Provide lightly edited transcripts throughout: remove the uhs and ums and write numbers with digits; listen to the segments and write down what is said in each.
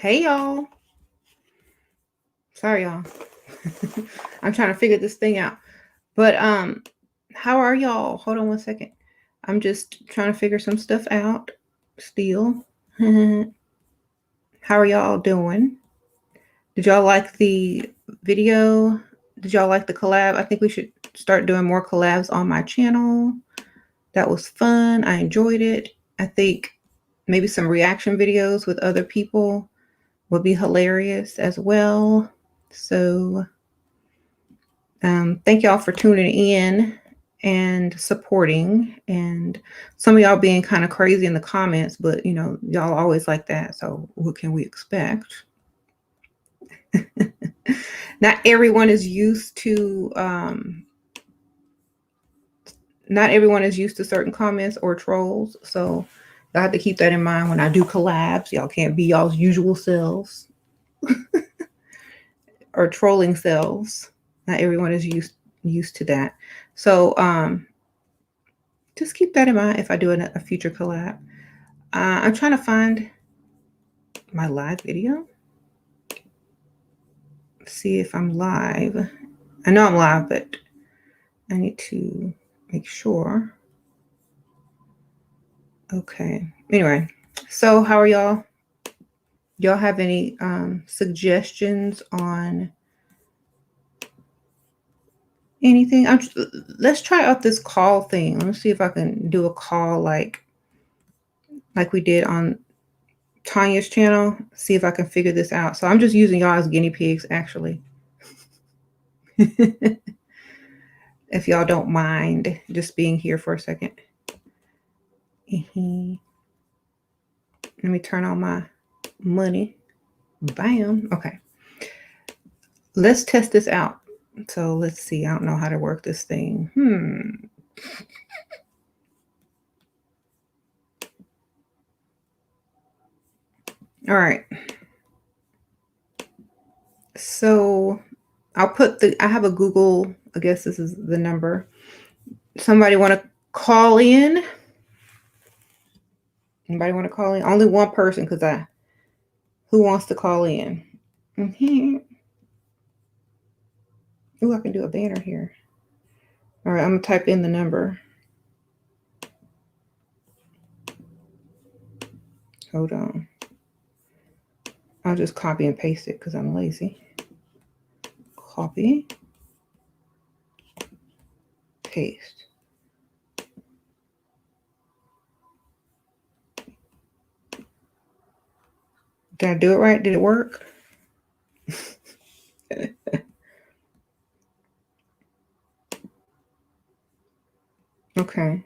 Hey y'all. Sorry y'all. I'm trying to figure this thing out. But how are y'all? Hold on one second. I'm just trying to figure some stuff out still. How are y'all doing? Did y'all like the video? Did y'all like the collab? I think we should start doing more collabs on my channel. That was fun. I enjoyed it. I think maybe some reaction videos with other people would be hilarious as well. So thank y'all for tuning in and supporting, and some of y'all being kind of crazy in the comments, but y'all always like that. So what can we expect? Not everyone is used to certain comments or trolls, so I have to keep that in mind when I do collabs. Y'all can't be y'all's usual selves or trolling selves. Not everyone is used to that. So just keep that in mind if I do a future collab. I'm trying to find my live video. See if I'm live. I know I'm live, but I need to make sure. Okay. Anyway, so how are y'all? Y'all have any suggestions on anything? Let's try out this call thing. Let's see if I can do a call like we did on Tanya's channel. See if I can figure this out. So I'm just using y'all as guinea pigs, actually. If y'all don't mind just being here for a second. Let me turn on my money. Bam. Okay. Let's test this out. So let's see. I don't know how to work this thing. All right. So I'll put I have a Google, I guess this is the number. Somebody want to call in? Anybody want to call in? Only one person, because who wants to call in? Ooh, I can do a banner here. All right, I'm going to type in the number. Hold on. I'll just copy and paste it because I'm lazy. Copy. Paste. Did I do it right? Did it work? Okay.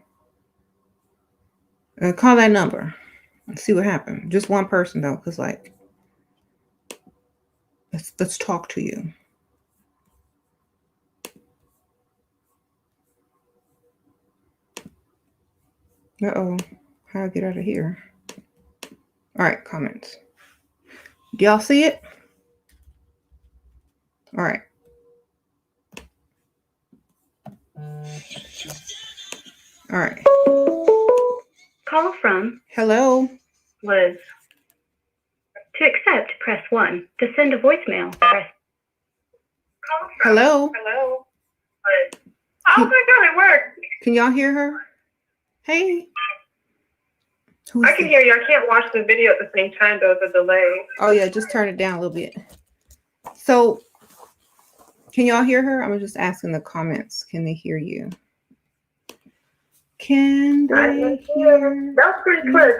Call that number. Let's see what happened. Just one person though, because let's talk to you. Uh-oh. How do I get out of here? All right, comments. Do y'all see it? All right. All right. Call from. Hello. Liz. To accept, press 1. To send a voicemail, press. Hello. Hello. Liz. Oh my God, it worked. Can y'all hear her? Hey. I can hear you. I can't watch the video at the same time, though, the delay. Oh, yeah, just turn it down a little bit. So, can y'all hear her? I'm just asking the comments. Can they hear you? Can they hear? That was pretty quick.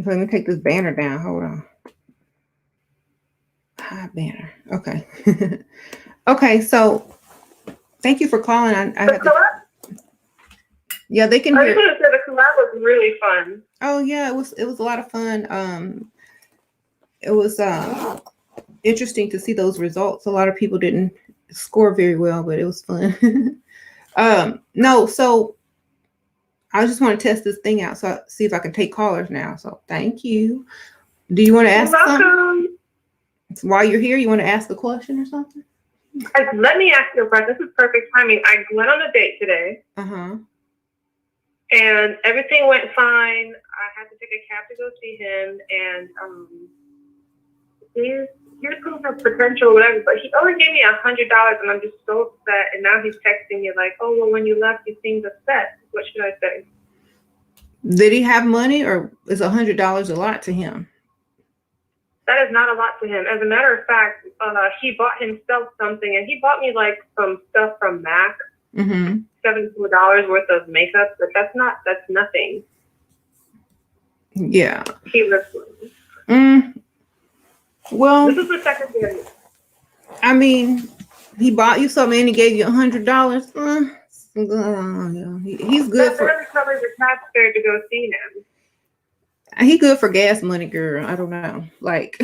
Let me take this banner down. Hold on. Hi, banner. Okay. Okay, so thank you for calling. Yeah, they can hear. I just want to say the collab was really fun. Oh yeah, it was a lot of fun. It was interesting to see those results. A lot of people didn't score very well, but it was fun. No, so I just want to test this thing out, so I see if I can take callers now. So thank you. Do you want to ask something? While you're here, you want to ask a question or something? Let me ask you a question. This is perfect timing. I went on a date today. And everything went fine. I had to take a cab to go see him, and he's proving up potential or whatever, but he only gave me $100 and I'm just so upset. And now he's texting me like, oh, well, when you left, you seemed upset. What should I say? Did he have money, or is $100 a lot to him? That is not a lot to him. As a matter of fact, he bought himself something, and he bought me like some stuff from MAC, $74 worth of makeup, but that's nothing. Yeah. He was. Well, this is the secondary. I mean, he bought you something and he gave you $100. He's good for. That covers the tax fare to go see him. He good for gas money, girl. I don't know. Like,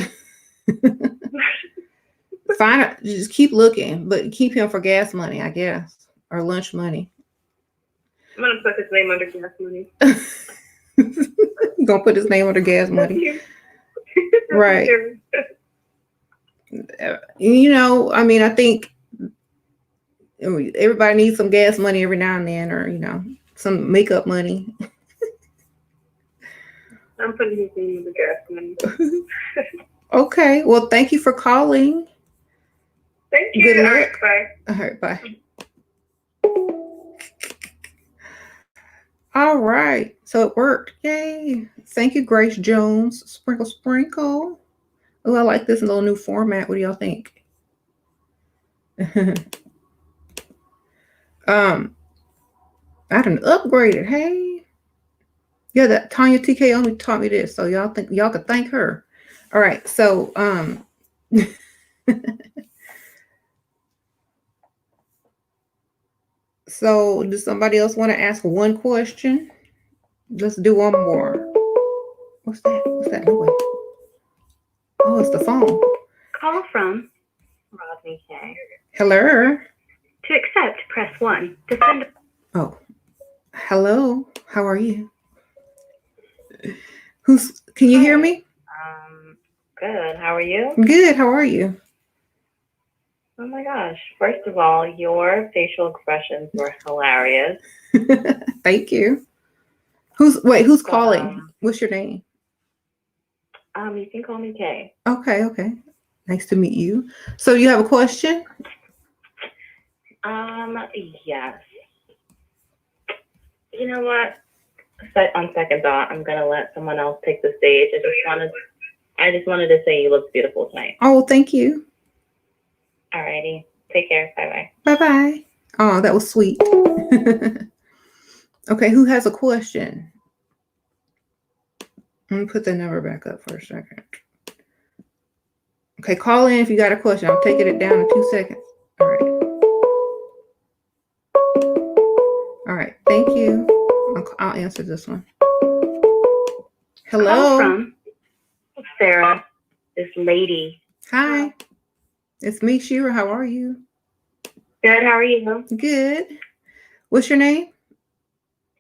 just keep looking, but keep him for gas money, I guess, or lunch money. I'm gonna put his name under gas money. Gonna put his name under gas money, right? You know, I mean, I think everybody needs some gas money every now and then, or some makeup money. I'm putting his name under gas money. Okay. Well, thank you for calling. Thank you. Good luck. All right, bye. All right, bye. All right. So it worked. Yay. Thank you, Grace Jones. Sprinkle, sprinkle. Oh, I like this little new format. What do y'all think? I done upgraded. Hey. Yeah, that Tanya TK only taught me this. So y'all could thank her. All right. So so does somebody else want to ask one question? Let's do one more. What's that? What's that noise? Oh, it's the phone. Call from Rodney K. Hello. To accept, press 1. To send. Oh, hello. How are you? Can you hear me? Good. How are you? Good. How are you? Oh my gosh. First of all, your facial expressions were hilarious. Thank you. Who's calling? What's your name? You can call me Kay. Okay. Nice to meet you. So you have a question? Yes. You know what? On second thought, I'm gonna let someone else take the stage. I just wanted to say you look beautiful tonight. Oh, thank you. Alrighty. Take care. Bye-bye. Bye-bye. Oh, that was sweet. Okay, who has a question? Let me put the number back up for a second. Okay, call in if you got a question. I'm taking it down in 2 seconds. All right. All right. Thank you. I'll answer this one. Hello. Call from Sarah, this lady. Hi. It's me, Shira. How are you? Good. How are you? Good. What's your name?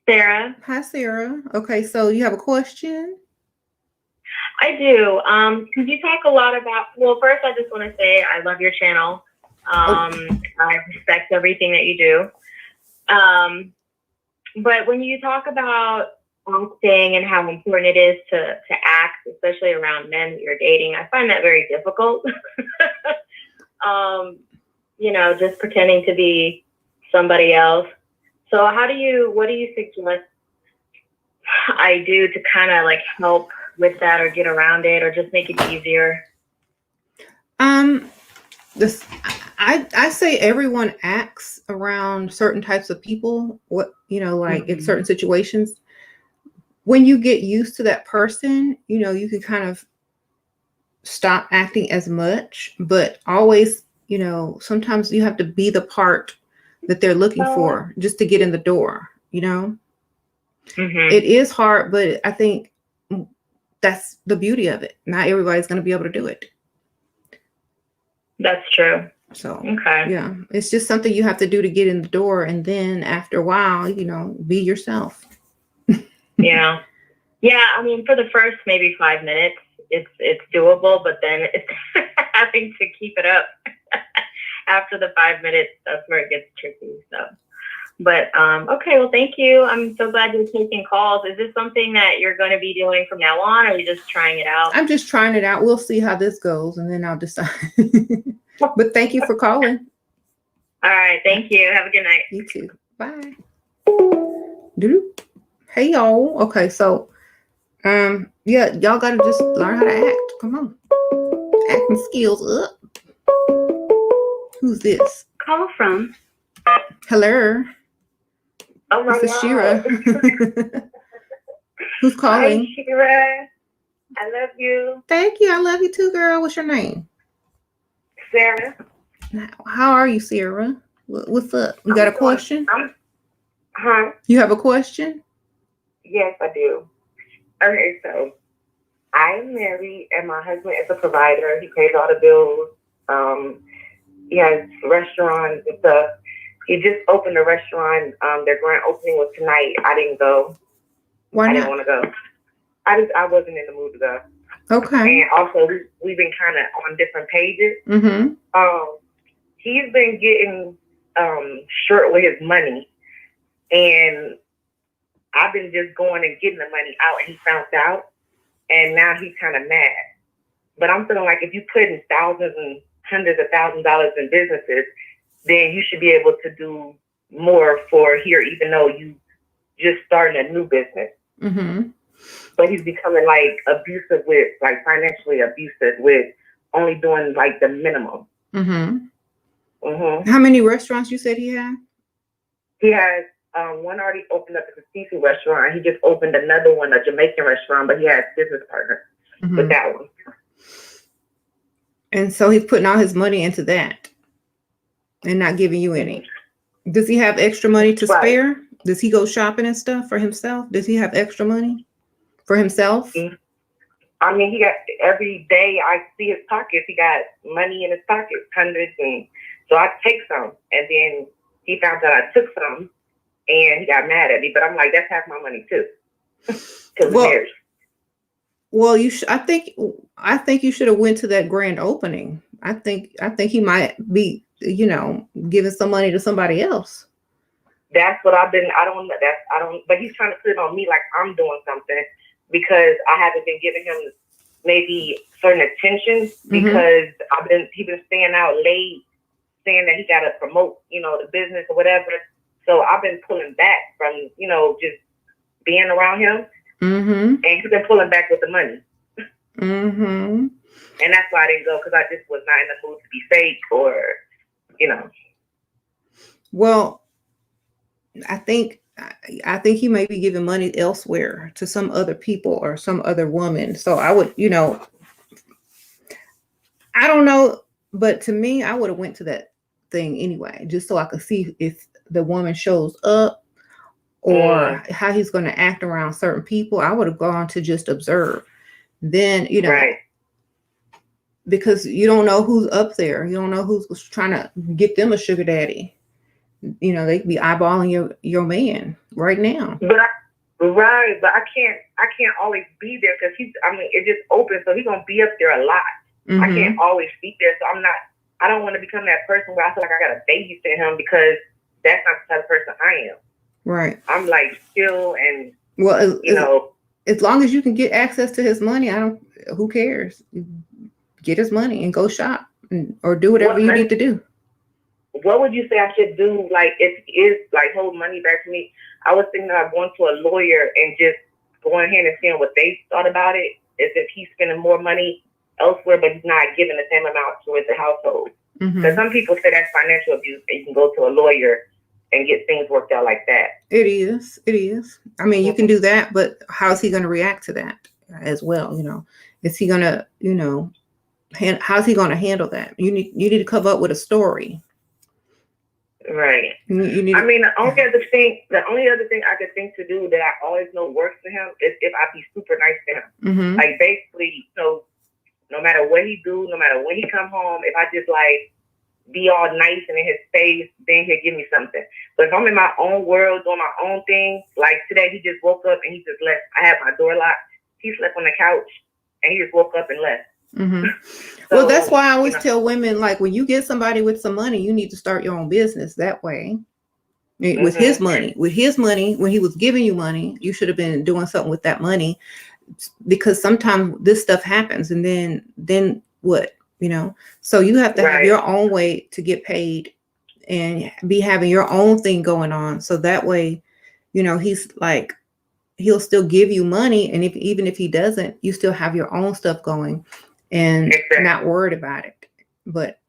Sarah. Hi, Sarah. Okay, so you have a question? I do. Could you talk a lot about, well, first I just want to say I love your channel. I respect everything that you do. But when you talk about acting and how important it is to act, especially around men that you're dating, I find that very difficult. Just pretending to be somebody else. So what do you suggest I do to kind of like help with that, or get around it, or just make it easier? I say everyone acts around certain types of people, in certain situations. When you get used to that person, you can kind of stop acting as much, but always, sometimes you have to be the part that they're looking for just to get in the door, It is hard, but I think that's the beauty of it. Not everybody's going to be able to do it. That's true. So, okay. Yeah, it's just something you have to do to get in the door. And then after a while, be yourself. Yeah. Yeah. I mean, for the first maybe 5 minutes, it's doable, but then it's having to keep it up after the 5 minutes. That's where it gets tricky. So, But okay, well, thank you. I'm so glad you're taking calls. Is this something that you're going to be doing from now on, or are you just trying it out? I'm just trying it out. We'll see how this goes, and then I'll decide. But thank you for calling. All right, thank you. Have a good night. You too. Bye. Doo-doo. Hey y'all. Okay, so yeah, y'all gotta just learn how to act. Come on. Acting skills up. Who's this? Call from. Hello. Oh my This is God. Shira. Who's Hi, calling? Shira. I love you. Thank you. I love you too, girl. What's your name? Sarah. How are you, Sarah? What's up? You got a question? Huh? You have a question? Yes, I do. Okay, so I'm married and my husband is a provider. He pays all the bills. He has restaurants and stuff. He just opened a restaurant. Their grand opening was tonight. I didn't go. Why I didn't not? want to go. I wasn't in the mood to go. Okay. And also we've been kind of on different pages. Mm-hmm. He's been getting short with his money, and I've been just going and getting the money out, and he found out, and now he's kind of mad. But I'm feeling like if you put in thousands and hundreds of thousands of dollars in businesses, then you should be able to do more for here, even though you just starting a new business. Mm-hmm. But he's becoming like abusive with, like financially abusive with only doing like the minimum. Mm-hmm. Mm-hmm. How many restaurants you said he had? He has one already opened up as a seafood restaurant. He just opened another one, a Jamaican restaurant, but he has business partners with that one. And so he's putting all his money into that and not giving you any. Does he have extra money to spare? Does he go shopping and stuff for himself? Does he have extra money for himself? I mean, he got, every day I see his pockets, he got money in his pockets, hundreds, and so I take some, and then he found out I took some, and he got mad at me. But I'm like, that's half my money too, because marriage. Well, I think you should have went to that grand opening. I think he might be, giving some money to somebody else. That's what I've been. I don't. But he's trying to put it on me like I'm doing something because I haven't been giving him maybe certain attention because he's been staying out late, saying that he got to promote, the business or whatever. So I've been pulling back from, just being around him. Mm-hmm. And he's been pulling back with the money. Mm-hmm. And that's why I didn't go, because I just was not in the mood to be fake or, Well, I think he may be giving money elsewhere to some other people or some other woman. So I would, I don't know, but to me, I would have went to that thing anyway, just so I could see if the woman shows up or how he's going to act around certain people. I would have gone to just observe. Then, right. Because you don't know who's up there. You don't know who's trying to get them a sugar daddy. They could be eyeballing your man right now. But I can't always be there because it just open, so he's gonna be up there a lot. Mm-hmm. I can't always be there, so I don't want to become that person where I feel like I gotta babysit him because that's not the type of person I am. Right. I'm like chill and as long as you can get access to his money, who cares? Get his money and go shop or do whatever you need to do. What would you say I should do? Like, if he is like hold money back to me, I was thinking of going to a lawyer and just going ahead and seeing what they thought about it. As if he's spending more money elsewhere, but he's not giving the same amount towards the household. Because some people say that's financial abuse, and you can go to a lawyer and get things worked out like that. It is. I mean, you can do that, but how's he going to react to that as well? Is he going to, how's he going to handle that? You need to come up with a story. Right. The only other thing I could think to do that I always know works for him is if I be super nice to him. Mm-hmm. Like basically, no matter what he do, no matter when he come home, if I just like be all nice and in his face, then he'll give me something. But if I'm in my own world doing my own thing, like today he just woke up and he just left. I had my door locked. He slept on the couch and he just woke up and left. Mm-hmm. So, well, that's why I always tell women, like, when you get somebody with some money, you need to start your own business that way. With his money, when he was giving you money, you should have been doing something with that money, because sometimes this stuff happens, and then what, so you have to have your own way to get paid and be having your own thing going on, so that way, he's like, he'll still give you money, and even if he doesn't, you still have your own stuff going and not worried about it. But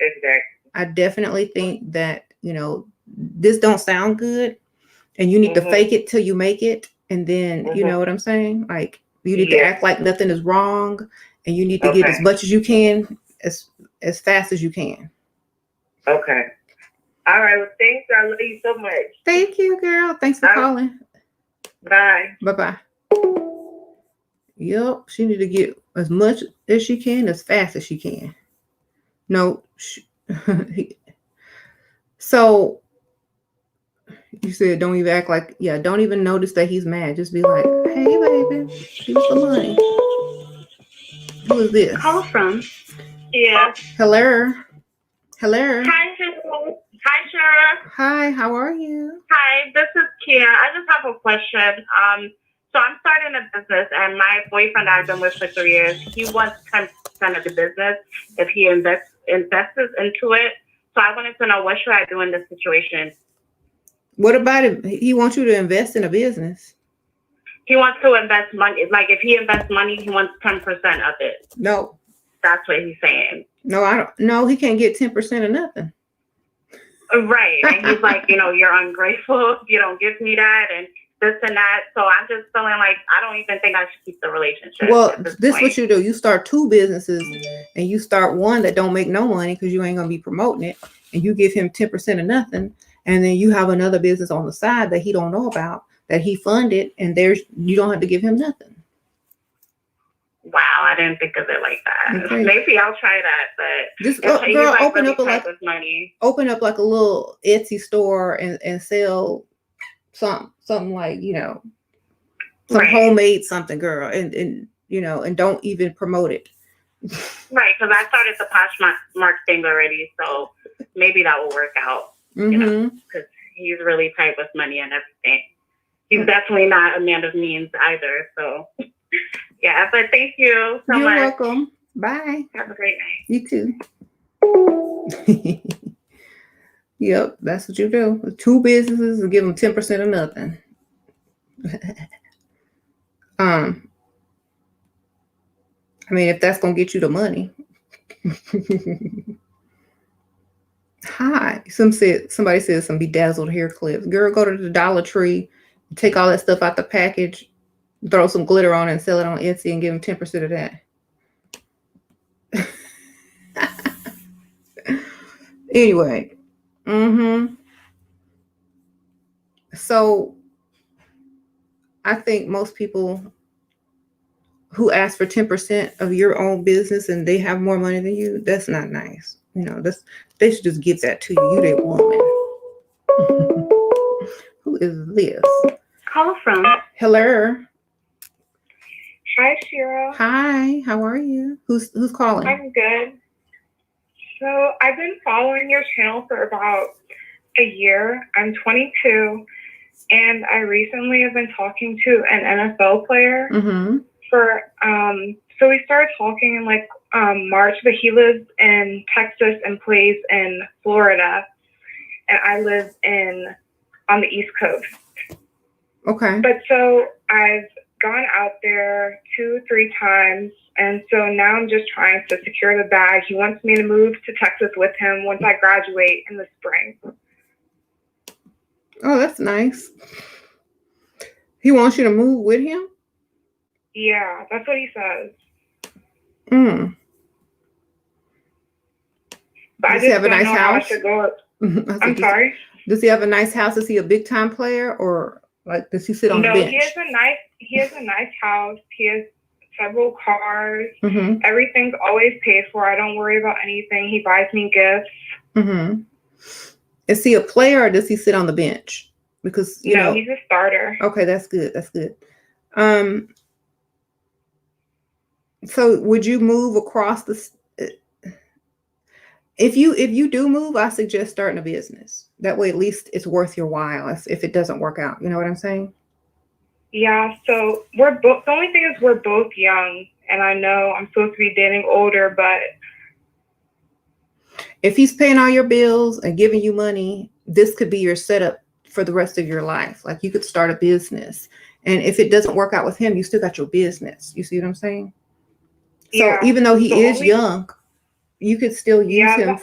I definitely think that this don't sound good, and you need to fake it till you make it, and then you know what I'm saying, like, you need to act like nothing is wrong, and you need to get as much as you can, as fast as you can. Okay. All right. Well, thanks. I love you so much. Thank you, girl. Thanks for calling. Bye. Bye. Yep. She need to get as much as she can, as fast as she can. No. So you said don't even act like, don't even notice that he's mad. Just be like, hey, baby, give me some money. Who is this? Call from. Yeah. Hello. Hi, Shara. Hi, how are you? Hi, this is Kia. I just have a question. So I'm starting a business, and my boyfriend I've been with for 3 years. He wants 10% of the business if he invests into it. So I wanted to know, what should I do in this situation? What about it? He wants you to invest in a business. He wants to invest money. Like, if he invests money, he wants 10% of it. No. That's what he's saying. No, I don't. No, he can't get 10% of nothing. Right. And he's like, you're ungrateful if you don't give me that, and this and that. So I'm just feeling like I don't even think I should keep the relationship. Well, this is what you do. You start 2 businesses, and you start one that don't make no money because you ain't going to be promoting it, and you give him 10% of nothing. And then you have another business on the side that he don't know about, that he funded, and you don't have to give him nothing. Wow, I didn't think of it like that. Okay. Maybe I'll try that, but just girl, open up like a little Etsy store and sell something like, some homemade something, girl, and don't even promote it. Right, because I started the Poshmark thing already, so maybe that will work out. Because he's really tight with money and everything. He's definitely not a man of means either, so. Yeah, but thank you so much. You're welcome. Bye. Have a great night. You too. Yep, that's what you do. 2 businesses and give them 10% of nothing. I mean, if that's gonna get you the money. Hi. Somebody said some bedazzled hair clips. Girl, go to the Dollar Tree, take all that stuff out the package, throw some glitter on it, and sell it on Etsy and give them 10% of that. Anyway. So I think most people who ask for 10% of your own business and they have more money than you, that's not nice. They should just give that to you. You their woman. Who is this? Call from. Hello. Hi, Shira. Hi, how are you? Who's calling? I'm good. So I've been following your channel for about a year. I'm 22, and I recently have been talking to an NFL player so we started talking in March, but he lives in Texas and plays in Florida, and I live on the East Coast. Okay. But so I've gone out there 2-3 times, and so now I'm just trying to secure the bag. He wants me to move to Texas with him once I graduate in the spring. Oh, that's nice. He wants you to move with him? Yeah, that's what he says. But Does he have a nice house? I should go. I'm sorry? Does he have a nice house? Is he a big time player, or does he sit on the bench? No, he has a nice house. He has several cars. Everything's always paid for. I don't worry about anything. He buys me gifts. Is he a player, or does he sit on the bench? Because he's a starter. Okay, that's good. So would you move across If you do move, I suggest starting a business. That way, at least it's worth your while. If it doesn't work out, you know what I'm saying? Yeah, so we're both, the only thing is we're both young, and I know I'm supposed to be dating older, but If he's paying all your bills and giving you money, this could be your setup for the rest of your life. Like you could start a business. And if it doesn't work out with him, you still got your business. You see what I'm saying? So yeah. even though he The is only- young, you could still use Yeah, him.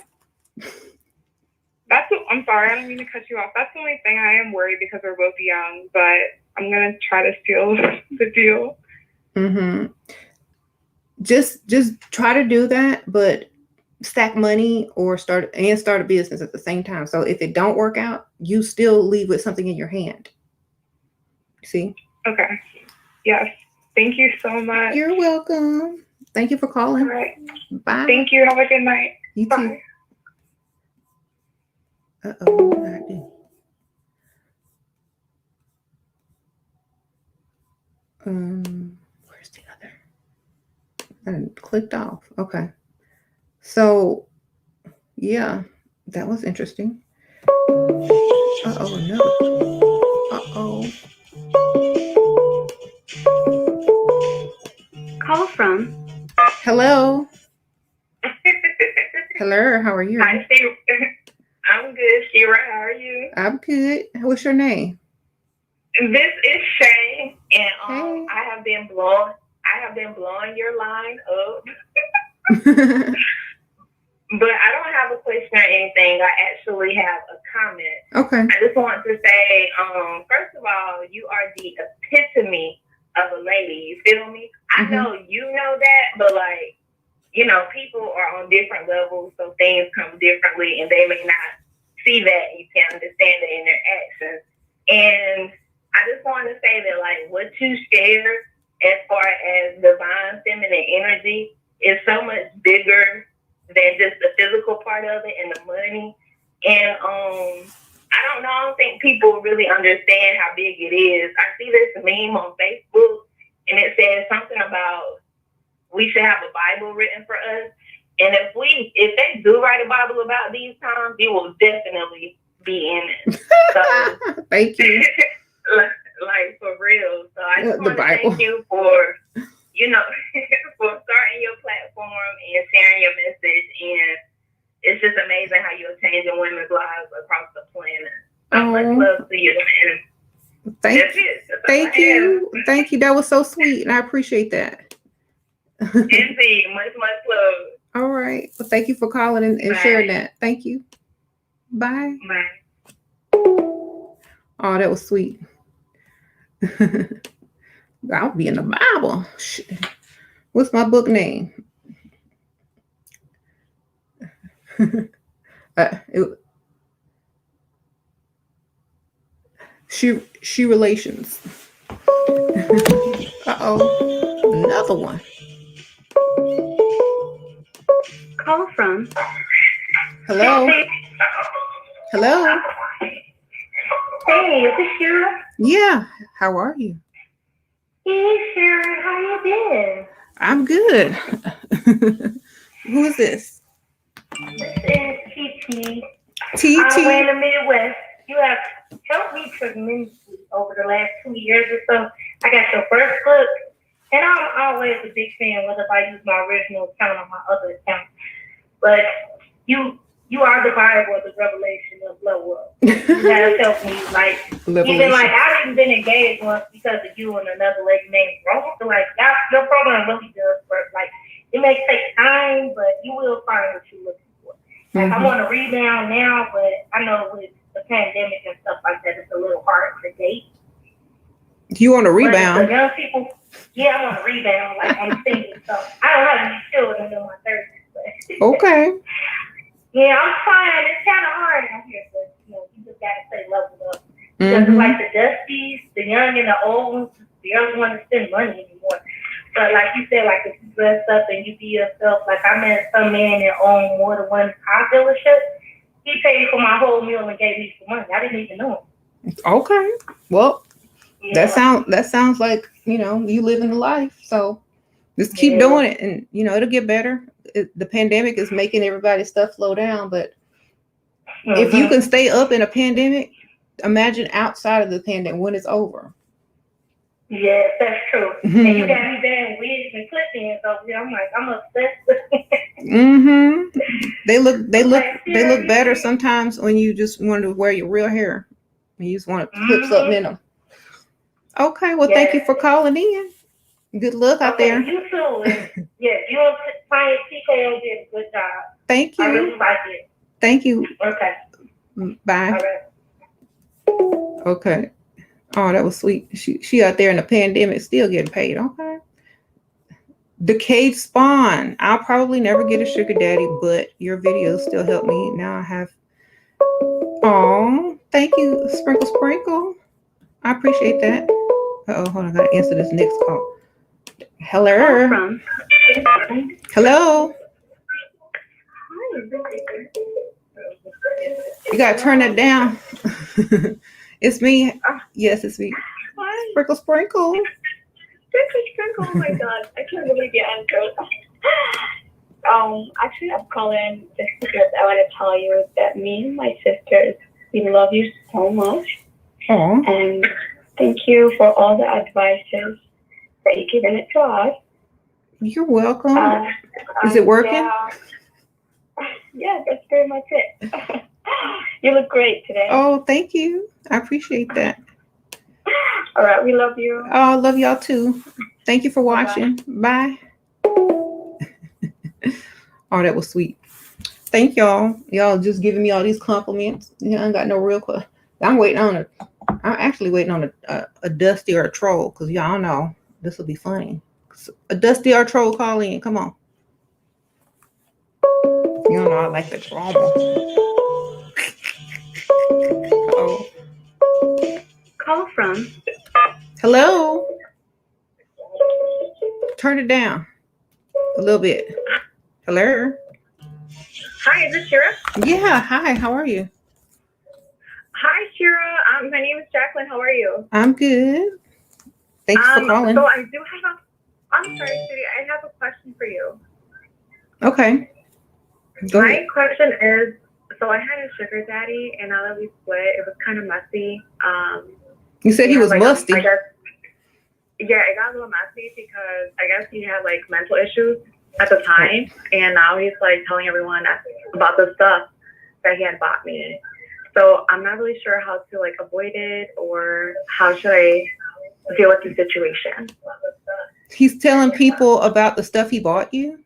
I'm sorry, I don't mean to cut you off. That's the only thing I am worried because we're both young, but I'm going to try to seal the deal. Mm-hmm. Just try to do that, but stack money or start a business at the same time. So if it don't work out, you still leave with something in your hand. See? Okay. Yes. Thank you so much. You're welcome. Thank you for All calling. right. Bye. Thank you. Have a good night. You Bye. too. Uh-oh, what did I do? Where's the other? I clicked off. Okay. So, yeah, that was interesting. Uh-oh, no. Uh-oh. Call from. Hello. Hello, how are you? Hi, Steve. I'm good, Shira. How are you? I'm good. What's your name? This is Shay, and Hey. I have been blowing your line up, but I don't have a question or anything. I actually have a comment. Okay. I just want to say, first of all, you are the epitome of a lady. You feel me? I know you know that, but like, you know, people are on different levels, so things come differently, and they may not see that. You can't understand it in their actions. And I just want to say that, like, what you share as far as divine feminine energy is so much bigger than just the physical part of it and the money. And I don't know. I don't think people really understand how big it is. I see this meme on Facebook, and it says something about we should have a Bible written for us. And if they do write a Bible about these times, it will definitely be in it. So Thank you. like for real. So I just The want to Bible. thank you for, you know, for starting your platform and sharing your message. And it's just amazing how you're changing women's lives across the planet. So much love to you, man. Thank That's it. That's all Thank I have. you. Thank you. That was so sweet, and I appreciate that. Indeed. Much love. All right. Well, thank you for calling and Bye. sharing that. Thank you. Bye. Bye. Oh, that was sweet. I'll be in the Bible. Shit. What's my book name? She relations. Uh-oh. Another one. Call from. Hello. Hello. Hey, is this Shira? Yeah. How are you? Hey, Shira. How you been? I'm good. Who is this? This is TT. TT. I'm in the Midwest. You have helped me tremendously over the last 2 years or so. I got your first book, and I'm always a big fan, whether if I use my original account or my other account. But you are the Bible, the revelation of love. You have helped me, like, even like I've even been engaged once because of you and another lady named Rose. So like your program really does work. Like it may take time, but you will find what you're looking for. Like I'm on a rebound now, but I know with the pandemic and stuff like that, it's a little hard to date. You on a rebound? But young people, yeah, I'm on a rebound. Like I'm single, so I don't have any children in my 30s. But Okay. yeah, I'm trying. It's kind of hard out here, but you know, you just gotta stay leveled up. Because like the dusties, the young and the old ones, they don't want to spend money anymore. But like you said, like if you dress up and you be yourself, like I met some man that owned more than one car dealership. He paid for my whole meal and gave me some money. I didn't even know him. Okay. Well, Yeah. that sounds like, you know, you living the life. So Just keep Yeah. doing it, and it'll get better. The pandemic is making everybody's stuff slow down, but if you can stay up in a pandemic, imagine outside of the pandemic when it's over. Yes, that's true. And you got me damn wigs and clip ins over here. I'm like, I'm obsessed with it. They look better sometimes when you just want to wear your real hair. You just want to clip something in them. Okay, well, thank you for calling in. Good luck out there. You too. Yes, you and Client TKO did a good job. Thank you. I really like it. Thank you. Okay. Bye. All right. Okay. Oh, that was sweet. She out there in the pandemic still getting paid. Okay. Decade Spawn. I'll probably never get a sugar daddy, but your videos still help me. Now I have. Oh, thank you, Sprinkle Sprinkle. I appreciate that. Uh-oh, hold on. I gotta answer this next call. Hello. From Hello. You gotta turn that down. It's me. Yes, it's me. Hi. Sprinkle Sprinkle. Oh my God, I can't believe you answered. Actually, I'm calling just because I want to tell you that me and my sisters, we love you so much. Oh. And thank you for all the advices that you've given it to us. You're welcome. Is it working? Yeah, that's very much it. You look great today. Oh, thank you. I appreciate that. All right, we love you. Oh, I love y'all too. Thank you for watching. Bye. Oh, that was sweet. Thank y'all. Y'all just giving me all these compliments. I ain't got no real question. I'm actually waiting on a Dusty or a troll, because y'all know this will be funny. A Dusty or a troll, call in. Come on. You know I like the drama. Oh. call from Hello. Turn it down a little bit. Hello. Hi, is this Shira? Yeah. Hi. How are you? Hi, Shira. My name is Jacqueline. How are you? I'm good. Thanks for calling. So I do have I'm sorry, sweetie. I have a question for you. Okay. Go ahead. My question is, so I had a sugar daddy, and now that we split, it was kind of messy. You said he was musty. I guess, yeah, it got a little messy because I guess he had like mental issues at the time, and now he's like telling everyone about the stuff that he had bought me. So I'm not really sure how to like avoid it, or how should I deal with the situation. He's telling people about the stuff he bought you?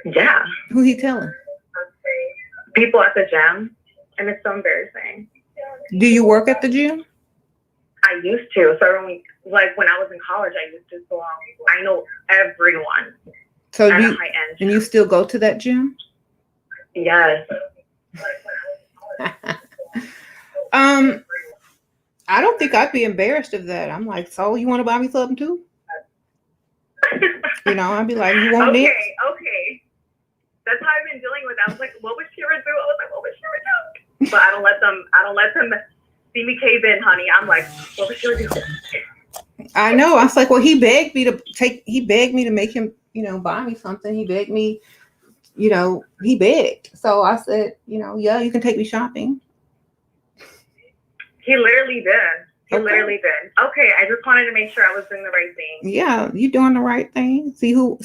Yeah. Who he telling? People at the gym, and it's so embarrassing. Do you work at the gym? I used to. So when I was in college, I used to. So I know everyone So at a you high end. and you still go to that gym? Yes. I don't think I'd be embarrassed of that. I'm like, so you want to buy me something too? I'd be like, you want Okay. this? Okay. That's how I've been dealing with it. I was like, what would Shira do? I was like, what would Shira do? But I don't let them see me cave in, honey. I'm like, what would Shira do? I know. I was like, well, he begged me to make him, buy me something. He begged me, he begged. So I said, yeah, you can take me shopping. He literally did. Okay. Literally did. Okay, I just wanted to make sure I was doing the right thing. Yeah, you're doing the right thing. See who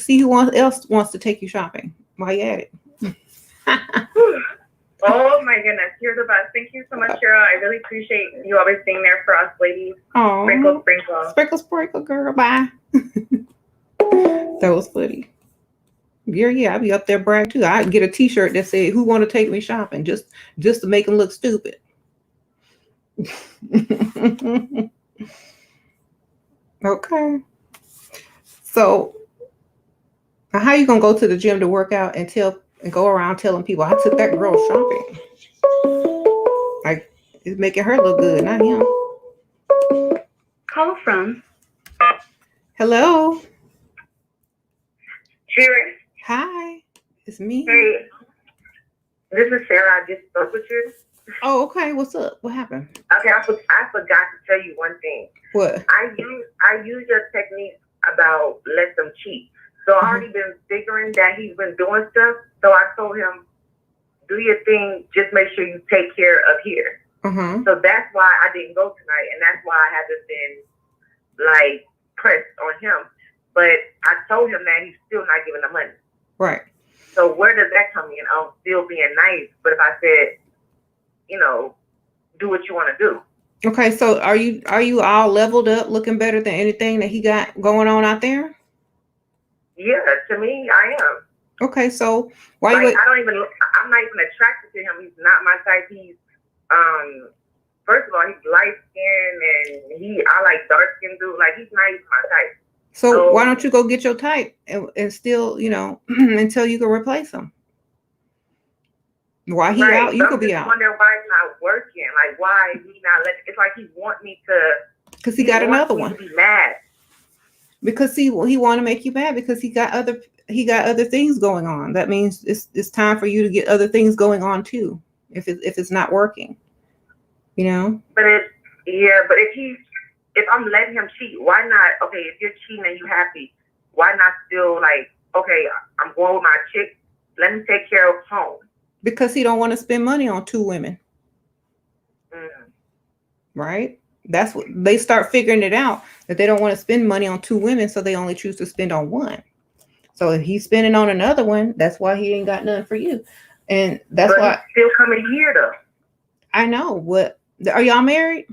else wants to take you shopping while you're at it. Oh my goodness, you're the best. Thank you so much, Shira. I really appreciate you always being there for us ladies. Oh, Sprinkle, sprinkle. Sprinkle, sprinkle, girl. Bye. That was funny. Yeah, I'd be up there brag too. I'd get a T-shirt that said, "Who want to take me shopping?" Just to make them look stupid. Okay. So, how you gonna go to the gym to work out and go around telling people I took that girl shopping? Like, it's making her look good, not him. call from Hello. Shira. Hi. It's me. Hey, this is Sarah. I just spoke with you. Oh, okay. What's up? What happened? Okay, I forgot to tell you one thing. What? I use your technique about let them cheat. So I already been figuring that he's been doing stuff. So I told him, do your thing. Just make sure you take care of here. So that's why I didn't go tonight, and that's why I haven't been like pressed on him. But I told him that he's still not giving the money. Right. So where does that come in? I'm still being nice, but if I said, you know, do what you want to do. Okay, so are you all leveled up, looking better than anything that he got going on out there? Yeah, to me, I am. Okay, so why like, you? I'm not even attracted to him. He's not my type. He's first of all, he's light skinned and I like dark skinned dude. Like he's not even my type. So why don't you go get your type and still, until you can replace him? Why he right. out, you could be out. I'm just wondering why he's not working. Like why he not let? It's like he want me to. Because he got another one. To be mad. Because he want to make you mad because he got other things going on. That means it's time for you to get other things going on too. If it's not working, But if I'm letting him cheat, why not? Okay, if you're cheating and you happy, why not still like? Okay, I'm going with my chick. Let me take care of home. Because he don't want to spend money on two women. Right? That's what they start figuring it out, that they don't want to spend money on two women, so they only choose to spend on one. So if he's spending on another one, that's why he ain't got none for you. And that's why he's still coming here though. I know. What are y'all married?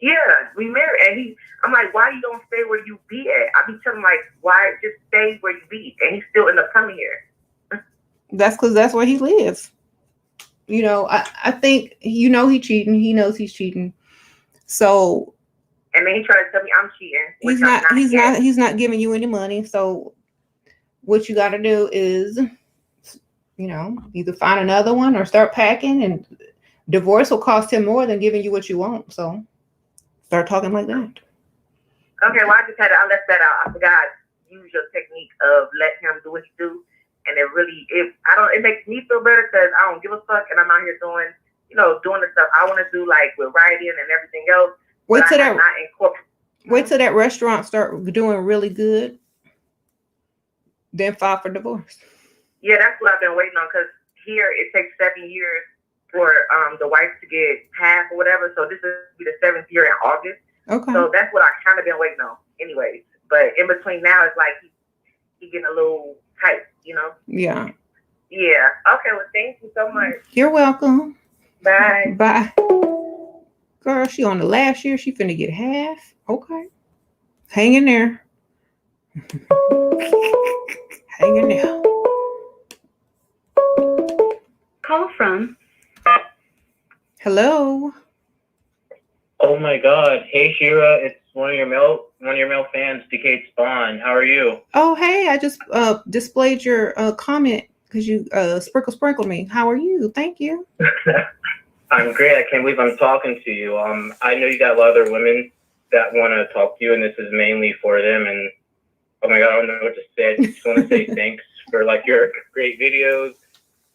Yeah, we married, and I'm like, why you don't stay where you be at? I be telling him like, why just stay where you be? And he's still end up coming here. That's because that's where he lives. I think he cheating. He knows he's cheating. So. And then he tried to tell me I'm cheating. He's not giving you any money. So what you got to do is, either find another one or start packing. And divorce will cost him more than giving you what you want. So. Start talking like that. Okay, well, I left that out. I forgot to use your technique of let him do what he do. And it makes me feel better because I don't give a fuck and I'm out here doing the stuff I want to do, like with writing and everything else. Wait till that restaurant start doing really good. Then file for divorce. Yeah, that's what I've been waiting on because here it takes 7 years for the wife to get half or whatever. So this will be the 7th year in August. Okay. So that's what I kind of been waiting on anyways. But in between now, it's like he getting a little tight, Yeah. Yeah. Okay, well, thank you so much. You're welcome. Bye. Bye. Girl, she on the last year. She finna get half. Okay. Hang in there. Hang in there. Call from. Hello. Oh my God! Hey Shira, it's one of your male fans, Decade Spawn. How are you? Oh hey, I just displayed your comment because you sprinkled me. How are you? Thank you. I'm great. I can't believe I'm talking to you. I know you got a lot of other women that want to talk to you, and this is mainly for them. And oh my God, I don't know what to say. I just want to say thanks for like your great videos.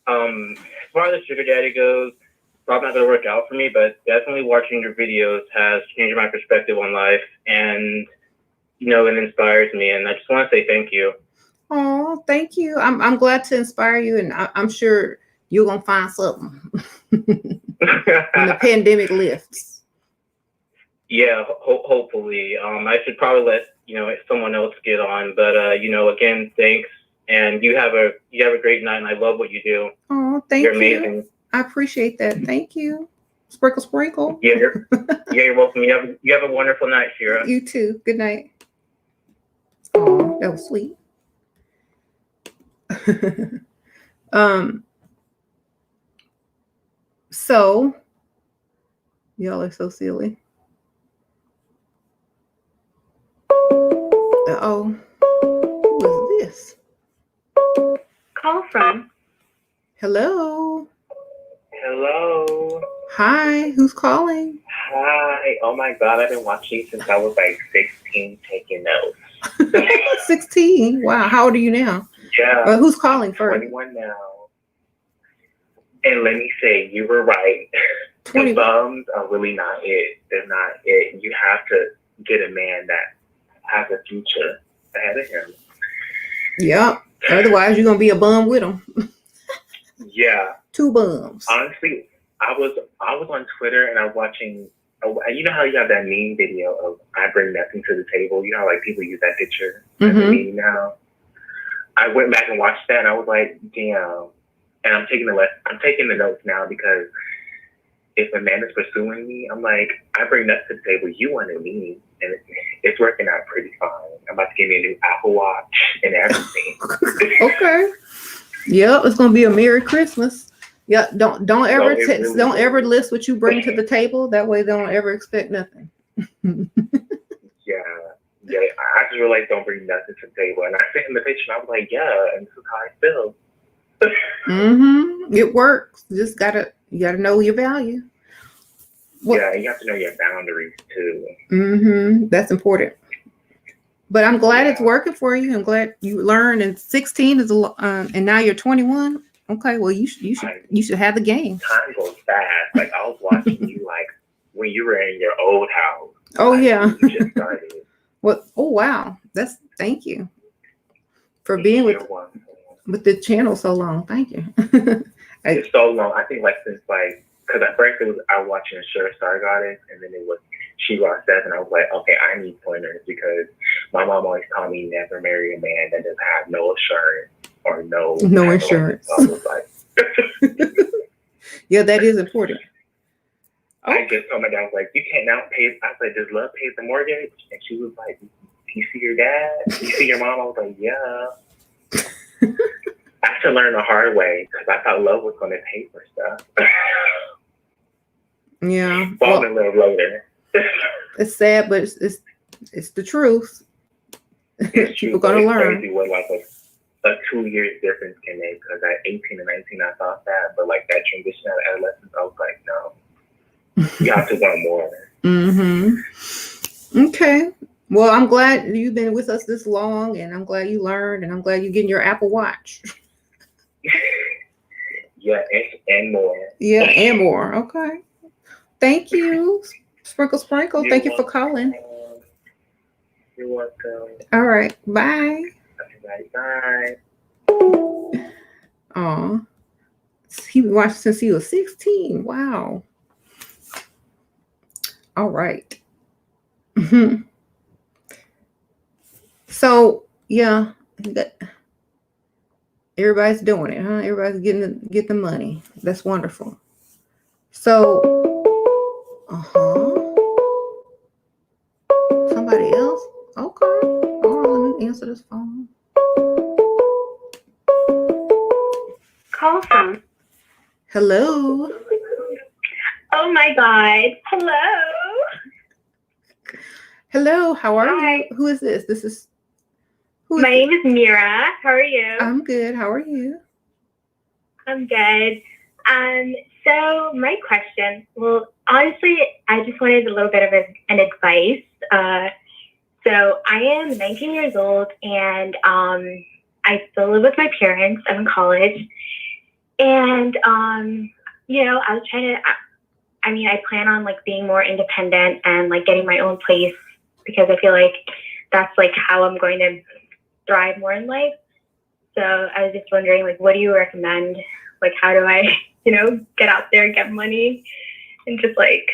As far as the sugar daddy goes, probably not going to work out for me, but definitely watching your videos has changed my perspective on life, and it inspires me. And I just want to say thank you. Oh, thank you. I'm glad to inspire you, and I'm sure you're gonna find something when the pandemic lifts. Yeah, hopefully. I should probably let someone else get on, but again, thanks, and you have a great night, and I love what you do. Oh, thank you. You're amazing. I appreciate that. Thank you. Sprinkle. Yeah, you're welcome. You have a wonderful night, Shira. You too. Good night. Oh, that was sweet. So y'all are so silly. Uh-oh. Who is this? Call from. Hello. Hello. Hi, who's calling? Hi. Oh my God, I've been watching since I was like 16, taking notes. 16. Wow. How old are you now? Yeah. Who's calling first? 21 now. And let me say, you were right. 20. The bums are really not it. They're not it. You have to get a man that has a future ahead of him. Yep. Otherwise, you're gonna be a bum with them. Yeah. 2 bums. Honestly, I was on Twitter and I was watching. You know how you have that meme video of "I bring nothing to the table." You know how like people use that picture as a meme now. I went back and watched that and I was like, damn. And I'm taking the notes now because if a man is pursuing me, I'm like, I bring nothing to the table. You wanted me, and it's working out pretty fine. I'm about to give me a new Apple Watch and everything. Okay. Yep, it's gonna be a Merry Christmas. Yeah, don't ever really don't ever list what you bring to the table. That way, they don't ever expect nothing. Yeah. I just realized don't bring nothing to the table, and I sent him the picture. And I was like, yeah, and this is how I feel. It works. You gotta know your value. Yeah, you have to know your boundaries too. That's important. But I'm glad it's working for you. I'm glad you learned. And 16 is and now you're 21. Okay, well you should have the game. Time goes fast. Like I was watching you like when you were in your old house. Oh yeah. You just started. Well, oh wow. Thank you for being with the channel so long. Thank you. It's so long. I think like since like because at first I was watching Sure Star Goddess and then it was She Raw 7. I was like, okay, I need pointers because my mom always told me never marry a man that doesn't have no assurance or no insurance. So I was like, yeah, that is important. I just told my dad, I was like, you can't now pay. I said, does love pay the mortgage? And she was like, you see your dad? You see your mom? I was like, yeah. I had to learn the hard way because I thought love was going to pay for stuff. Yeah. Fall in love later. It's sad, but it's the truth. It's true. People gonna learn. Crazy what like a 2 years difference can make because at 18 and 19 I thought that, but like that transition out of adolescence, I was like, no. You have to want more. Okay. Well, I'm glad you've been with us this long, and I'm glad you learned, and I'm glad you're getting your Apple Watch. Yeah, and more. Yeah, and more. Okay. Thank you. Sprinkle. You're Thank you for calling. You're welcome. All right. Bye. Bye. Oh, he watched since he was 16. Wow. All right. So yeah, everybody's doing it, huh? Everybody's getting the money. That's wonderful. So, somebody else. Okay. Oh, let me answer this phone. Call from. Hello. Oh my God. Hello. Hello. How are Hi. you? Who is this? My name is Mira. How are you? I'm good. How are you? I'm good. So my question, well, honestly, I just wanted a little bit of an advice. So I am 19 years old and I still live with my parents. I'm in college. And, I was trying to, I plan on like being more independent and like getting my own place because I feel like that's like how I'm going to thrive more in life. So I was just wondering, like, what do you recommend? Like, how do I, get out there, get money and just like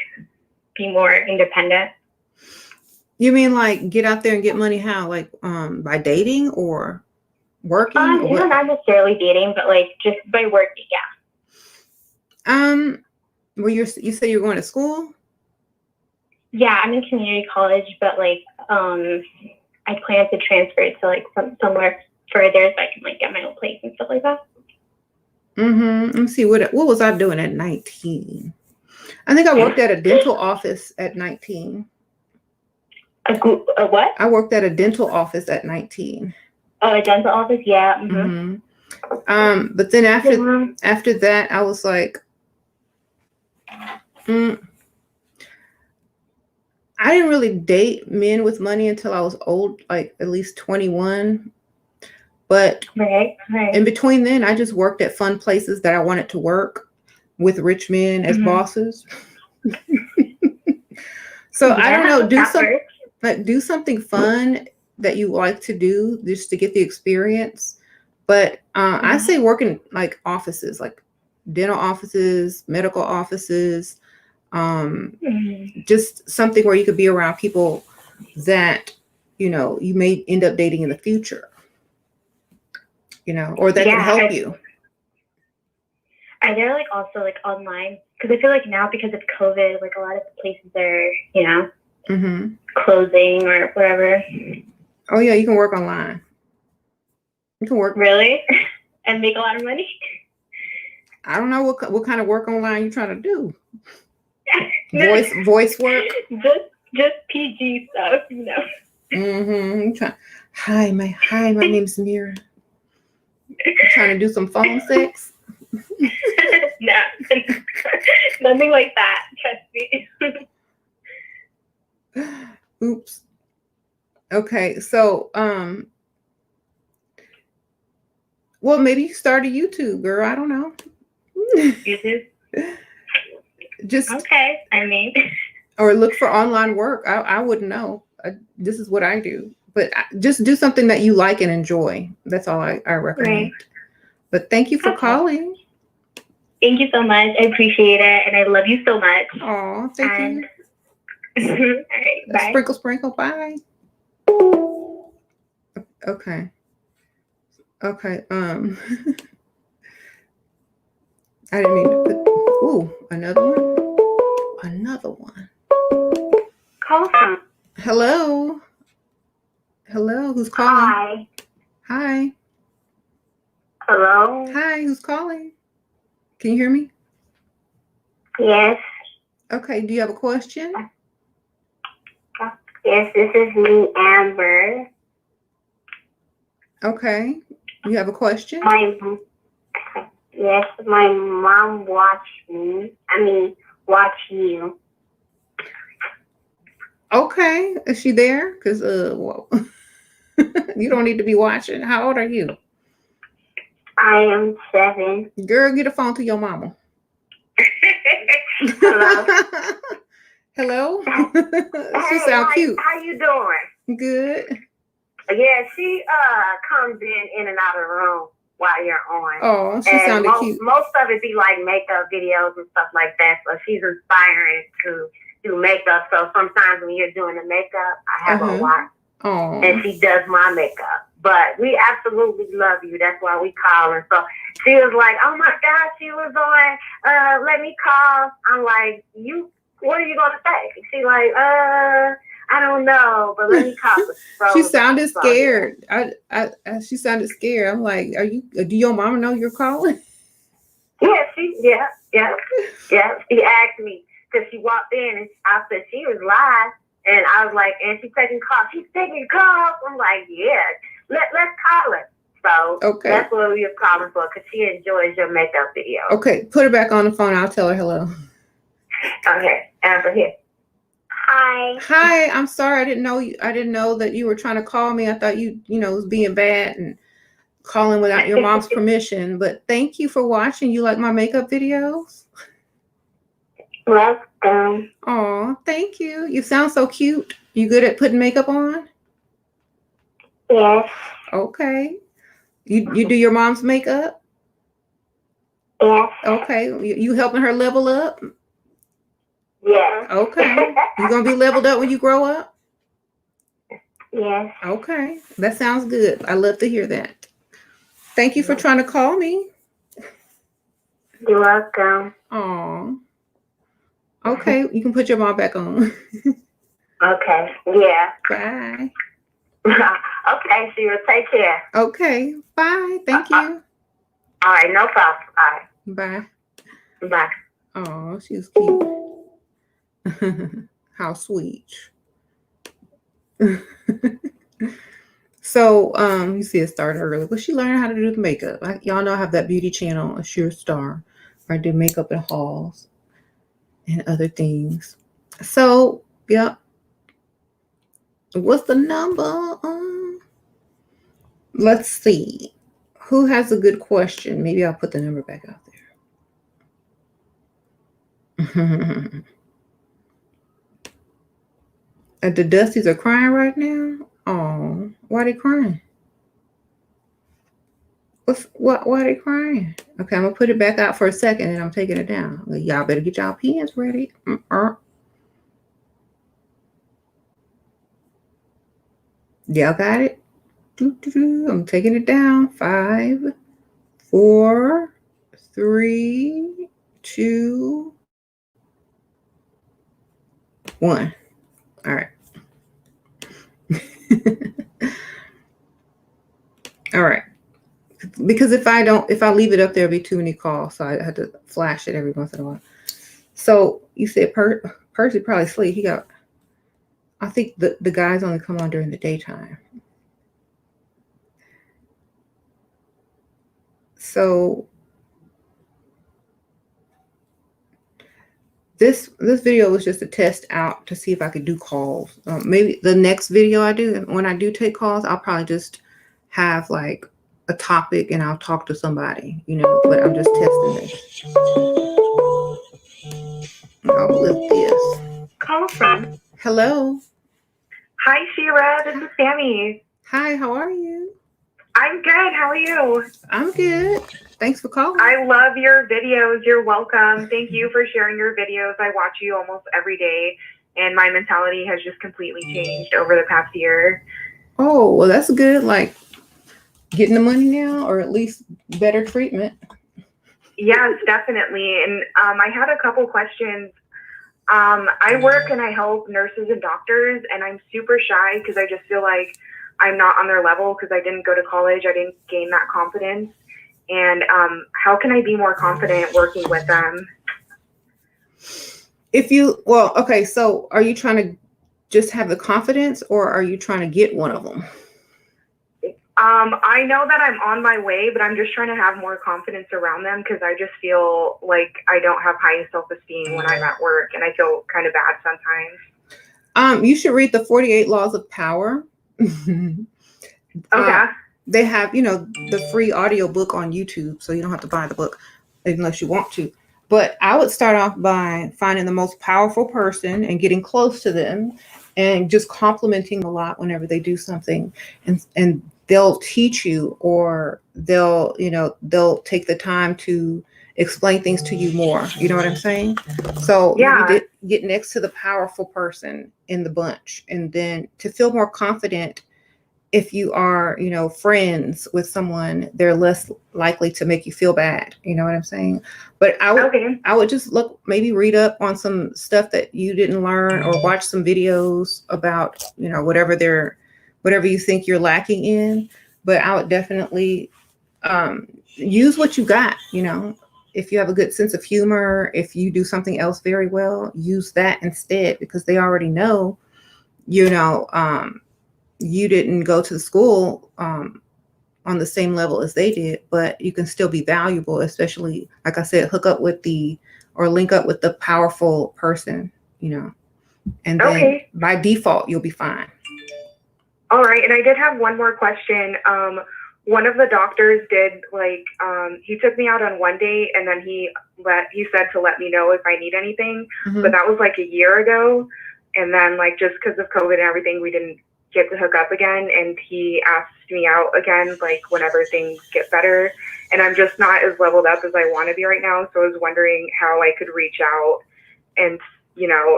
be more independent? You mean like get out there and get money? How? Like by dating or working? Not necessarily dating, but like just by working, yeah. Well, you say you're going to school? Yeah, I'm in community college, but like I plan to transfer to like somewhere further so I can like get my own place and stuff like that. Let me see, what was I doing at 19? I think I worked at a dental office at 19. A what? I worked at a dental office at 19. Oh, a dental office, yeah. But then after that, I was like, I didn't really date men with money until I was old, like at least 21. But right. In between then, I just worked at fun places that I wanted to work with rich men as bosses. So I don't know, do something fun that you like to do just to get the experience. But I say work in like offices, like dental offices, medical offices, just something where you could be around people that, you know, you may end up dating in the future, you know, or that can help you. Are there like also like online? Because I feel like now because of COVID, like a lot of places are, you know, closing or whatever. Oh yeah, you can work online. You can work really and make a lot of money. I don't know what kind of work online you're trying to do. voice work. Just PG stuff, you know. Hi, my name's Mira. You trying to do some phone sex? No, nothing like that. Trust me. Oops. Okay, so well, maybe you start a YouTube, girl. I don't know. YouTube. Just okay. I mean, or look for online work. I wouldn't know. This is what I do, but just do something that you like and enjoy. That's all I recommend. Right. But thank you for calling. Thank you so much. I appreciate it, and I love you so much. Oh, thank you. All right, bye. Sprinkle, sprinkle, bye. Okay. Okay. I didn't mean to put. Ooh, another one. Another one. Call from. Hello. Hello. Who's calling? Hi. Hello. Hi. Who's calling? Can you hear me? Yes. Okay. Do you have a question? Yes, this is me, Amber. Okay. You have a question? Yes, my mom watched me. Watch you. Okay. Is she there? Because, well, you don't need to be watching. How old are you? I am 7. Girl, get a phone to your mama. Hello. Hello? She sound cute. How you doing? Good. Yeah, she comes in and out of the room while you're on. Oh, she sounded cute. Most of it be like makeup videos and stuff like that. So she's inspiring to do makeup. So sometimes when you're doing the makeup, I have her watch. Oh. And she does my makeup. But we absolutely love you. That's why we call her. So she was like, oh my God, she was on, let me call. I'm like, what are you going to say? She's like, I don't know, but let me call her. She sounded scared. She sounded scared. I'm like, do your mama know you're calling? Yeah, She asked me because she walked in and I said she was live. And I was like, and she's taking calls. She's taking calls. I'm like, yeah, let's call her. So that's what we were calling for because she enjoys your makeup video. Okay, put her back on the phone. I'll tell her hello. Okay, Amber here. Hi. Hi, I'm sorry. I didn't know that you were trying to call me. I thought you was being bad and calling without your mom's permission. But thank you for watching. You like my makeup videos? Welcome. Oh, thank you. You sound so cute. You good at putting makeup on? Yes. Okay. You do your mom's makeup? Yes. Okay. You helping her level up? Yes. Okay. You gonna be leveled up when you grow up? Yes. Okay. That sounds good. I love to hear that. Thank you for trying to call me. You're welcome. Oh. Okay, you can put your mom back on. Okay. Yeah. Bye. Okay, Sheila, take care. Okay. Bye. Thank you. All right, no problem. All right. Bye. Bye. Oh, she's cute. How sweet. So, you see it started early, but she learned how to do the makeup. Y'all know I have that beauty channel, A Sure Star, where I do makeup and hauls and other things. So, yeah. What's the number? Let's see. Who has a good question? Maybe I'll put the number back out there. The Dusties are crying right now. Oh, why are they crying? Why are they crying? Okay, I'm gonna put it back out for a second and I'm taking it down. Y'all better get y'all pens ready. Y'all got it? I'm taking it down. 5, 4, 3, 2, 1. All right. All right. Because if I leave it up, there'll be too many calls. So I had to flash it every once in a while. So you said Percy probably sleep. I think the guys only come on during the daytime. So this video was just a test out to see if I could do calls. Maybe the next video I do, when I do take calls, I'll probably just have like a topic and I'll talk to somebody, but I'm just testing this. I'll lift this. Call from. Hello. Hi, Shira. This is Sammy. Hi, how are you? I'm good. How are you? I'm good. Thanks for calling. I love your videos. You're welcome. Thank you for sharing your videos. I watch you almost every day, and my mentality has just completely changed over the past year. Oh, well, that's good. Like getting the money now, or at least better treatment. Yes, definitely. And I had a couple questions. I work and I help nurses and doctors, and I'm super shy because I just feel like I'm not on their level because I didn't go to college. I didn't gain that confidence. And how can I be more confident working with them? Okay, so are you trying to just have the confidence, or are you trying to get one of them? I know that I'm on my way, but I'm just trying to have more confidence around them because I just feel like I don't have high self-esteem when I'm at work, and I feel kind of bad sometimes. You should read the 48 Laws of Power. Okay. They have, the free audio book on YouTube, so you don't have to buy the book unless you want to. But I would start off by finding the most powerful person and getting close to them and just complimenting a lot whenever they do something, and they'll teach you, or they'll take the time to explain things to you more. You know what I'm saying? So Yeah. you get next to the powerful person in the bunch, and then to feel more confident. If you are, friends with someone, they're less likely to make you feel bad. You know what I'm saying? But I would just maybe read up on some stuff that you didn't learn, or watch some videos about, whatever you think you're lacking in. But I would definitely use what you got. If you have a good sense of humor, if you do something else very well, use that instead, because they already know, you didn't go to school on the same level as they did, but you can still be valuable, especially, like I said, link up with the powerful person, and then by default, you'll be fine. All right. And I did have one more question. One of the doctors did he took me out on one date, and then he said to let me know if I need anything, but that was like a year ago. And then just because of COVID and everything, we didn't get to hook up again, and he asked me out again whenever things get better, and I'm just not as leveled up as I want to be right now. So I was wondering how I could reach out and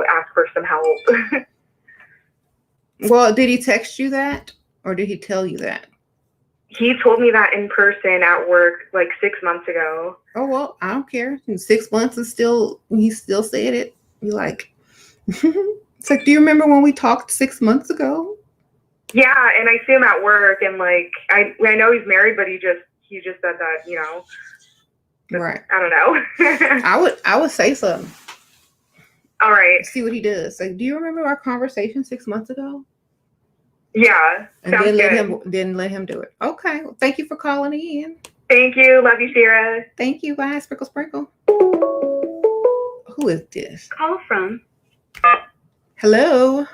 ask for some help. Well, did he text you that, or did he tell you that? He told me that in person at work 6 months ago. Oh, well, I don't care. 6 months he still said it. You like it's like, do you remember when we talked 6 months ago? Yeah, and I see him at work, and I know he's married, but he just said that, right. I don't know. I would say something. All right. See what he does. Do you remember our conversation 6 months ago? Yeah. And then let him do it. Okay. Well, thank you for calling in. Thank you. Love you, Shira. Thank you. Bye. Sprinkle, sprinkle. Who is this? Call from. Hello.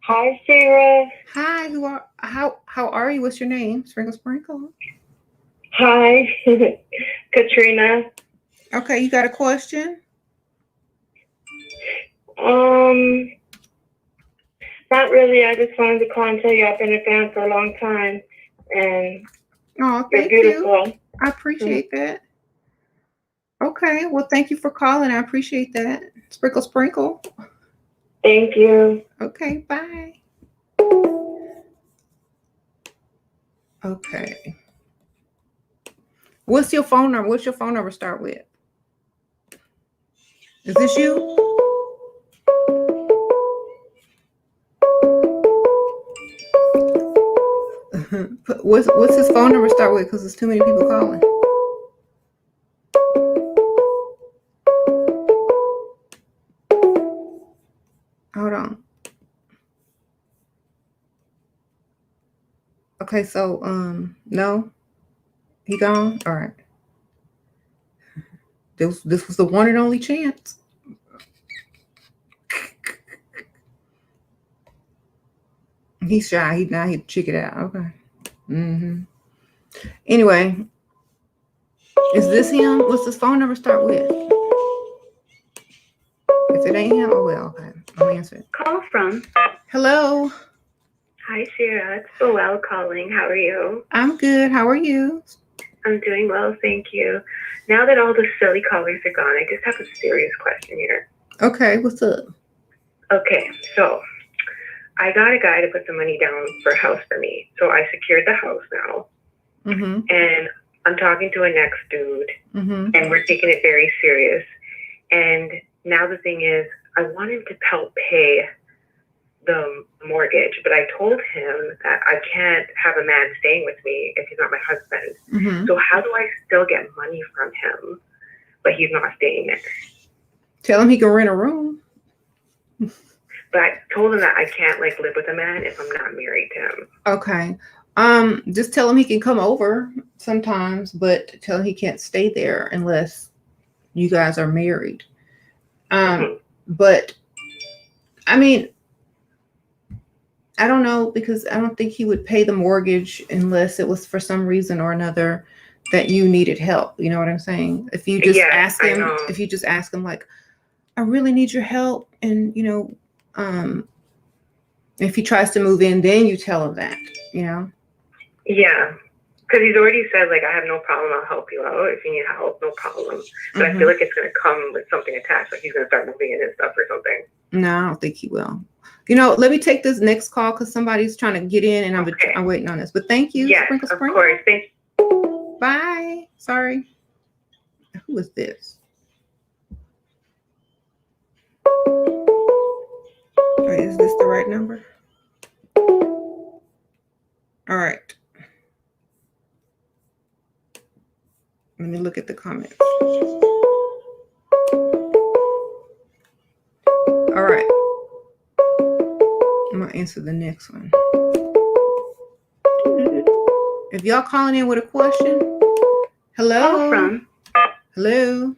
Hi, Sarah. Hi, how are you? What's your name? Sprinkle Sprinkle. Hi, Katrina. Okay, you got a question? My Not really. I just wanted to call and tell you I've been a fan for a long time, and Oh, you're thank beautiful. you. I appreciate that. Okay. Well, thank you for calling. I appreciate that. Sprinkle, sprinkle. Thank you. Okay. Bye. Okay. What's your phone number? What's your phone number start with? Is this you? What's his phone number start with? Because there's too many people calling. Hold on. Okay, so no, he gone. All right. This was the one and only chance. He's shy. He'd check it out. Okay. Anyway, is this him? What's his phone number start with? If it ain't him, oh well. Okay, I'll answer it. Call from. Hello. Hi, Sarah. It's Boel calling. How are you? I'm good. How are you? I'm doing well, thank you. Now that all the silly callers are gone, I just have a serious question here. Okay, what's up? Okay, so I got a guy to put some money down for a house for me. So I secured the house now. And I'm talking to a next dude, and we're taking it very serious. And now the thing is, I want him to help pay the mortgage, but I told him that I can't have a man staying with me if he's not my husband. So how do I still get money from him, but he's not staying there? Tell him he can rent a room. But I told him that I can't live with a man if I'm not married to him. Okay. Just tell him he can come over sometimes, but tell him he can't stay there unless you guys are married. But I mean, I don't know, because I don't think he would pay the mortgage unless it was for some reason or another that you needed help. You know what I'm saying? If you just ask him, like, I really need your help, and if he tries to move in, then you tell him that, Yeah, because he's already said, like, I have no problem, I'll help you out if you need help, no problem. But I feel like it's going to come with something attached, like he's going to start moving in and stuff or something. No, I don't think he will. Let me take this next call because somebody's trying to get in, and I'm waiting on this. But thank you. Yes, Sprinkle, of sprinkle. course. Thanks. Bye. Sorry. Who is this? Wait, is this the right number? All right. Let me look at the comments. All right. I'm going to answer the next one. If y'all calling in with a question, hello. Call from. Hello.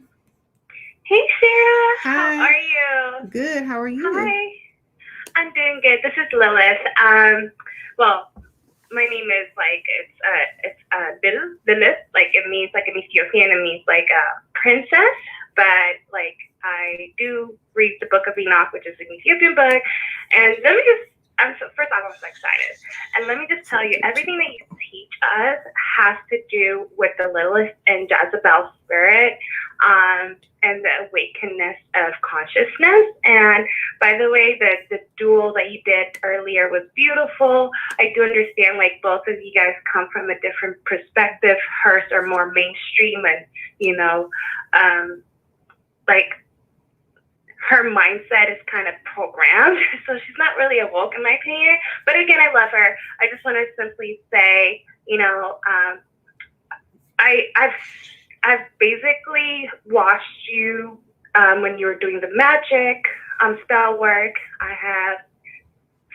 Hey, Sarah. Hi. How are you? Good. How are you? Hi. I'm doing good. This is Lilith. Well, my name is Lilith. Like it means like an Ethiopian. It means like a princess. But like I do read the Book of Enoch, which is an Ethiopian book. And let me just. First off, I'm so excited. And let me just tell you, everything that you teach us has to do with the Lilith and Jezebel spirit, and the awakeness of consciousness. And by the way, the duel that you did earlier was beautiful. I do understand, like, both of you guys come from a different perspective. Hers are more mainstream and, like, her mindset is kind of programmed, so she's not really awoke in my opinion. But again, I love her. I just want to simply say, I've basically watched you when you were doing the magic spell work. I have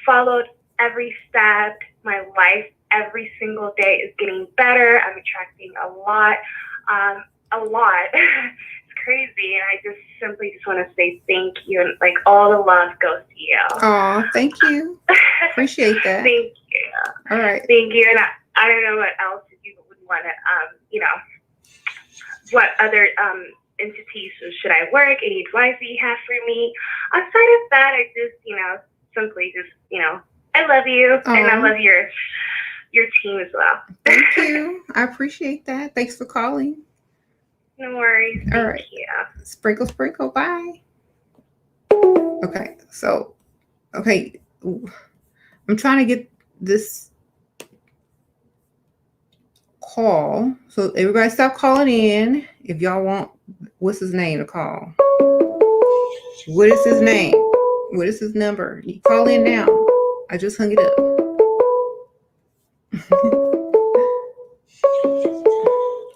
followed every step. My life every single day is getting better. I'm attracting a lot. Crazy, and I just simply want to say thank you, and like all the love goes to you. Oh, thank you. Appreciate that. Thank you. All right. Thank you. And I don't know what else you would want to what other entities should I work? Any advice that you have for me? Outside of that, I just simply just, I love you, and I love your team as well. Thank you. I appreciate that. Thanks for calling. No worries. All right. Thank you. Sprinkle, sprinkle. Bye. Okay. So, I'm trying to get this call. So everybody stop calling in. If y'all want, what's his name to call? What is his name? What is his number? You call in now. I just hung it up.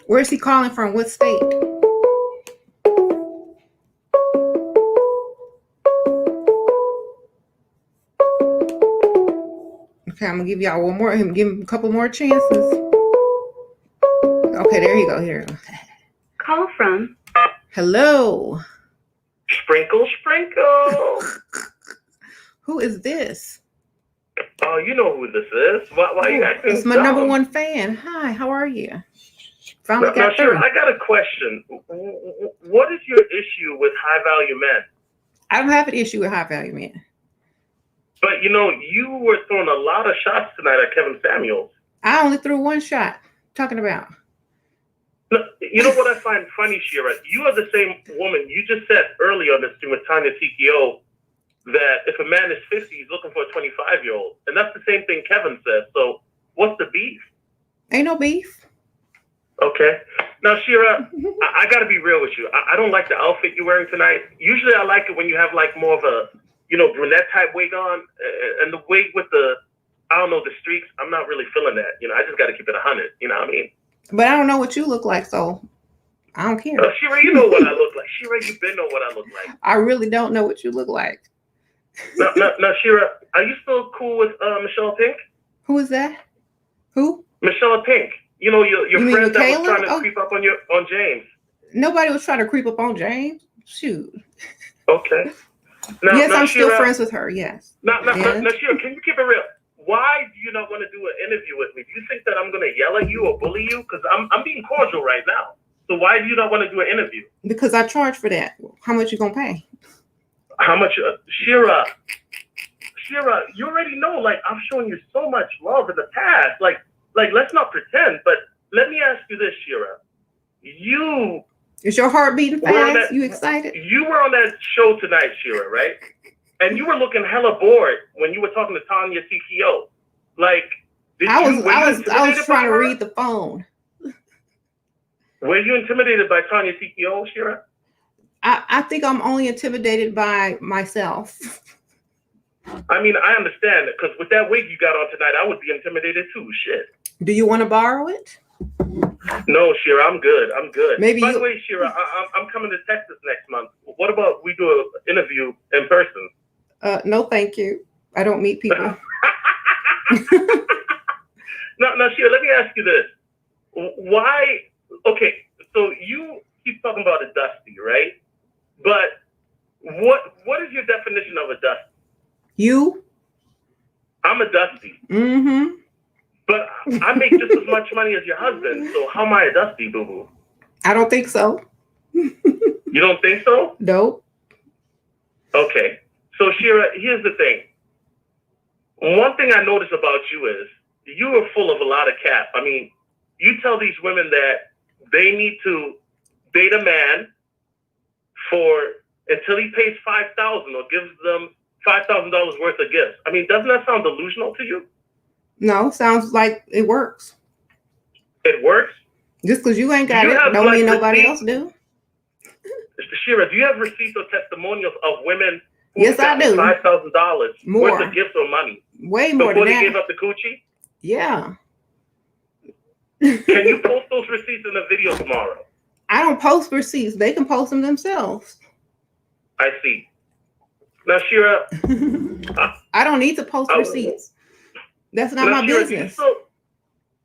Where is he calling from? What state? Okay, I'm gonna give y'all one more. Give him a couple more chances. Okay, there you go. Here. Call from. Hello. Sprinkle, sprinkle. Who is this? Oh, you know who this is. Why you acting It's my dumb? number one fan. Hi, how are you? Finally Now, got through. I got a question. What is your issue with high value men? I don't have an issue with high value men. But you were throwing a lot of shots tonight at Kevin Samuels. I only threw one shot. Talking about. You know what I find funny, Shira? You are the same woman. You just said earlier on this stream with Tanya TKO that if a man is 50, he's looking for a 25-year-old. And that's the same thing Kevin said. So what's the beef? Ain't no beef. Okay. Now, Shira, I got to be real with you. I don't like the outfit you're wearing tonight. Usually I like it when you have like more of a, brunette type wig on. And the wig with the streaks, I'm not really feeling that. I just got to keep it 100. You know what I mean? But I don't know what you look like, so I don't care. Shira, you know what I look like. Shira, you've been know what I look like. I really don't know what you look like. Now, Shira, are you still cool with Michelle Pink? Who is that? Who? Michelle Pink. Your You mean friend that Michaela? was trying to creep up on James. Nobody was trying to creep up on James. Shoot. Okay. Now, yes, I'm Shira, still friends with her. Yes. Now, Shira, can you keep it real? Why do you not want to do an interview with me? Do you think that I'm going to yell at you or bully you? Because I'm being cordial right now. So why do you not want to do an interview? Because I charge for that. How much you gonna pay? How much? Shira, you already know. Like, I've shown you so much love in the past. Like let's not pretend. But let me ask you this, Shira. Is your heart beating fast? You excited? You were on that show tonight, Shira, right? And you were looking hella bored when you were talking to Tanya TKO. Like, I was trying to read the phone. Were you intimidated by Tanya TKO, Shira? I think I'm only intimidated by myself. I mean, I understand it, because with that wig you got on tonight, I would be intimidated too. Shit. Do you want to borrow it? No, Shira, I'm good. Maybe. By the way, Shira, I'm coming to Texas next month. What about we do an interview in person? No, thank you. I don't meet people. Now, Shira, let me ask you this. Why? Okay, so you keep talking about a dusty, right? But what is your definition of a dusty? You? I'm a dusty. Mm-hmm. But I make just as much money as your husband, so how am I a dusty, boo-boo? I don't think so. You don't think so? Nope. Okay. So, Shira, here's the thing. One thing I notice about you is you are full of a lot of cap. I mean, you tell these women that they need to date a man until he pays $5,000 or gives them $5,000 worth of gifts. I mean, doesn't that sound delusional to you? No, sounds like it works. It works? Just because you ain't got it, don't mean nobody else do. Shira, do you have receipts or testimonials of women who yes, I do. $5,000 worth of gifts or money? Way more before than they that. gave up the coochie? Yeah. Can you post those receipts in a video tomorrow? I don't post receipts. They can post them themselves. I see. Now, Shira. I don't need to post receipts. That's not my Shira, business. Do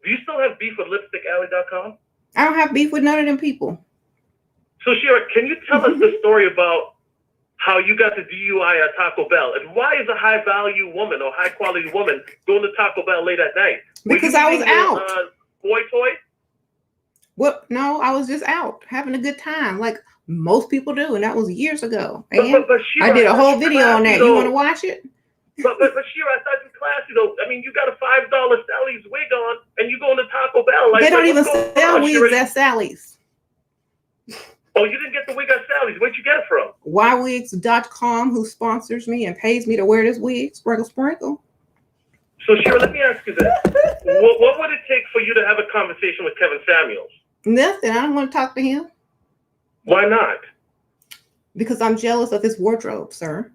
you still have beef with lipstickalley.com? I don't have beef with none of them people. So, Shira, can you tell us the story about how you got the DUI at Taco Bell? And why is a high-value woman or high-quality woman going to Taco Bell late at night? Because I was out. Boy toy? What? No, I was just out having a good time, like most people do, and that was years ago. And But Shira, I did a whole video on that. You want to watch it? But Shira, I thought you classy though. I mean, you got a $5 Sally's wig on, and you going to Taco Bell. Like, they don't even what's going sell on, wigs Shira? at Sally's. Oh, you didn't get the wig at Sally's. Where'd you get it from? Ywigs.com, who sponsors me and pays me to wear this wig, sprinkle. So, Shira, let me ask you this. What would it take for you to have a conversation with Kevin Samuels? Nothing. I don't want to talk to him. Why not? Because I'm jealous of his wardrobe, sir.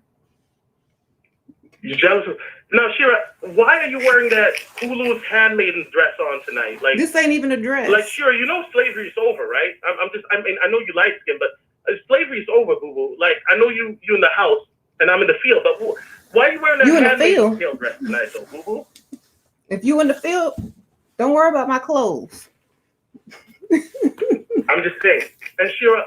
You're jealous of... Now, Shira, why are you wearing that Hulu's Handmaiden dress on tonight? Like, this ain't even a dress. Like, Shira, you know slavery's over, right? I mean, I know you light skin, but slavery's over, boo-boo. Like, I know you in the house, and I'm in the field, but why are you wearing that Handmaiden tail dress tonight, though, boo-boo? If you in the field, don't worry about my clothes. I'm just saying. And Shira,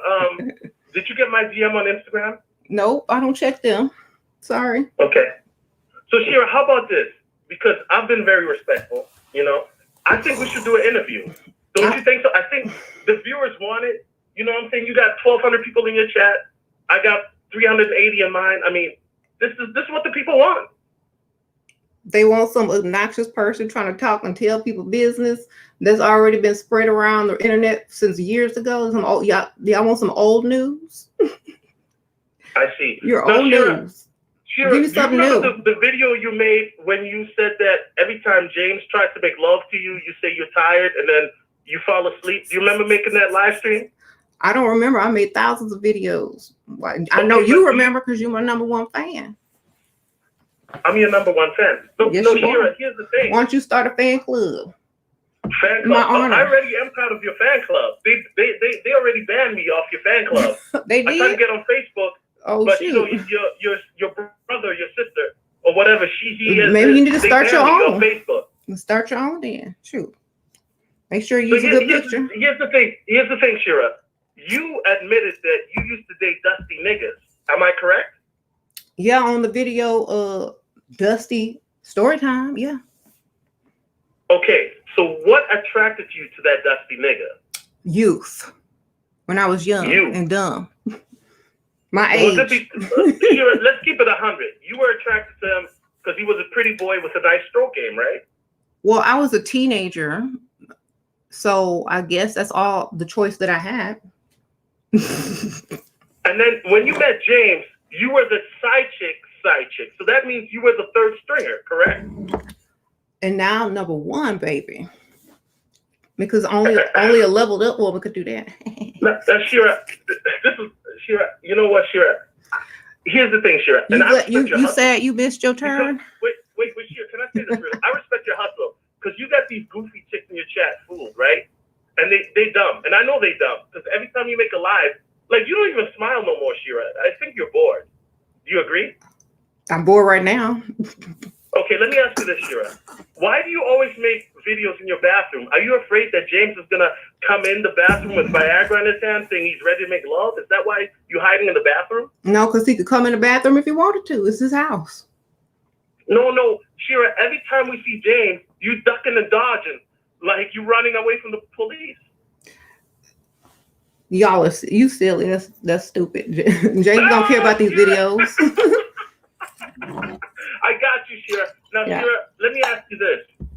did you get my DM on Instagram? Nope, I don't check them. Sorry. Okay. So, Shira, how about this? Because I've been very respectful, you know. I think we should do an interview. Don't you think so? I think the viewers want it. You know what I'm saying? You got 1,200 people in your chat. I got 380 in mine. I mean, this is what the people want. They want some obnoxious person trying to talk and tell people business that's already been spread around the internet since years ago. Some old, y'all want some old news? I see. Your now, old Shira, news. Shira, Give me something new. The video you made when you said that every time James tries to make love to you, you say you're tired and then you fall asleep. Do you remember making that live stream? I don't remember. I made thousands of videos. I know you remember because you're my #1 fan. I'm your #1 fan. No, yes, Shira, here's the thing. Why don't you start a fan club? Fan club. My honor. I already am part of your fan club. They already banned me off your fan club. They did? I tried to get on Facebook. Oh, but shoot. You know, your brother, your sister, or whatever he is. Maybe you need to start your own. On Facebook. Start your own then. Shoot. Make sure you use a good picture. Here's the thing, Shira. You admitted that you used to date dusty niggas. Am I correct? Yeah, on the video, Dusty Story Time. Yeah. Okay, so what attracted you to that dusty nigga? Youth. When I was young and dumb. My age. Shira, let's keep it 100. You were attracted to him because he was a pretty boy with a nice stroke game, right? Well, I was a teenager, so I guess that's all the choice that I had. And then when you met James, you were the side chick. So that means you were the third stringer, correct? And now #1, baby. Because only a leveled up woman could do that. That's Shira. This is Shira. You know what, Shira? Here's the thing, Shira. You said you missed your turn? Wait, Shira, can I say this real? I respect your hustle because you got these goofy chicks in your chat fooled, right? And they dumb. And I know they dumb because every time you make a live, like you don't even smile no more, Shira. I think you're bored. Do you agree? I'm bored right now. Okay, let me ask you this, Shira. Why do you always make videos in your bathroom? Are you afraid that James is going to come in the bathroom with Viagra in his hand saying he's ready to make love? Is that why you're hiding in the bathroom? No, because he could come in the bathroom if he wanted to. It's his house. No, Shira, every time we see James, you ducking and dodging like you running away from the police. Y'all are you silly. That's stupid. James don't care about these videos. I got you, Shira. Now, yeah. Shira, let me ask you this.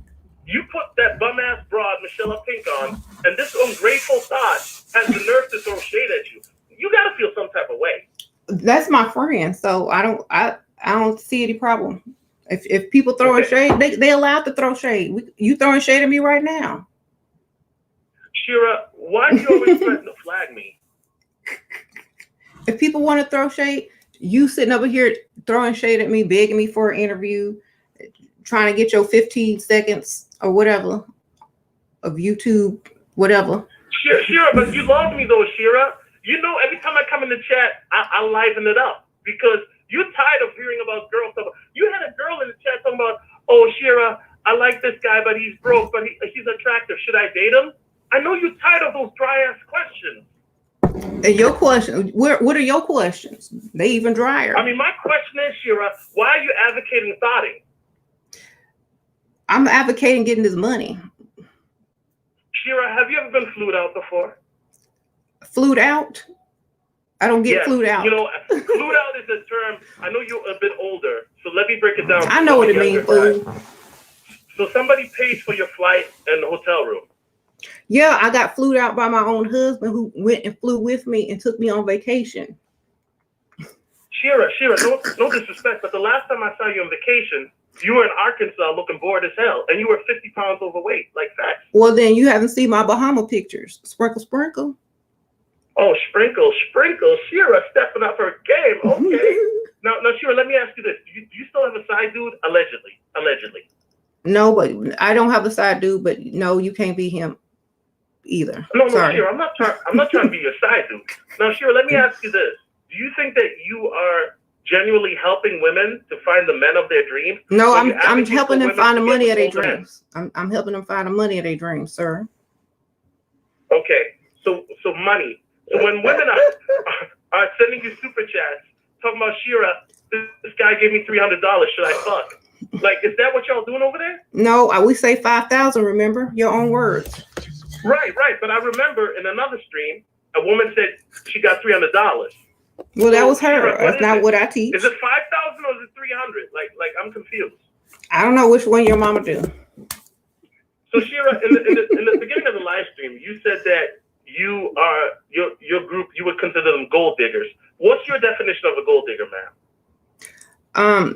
You put that bum-ass broad, Michelle Pink, on, and this ungrateful thought has the nerve to throw shade at you. You got to feel some type of way. That's my friend, so I don't see any problem. If people throwing shade, they allowed to throw shade. You throwing shade at me right now. Shira, why do you always threaten to flag me? If people want to throw shade, you sitting over here throwing shade at me, begging me for an interview, trying to get your 15 seconds or whatever of YouTube, whatever. Shira, but you love me though, Shira. You know, every time I come in the chat, I liven it up because you're tired of hearing about girls. You had a girl in the chat talking about, oh, Shira, I like this guy, but he's broke, but he's attractive. Should I date him? I know you're tired of those dry ass questions. And your question, what are your questions? They even drier. I mean, my question is, Shira, why are you advocating thotting? I'm advocating getting this money. Shira, have you ever been flued out before? Flued out? I don't get flued out. You know, flued out is a term. I know you're a bit older, so let me break it down. I know what it means, fool. So somebody pays for your flight and the hotel room. Yeah, I got flued out by my own husband who went and flew with me and took me on vacation. Shira, no disrespect, but the last time I saw you on vacation, you were in Arkansas looking bored as hell, and you were 50 pounds overweight, like facts. Well, then you haven't seen my Bahama pictures. Sprinkle, sprinkle. Oh, sprinkle. Shira stepping up her game. Okay. now, Shira, let me ask you this. Do you still have a side dude? Allegedly. No, but I don't have a side dude, but no, you can't be him either. No, Sorry. Shira, I'm not trying to be your side dude. Now, Shira, let me ask you this. Do you think that you are genuinely helping women to find the men of their dreams? No, I'm helping them find the money of their dreams. I'm helping them find the money of their dreams, sir. Okay, so money. So when women are sending you super chats talking about Shira, this guy gave me $300. Should I fuck? Like, is that what y'all doing over there? No, we say 5,000. Remember your own words. Right. But I remember in another stream, a woman said she got $300. Well, that was her. Shira, That's not what I teach. Is it 5,000 or is it 300? Like I'm confused. I don't know which one your mama do. So Shira, in the beginning of the live stream, you said that you are your group. You would consider them gold diggers. What's your definition of a gold digger, ma'am?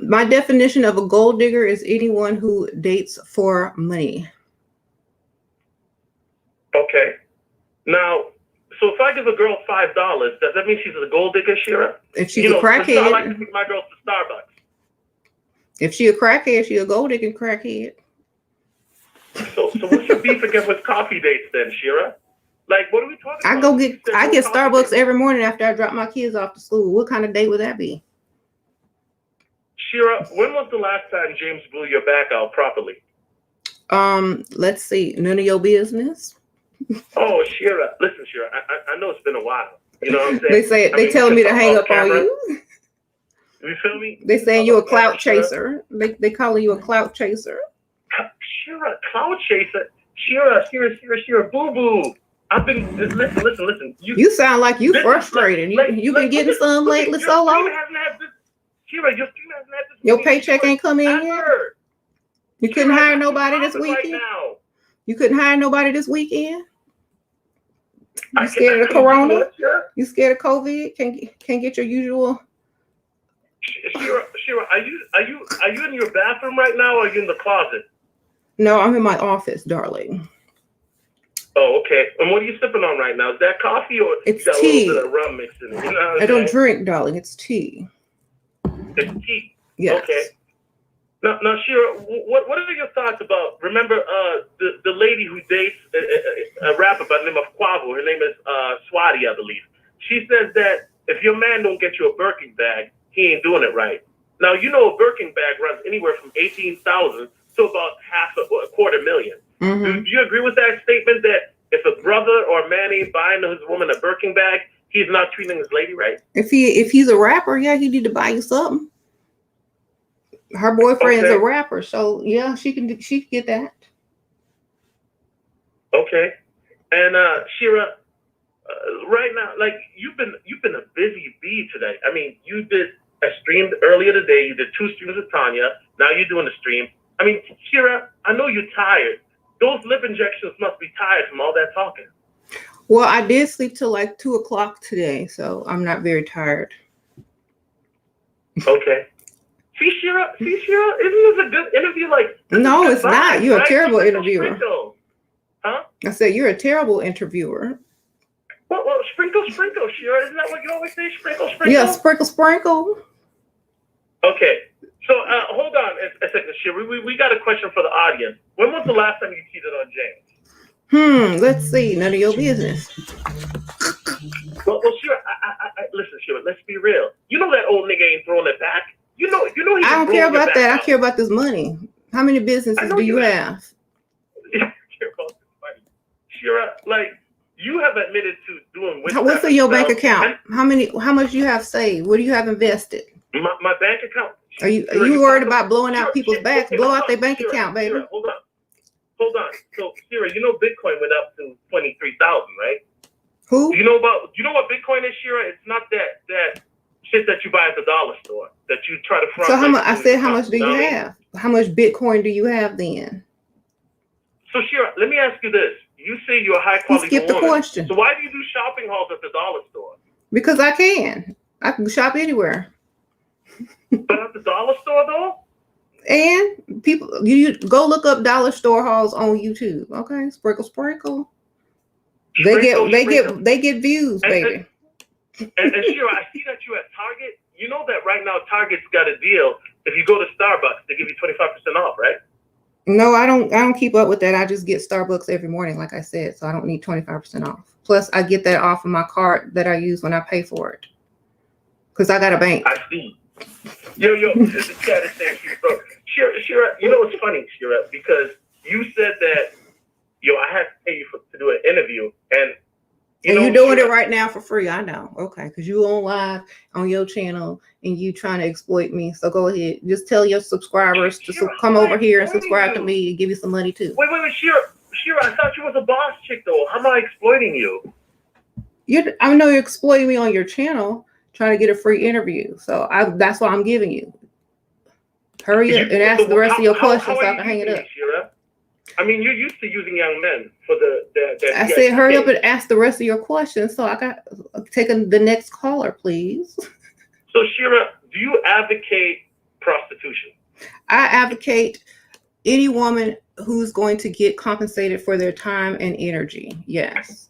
My definition of a gold digger is anyone who dates for money. Okay. Now, so if I give a girl $5, does that mean she's a gold digger, Shira? If she's a crackhead, I like to take my girls to Starbucks. If she a crackhead, she a gold digger crackhead. So what's your beef again with coffee dates then, Shira? Like, what are we talking about? I get Starbucks every morning after I drop my kids off to school. What kind of date would that be? Shira, when was the last time James blew your back out properly? Let's see. None of your business. Oh, Shira, listen, Shira, I know it's been a while. You know what I'm saying? They telling me to hang up on you. You feel me? They saying you're a clout chaser. They calling you a clout chaser. Shira, clout chaser. Shira, boo boo. I've been listen. You sound like you frustrated. You've been getting some lately so long. Shira, your stream hasn't had this. Your paycheck ain't coming in yet. You couldn't hire nobody this weekend. You couldn't hire nobody this weekend. You scared of Corona? You scared of COVID? Can't get your usual. Shira, are you in your bathroom right now, or are you in the closet? No, I'm in my office, darling. Oh, okay. And what are you sipping on right now? Is that coffee or it's you got tea? A little bit of rum mixed in it? You know I don't drink, darling. It's tea. It's tea. Yes. Okay. Now, Shira, what are your thoughts about? Remember, the lady who dates a rapper by the name of Quavo. Her name is Swati, I believe. She says that if your man don't get you a Birkin bag, he ain't doing it right. Now, you know a Birkin bag runs anywhere from $18,000 to about $250,000. Mm-hmm. Do you agree with that statement that if a brother or a man ain't buying his woman a Birkin bag, he's not treating his lady right? If he's a rapper, yeah, he need to buy you something. Her boyfriend's a rapper, so yeah, she can get that. Okay, and Shira, right now, like you've been a busy bee today. I mean, you did a stream earlier today. You did 2 streams with Tanya. Now you're doing a stream. I mean, Shira, I know you're tired. Those lip injections must be tired from all that talking. Well, I did sleep till like 2 o'clock today, so I'm not very tired. Okay. See, Shira, isn't this a good interview? Like, no, it's not. You're a terrible interviewer. Sprinkle. Huh? I said you're a terrible interviewer. Well, sprinkle, Shira. Isn't that what you always say? Sprinkle. Yeah, sprinkle. Okay. So hold on a second, Shira. We got a question for the audience. When was the last time you cheated on James? Let's see. None of your business. Well, Shira, I listen, Shira. Let's be real. You know that old nigga ain't throwing it back. You know. I don't care about that. I care about this money. How many businesses do you have? I care about this money, Shira. Like you have admitted to doing. What's in your bank account? How much you have saved? What do you have invested? My bank account. Are you worried about blowing out people's backs? Blow out their bank account, baby. Shira, hold on. So Shira, you know Bitcoin went up to 23,000, right? Who? Do you know what Bitcoin is, Shira? It's not that shit that you buy at the dollar store that you try to front. So how much? I said, how much do you have? How much Bitcoin do you have then? So Shira, let me ask you this: you say you're a high quality Skip the woman. question. So why do you do shopping hauls at the dollar store? Because I can. I can shop anywhere. But at the dollar store, though. And people, you go look up dollar store hauls on YouTube. Okay, sprinkle. They get views, baby. And Shira, I see that you're at Target. You know that right now Target's got a deal. If you go to Starbucks, they give you 25% off, right? No, I don't keep up with that. I just get Starbucks every morning, like I said, so I don't need 25% off. Plus, I get that off of my card that I use when I pay for it. Because I got a bank. I see. Yo, this is chat is saying, bro. Shira, you know what's funny, Shira? Because you said that, I had to pay you to do an interview, and you're doing it right now for free. I know. Okay, because you on live on your channel and you trying to exploit me. So go ahead. Just tell your subscribers to come over here and subscribe to me and give you some money too. Wait, Shira, I thought you was a boss chick though. How am I exploiting you? I know you're exploiting me on your channel, trying to get a free interview. So that's why I'm giving you. Hurry up and ask the rest of your questions so I can hang it up. Shira? I mean, you're used to using young men for the I said, hurry up and ask the rest of your questions. So I got taking the next caller, please. So Shira, do you advocate prostitution? I advocate any woman who's going to get compensated for their time and energy. Yes.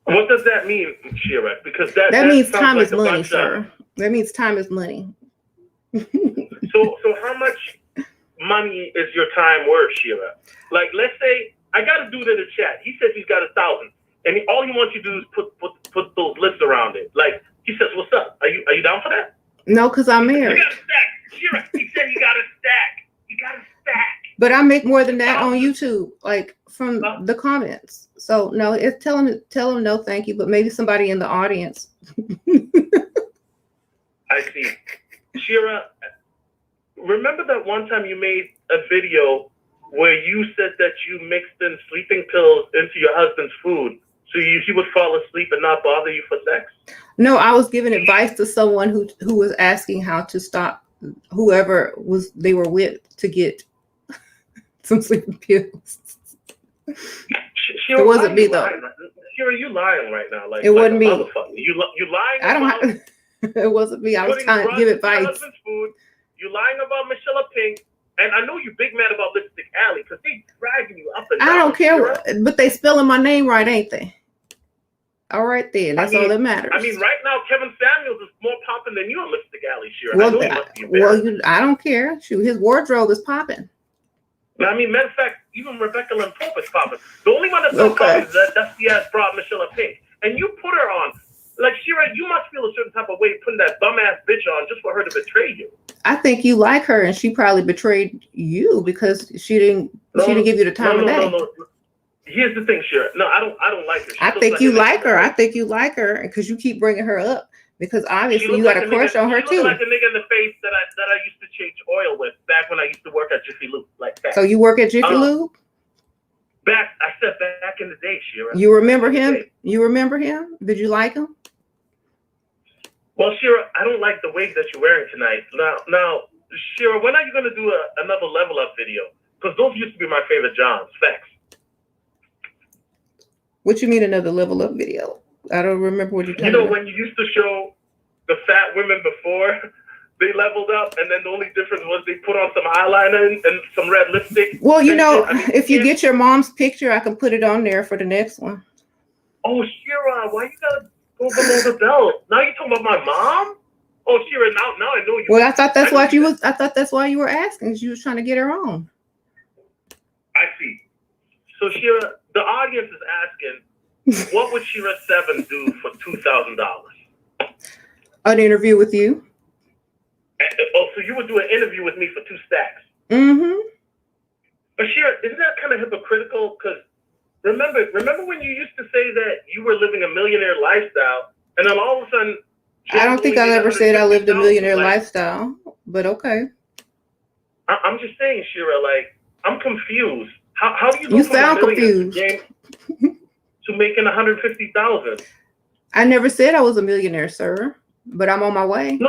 What does that mean, Shira? Because that means time is money, sir. That means time is money. So how much money is your time worth, Shira? Like, let's say I got a dude in the chat. He says he's got 1,000, and all he wants you to do is put those lists around it. Like, he says, "What's up? Are you down for that?" No, because I'm married. You got a stack, Shira. He said he got a stack. He got a stack. But I make more than that on YouTube, like from the comments. So no, tell him no, thank you. But maybe somebody in the audience. I see, Shira. Remember that one time you made a video where you said that you mixed in sleeping pills into your husband's food so he would fall asleep and not bother you for sex? No, I was giving advice to someone who was asking how to stop whoever they were with to get some sleeping pills. Shira, it wasn't me though. Shira, you lying right now? Like it wasn't me. You lying? I don't have. It wasn't me. I was trying to give advice. You're lying about Michelle Pink, and I know you're big mad about Lipstick Alley because they dragging you up and down. I don't care, but they spelling my name right, ain't they? All right, then. That's all that matters. I mean, right now, Kevin Samuels is more popping than you on Lipstick Alley, Shira. I don't care. Shoot, his wardrobe is popping. I mean, matter of fact, even Rebecca Lynn Pope is popping. The only one that's not popping is that dusty ass broad Michelle Pink, and you put her on. Like, Shira, you must feel a certain type of way putting that bum ass bitch on just for her to betray you. I think you like her, and she probably betrayed you because she didn't give you the time of day. No. Here's the thing, Shira. No, I don't like her. I think you like her. I think you like her because you keep bringing her up because obviously you got a crush on her too. She looks like a nigga in the face that I used to change oil with back when I used to work at Jiffy Lube. Like that. So you work at Jiffy Lube? Back in the day, Shira. You remember him? You remember him? Did you like him? Well, Shira, I don't like the wig that you're wearing tonight. Now, Shira, when are you going to do another level up video? Because those used to be my favorite Johns. Facts. What you mean another level up video? I don't remember what you're talking about. When you used to show the fat women before they leveled up, and then the only difference was they put on some eyeliner and some red lipstick. Well, if you get your mom's picture, I can put it on there for the next one. Oh, Shira, why you gotta go below the belt? Now you're talking about my mom? Oh, Shira, now I know you. Well, I thought that's why you were asking. She was trying to get her on. I see. So, Shira, the audience is asking, what would Shira 7 do for $2,000? An interview with you. So you would do an interview with me for 2 stacks? Mm-hmm. But Shira, isn't that kind of hypocritical? Because remember when you used to say that you were living a millionaire lifestyle, and then all of a sudden... I don't think I ever said I lived a millionaire lifestyle, but okay. I'm just saying, Shira, like, I'm confused. How do you go You from sound a million confused. to to making 150,000. I never said I was a millionaire, sir, but I'm on my way. No.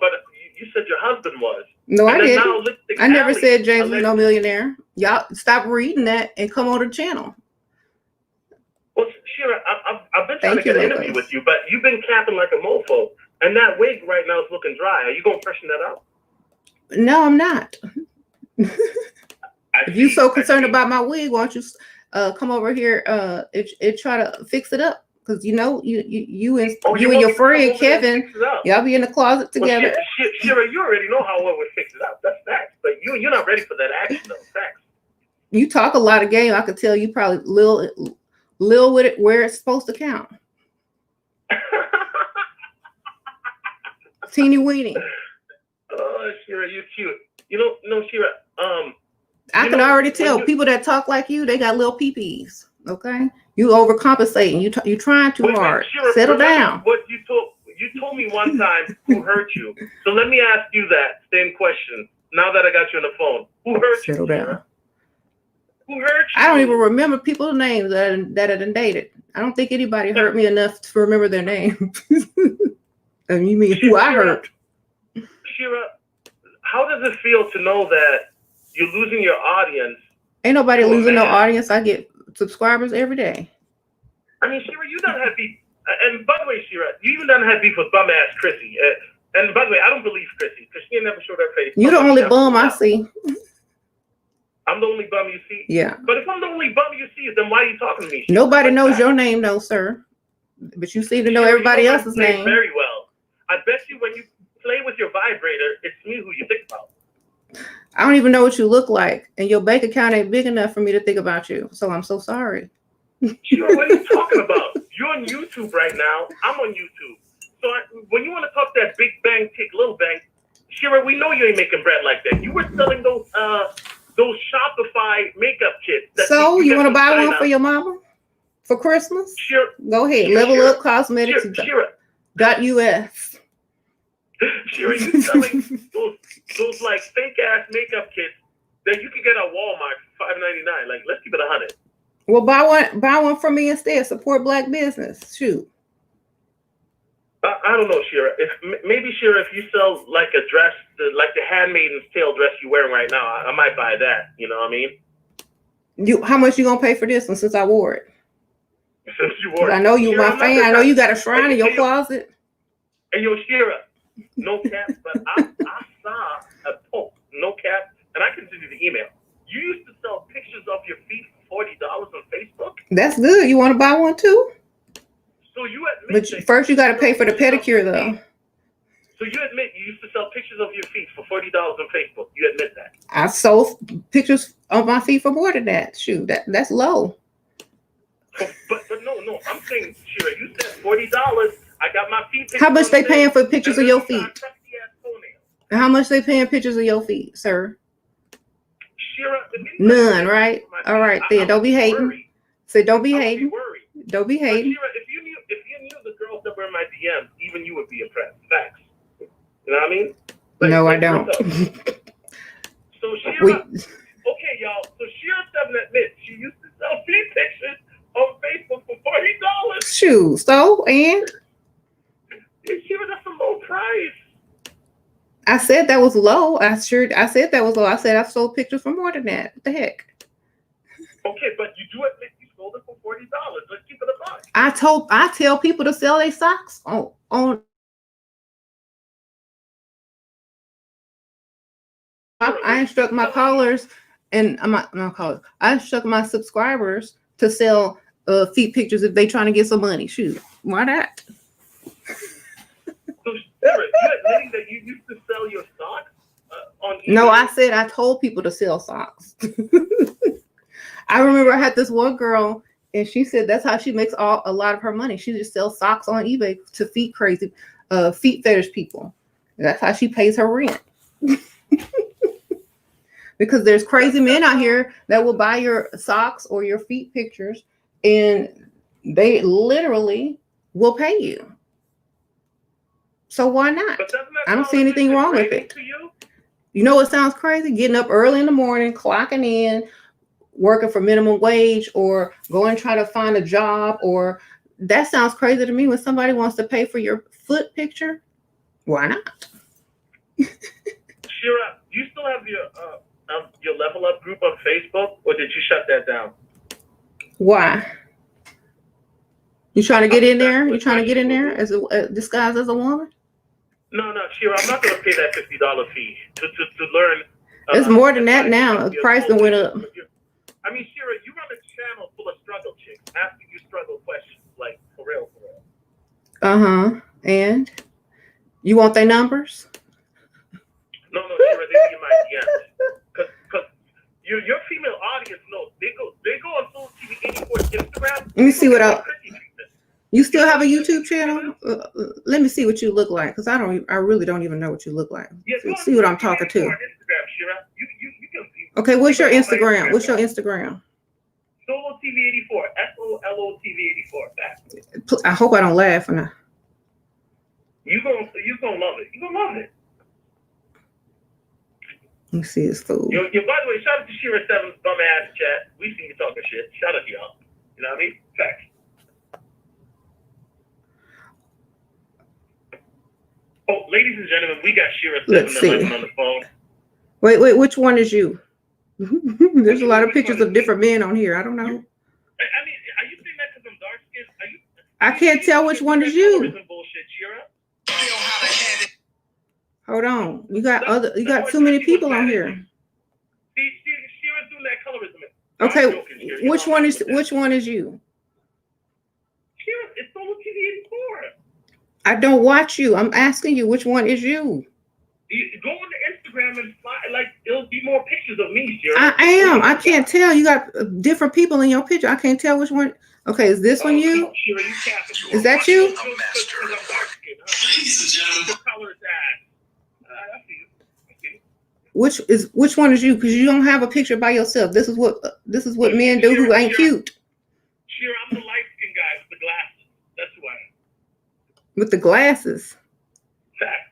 But you said your husband was. No, I didn't. Now, I never said James was no millionaire. Y'all stop reading that and come on the channel. Well, Shira, I've been trying to get an interview with you, but you've been capping like a mofo, and that wig right now is looking dry. Are you gonna freshen that up? No, I'm not. If you're so concerned about my wig, why don't you come over here and try to fix it up? Because you know you and your friend Kevin, y'all be in the closet together. Well, Shira, you already know how well we fix it up. That's facts. But you're not ready for that action, though. Facts. You talk a lot of game. I could tell you probably Lil with it where it's supposed to count. Teeny weeny. Oh, Shira, you're cute. No, Shira. I can already tell people that talk like you, they got little peepees. Okay, you overcompensating. You trying too hard. Shira, settle down. What you told me one time who hurt you. So let me ask you that same question. Now that I got you on the phone, who hurt you? Settle down. Who hurt you? I don't even remember people's names that I done dated. I don't think anybody hurt me enough to remember their name. And you mean who I hurt? Shira, how does it feel to know that you're losing your audience? Ain't nobody losing no audience. I get subscribers every day. I mean, Shira, you done had beef. And by the way, Shira, you even done had beef with bum ass Chrissy. And by the way, I don't believe Chrissy because she ain't never showed her face. You the only bum I see. I'm the only bum you see? Yeah. But if I'm the only bum you see, then why are you talking to me? Nobody knows your name, though, sir. But you seem to know everybody else's name. Very well. I bet you when you play with your vibrator, it's me who you think about. I don't even know what you look like. And your bank account ain't big enough for me to think about you. So I'm so sorry. Sure, what are you talking about? You're on YouTube right now. I'm on YouTube. So when you want to talk that big bang, take little bang, Shira, we know you ain't making bread like that. You were selling those Shopify makeup kits. So you want to buy one for your mama for Christmas? Sure. Go ahead. Level Up Cosmetics. .us. Shira, you selling those like fake ass makeup kits that you can get at Walmart for $5.99. Like, let's keep it 100. Well, buy one from me instead. Support Black business. Shoot. I don't know, Shira. Maybe Shira, if you sell like a dress, like the Handmaiden's Tale dress you're wearing right now, I might buy that. You know what I mean? How much you gonna pay for this one since I wore it? Since you wore it. I know you my fan. I know you got a shrine in your closet. And yo, Shira, no cap, but I saw a post, no cap, and I can send you the email. You used to sell pictures of your feet for $40 on Facebook. That's good. You want to buy one too? So you admit, but first you got to pay for the pedicure, though. So you admit you used to sell pictures of your feet for $40 on Facebook. You admit that? I sold pictures of my feet for more than that. Shoot, that's low. But no. I'm saying, Shira, you said $40. I got my feet. How much they paying for pictures of your feet? How much they paying pictures of your feet, sir? Shira, none, right? All right, then don't be hating. Say don't be hating. Don't be hating. Shira, if you knew the girls that were in my DMs, even you would be impressed. Facts. You know what I mean? No, I don't. So Shira, okay, y'all. So Shira Seven admits she used to sell feet pictures on Facebook for $40. Shoot. So and Shira, that's a low price. I said that was low. I said that was low. I said I sold pictures for more than that. What the heck? Okay, but you do admit you sold it for $40. Let's keep it a buck. I tell people to sell their socks on. I instruct my callers and I instruct my subscribers to sell feet pictures if they trying to get some money. Shoot, why not? So, Shira, you admitting that you used to sell your socks on eBay? No, I said I told people to sell socks. I remember I had this one girl, and she said that's how she makes a lot of her money. She just sells socks on eBay to feet fetish people. That's how she pays her rent. Because there's crazy men out here that will buy your socks or your feet pictures, and they literally will pay you. So why not? I don't see anything wrong with it. You know what sounds crazy? Getting up early in the morning, clocking in, working for minimum wage or go and try to find a job, or that sounds crazy to me. When somebody wants to pay for your foot picture, why not? Shira, do you still have your Level Up group on Facebook, or did you shut that down? Why? You trying to get in there? You trying to get in there as a disguised as a woman? No, Shira, I'm not going to pay that $50 fee to learn. It's more than that now. The price went up. I mean, Shira, you run a channel full of struggle chicks asking you struggle questions, like for real. And you want their numbers? No, Shira, they be my DMs. Because your female audience knows they go on Soul TV 84's Instagram. Let me see what you still have a YouTube channel? Let me see what you look like, because I really don't even know what you look like. Yeah, see what I'm talking to. Instagram, Shira. You can see. Okay, what's your Instagram? What's your Instagram? Solo TV 84. SOLO TV 84. I hope I don't laugh or not. You gonna love it. You gonna love it. Let me see this fool. By the way, shout out to Shira 7's bum ass chat. We see you talking shit. Shout out to y'all. You know what I mean? Facts. Oh, ladies and gentlemen, we got Shira 7 on the phone. Wait, which one is you? There's a lot of pictures of different men on here. I don't know. I mean, are you saying that because I'm dark skinned? I can't tell which one is you. Bullshit, Shira. Hold on. You got too many people on here. See, Shira's doing that colorism. Okay, which one is you? Shira, it's Solo TV 84. I don't watch you. I'm asking you which one is you. You go on the Instagram and it'll be more pictures of me, Shira. I am. I can't tell. You got different people in your picture. I can't tell which one. Okay, is this one you? No, Shira, you is that you? Ladies and gentlemen. Which one is you? Because you don't have a picture by yourself. This is what men do who ain't cute. Shira, I'm the light skinned guy with the glasses. That's who I am. With the glasses. Fact.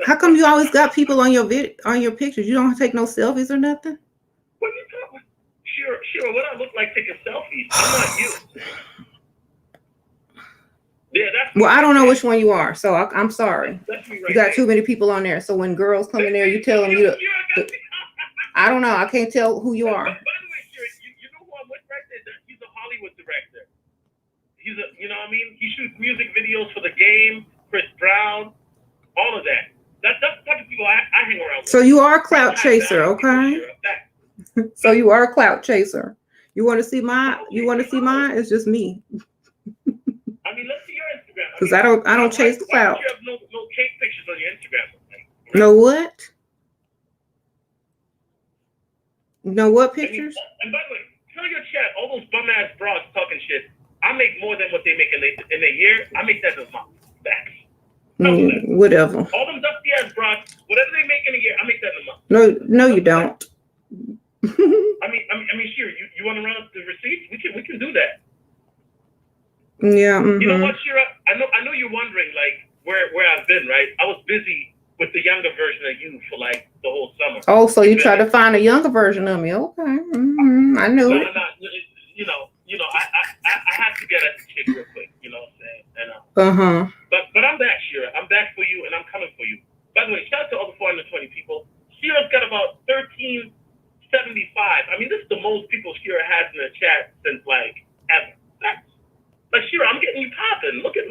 How come you always got people on your pictures? You don't take no selfies or nothing? What are you talking about? Shira, what I look like taking selfies? I'm not you. Yeah, that's well, I don't know which one you are, so I'm sorry. That's me right you got there. Too many people on there. So when girls come in there, you tell them I don't know. I can't tell who you are. By the way, Shira, you know who I'm with right there? He's a Hollywood director. You know what I mean? He shoots music videos for The Game, Chris Brown, all of that. That's the type of people I hang around with. So you are a clout chaser, okay? So you are a clout chaser. You want to see mine? It's just me. I mean, let's see your Instagram. Because I don't chase clout. Why don't you have no cake pictures on your Instagram? No what? No what pictures? And by the way, tell your chat, all those bum ass bras talking shit. I make more than what they make in a year. I make that in a month. Facts. Whatever. All them dusty ass bras, whatever they make in a year, I make that in a month. No, you don't. I mean, Shira, you want to run up the receipts? We can do that. Yeah. Mm-hmm. You know what, Shira? I know you're wondering like where I've been, right? I was busy with the younger version of you for like the whole summer. Oh, so you try to find a younger version of me? Okay. Mm-hmm. I knew it. I have to get at the chick real quick. You know what I'm saying? But I'm back, Shira. I'm back for you, and I'm coming for you. By the way, shout out to all the 420 people. Shira's got about 1375. I mean, this is the most people Shira has in the chat since like ever. Like Shira, I'm getting you popping. Look at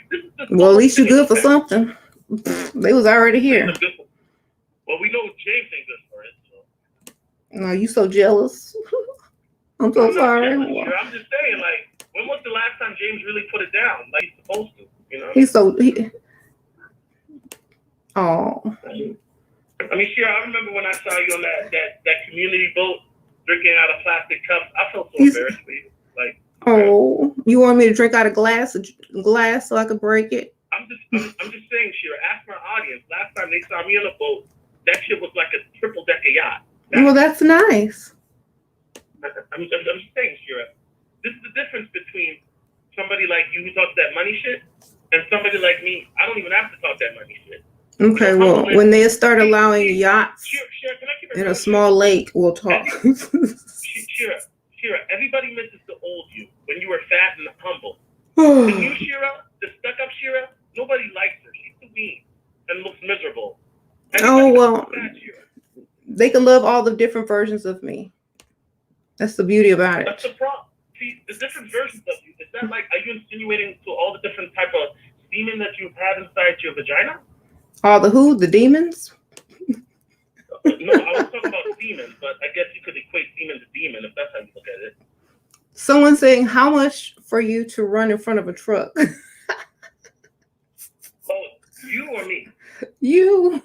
this. Well, at least you're good for something. They was already here. Well, we know James ain't good for it. So. No, you so jealous. I'm so sorry. I'm just saying, like, when was the last time James really put it down like he's supposed to? You know. Oh. I mean, Shira, I remember when I saw you on that community boat drinking out of plastic cups. I felt so embarrassed for you. Like. Oh, you want me to drink out of glass so I could break it? I'm just saying, Shira. Ask my audience. Last time they saw me on a boat, that shit was like a triple decker yacht. Well, that's nice. I'm just saying, Shira. This is the difference between somebody like you who talks that money shit and somebody like me. I don't even have to talk that money shit. Okay, well, when they start allowing yachts Shira, can I keep it in a small lake, we'll talk. Shira, everybody misses the old you when you were fat and humble. The new Shira, the stuck-up Shira, nobody likes her. She's too mean and looks miserable. Oh, well, they can love all the different versions of me. That's the beauty about it. That's the problem. See, the different versions of you, is that like, are you insinuating to all the different type of semen that you've had inside your vagina? All the who? The demons? No, I was talking about semen, but I guess you could equate semen to demon if that's how you look at it. Someone saying, how much for you to run in front of a truck? Oh, you or me? You.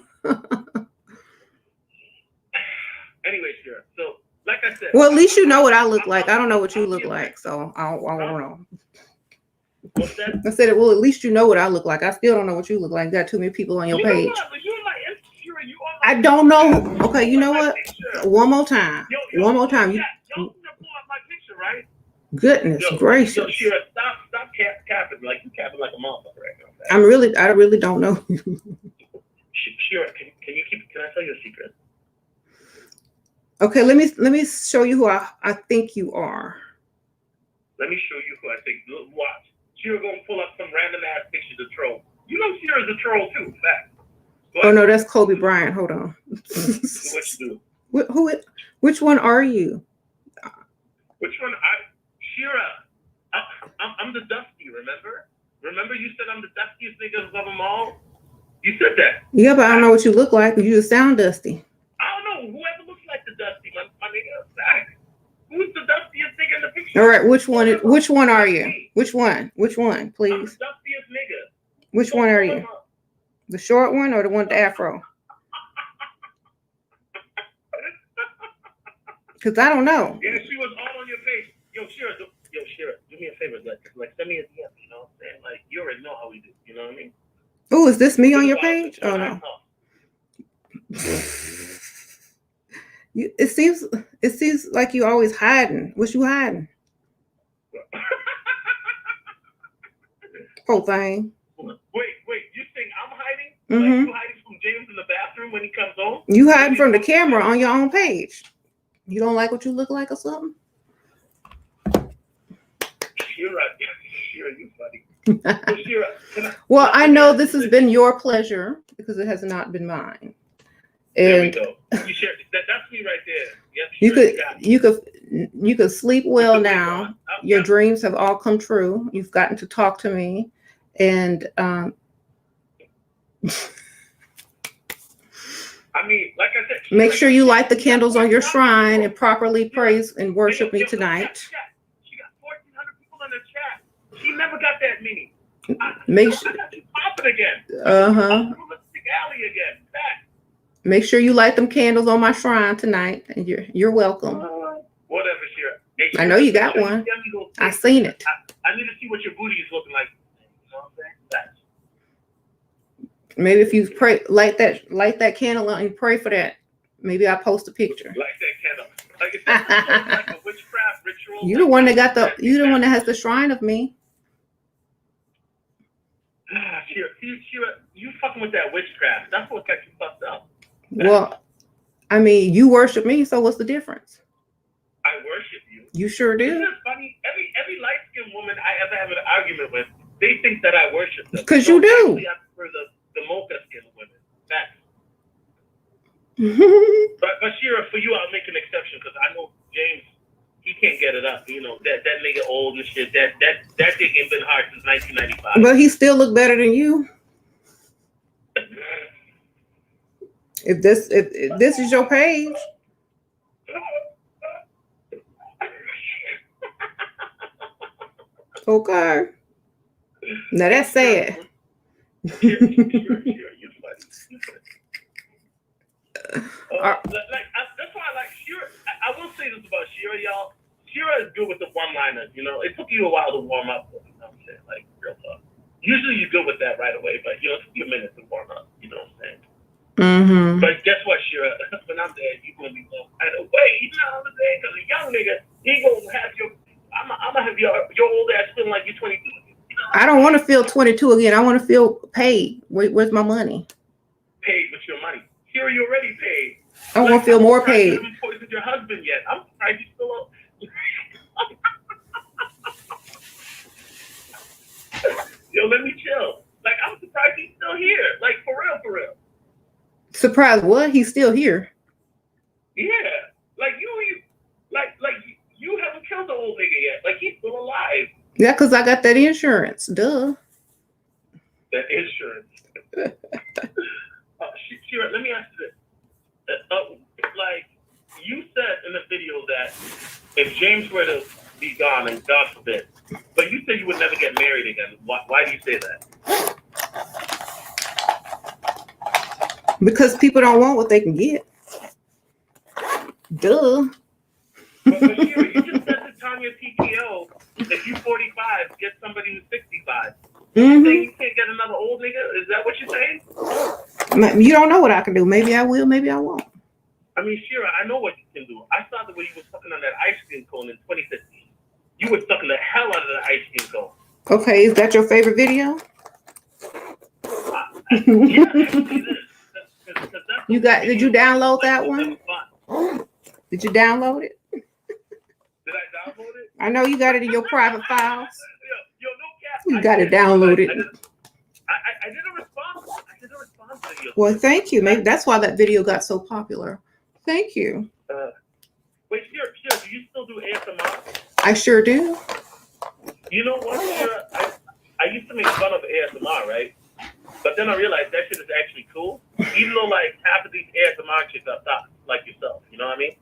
Anyway, sure. So, like I said. Well, at least you know what I look like. I don't know what you look like, so I don't know. What's that? I said, well, at least you know what I look like. I still don't know what you look like. Got too many people on your page. I don't know. Okay, you know what? One more time. One more time. Right? Goodness gracious. Yo, Shira, stop capping. Like, you capping like a motherfucker right now. I really don't know. Shira, can I tell you a secret? Okay, let me show you who I think you are. Let me show you who I think. Watch. Shira gonna pull up some random ass picture to troll. You know Shira's a troll too, fact. Oh no, that's Kobe Bryant. Hold on. What you do? Which one are you? Which one? Shira. I'm the Dusty, remember? Remember you said I'm the dustiest nigga of them all? You said that. Yeah, but I don't know what you look like. You just sound dusty. I don't know. Whoever looks like the Dusty, my nigga. Fact. Who's the dustiest nigga in the picture? All right, which one are you? Which one, please? I'm the dustiest nigga. Which one are you? The short one or the one with the afro? Because I don't know. Yeah, she was all on your page. Yo, Shira, do me a favor. Like send me a DM, you know what I'm saying? Like, you already know how we do, you know what I mean? Oh, is this me on your page? Oh, no. It seems like you always hiding. What you hiding? Whole thing. Wait, you think I'm hiding? Mm-hmm. Like you hiding from James in the bathroom when he comes home? You hiding from the camera on your own page. You don't like what you look like or something? Shira, you funny. So Shira, well, I know this has been your pleasure because it has not been mine. There we And go. You share, that's me right there. You could sleep well now. Your dreams have all come true. You've gotten to talk to me, and I mean, like I said, make sure you light the candles on your shrine and properly praise and worship me tonight. She got 1,400 people in the chat. She never got that many. Make sure. I got you popping again. Alley again. Back. Make sure you light them candles on my shrine tonight, and you're welcome. Whatever, Shira. Hey, I know you got one. I seen it. I need to see what your booty is looking like. You know what I'm saying? That's... Maybe if you light that candle and pray for that. Maybe I'll post a picture. Light that candle. Like it's like a witchcraft ritual. You're the one that has the shrine of me. Shira, you fucking with that witchcraft. That's what got you fucked up. Well, I mean, you worship me, so what's the difference? I worship you. You sure do. Isn't it funny? Every light-skinned woman I ever have an argument with, they think that I worship them. Because you do. Actually, I prefer the mocha-skinned women. Facts. but Shira, for you, I'll make an exception because I know James, he can't get it up. You know, that nigga old and shit. That dick ain't been hard since 1995. But he still look better than you. If this is your page. Okay. Now that's sad. You're funny. That's why I like Shira. I will say this about Shira, y'all. Shira is good with the one-liners. You know, it took you a while to warm up. You know what I'm saying? Like, real talk. Usually you're good with that right away, but it took you a minute to warm up. You know what I'm saying? Mm-hmm. But guess what, Shira? When I'm dead, you're gonna be going right away. You know what I'm saying? Because a young nigga, he gonna have I'm gonna have your old ass feeling like you're 22. You know? I don't want to feel 22 again. I want to feel paid. Where's my money? Paid with your money. Shira, you already paid. I want to feel more paid. You haven't poisoned your husband yet. I'm surprised you still. Yo, let me chill. Like, I'm surprised he's still here. Like, for real, for real. Surprised what? He's still here. Yeah. Like, you haven't killed the old nigga yet. Like, he's still alive. Yeah, because I got that insurance. Duh. That insurance. Shira, let me ask you this. Like, you said in the video that if James were to be gone, and God forbid, but you said you would never get married again. Why do you say that? Because people don't want what they can get. Duh. But Shira, you just said to Tanya TKO, if you're 45, get somebody who's 65. You saying you can't get another old nigga? Is that what you're saying? You don't know what I can do. Maybe I will, maybe I won't. I mean, Shira, I know what you can do. I saw the way you were sucking on that ice cream cone in 2015. You were sucking the hell out of the ice cream cone. Okay, is that your favorite video? Yeah, actually it is. Did you download that one? Did you download it? Did I download it? I know you got it in your private files. Yo, no cap. You got it downloaded. I didn't respond. I didn't respond to you. Well, thank you. Maybe that's why that video got so popular. Thank you. Wait, Shira, do you still do ASMR? I sure do. You know what, Shira? I used to make fun of ASMR, right? But then I realized that shit is actually cool. Even though, like, half of these ASMR chicks are thoughts like yourself. You know what I mean?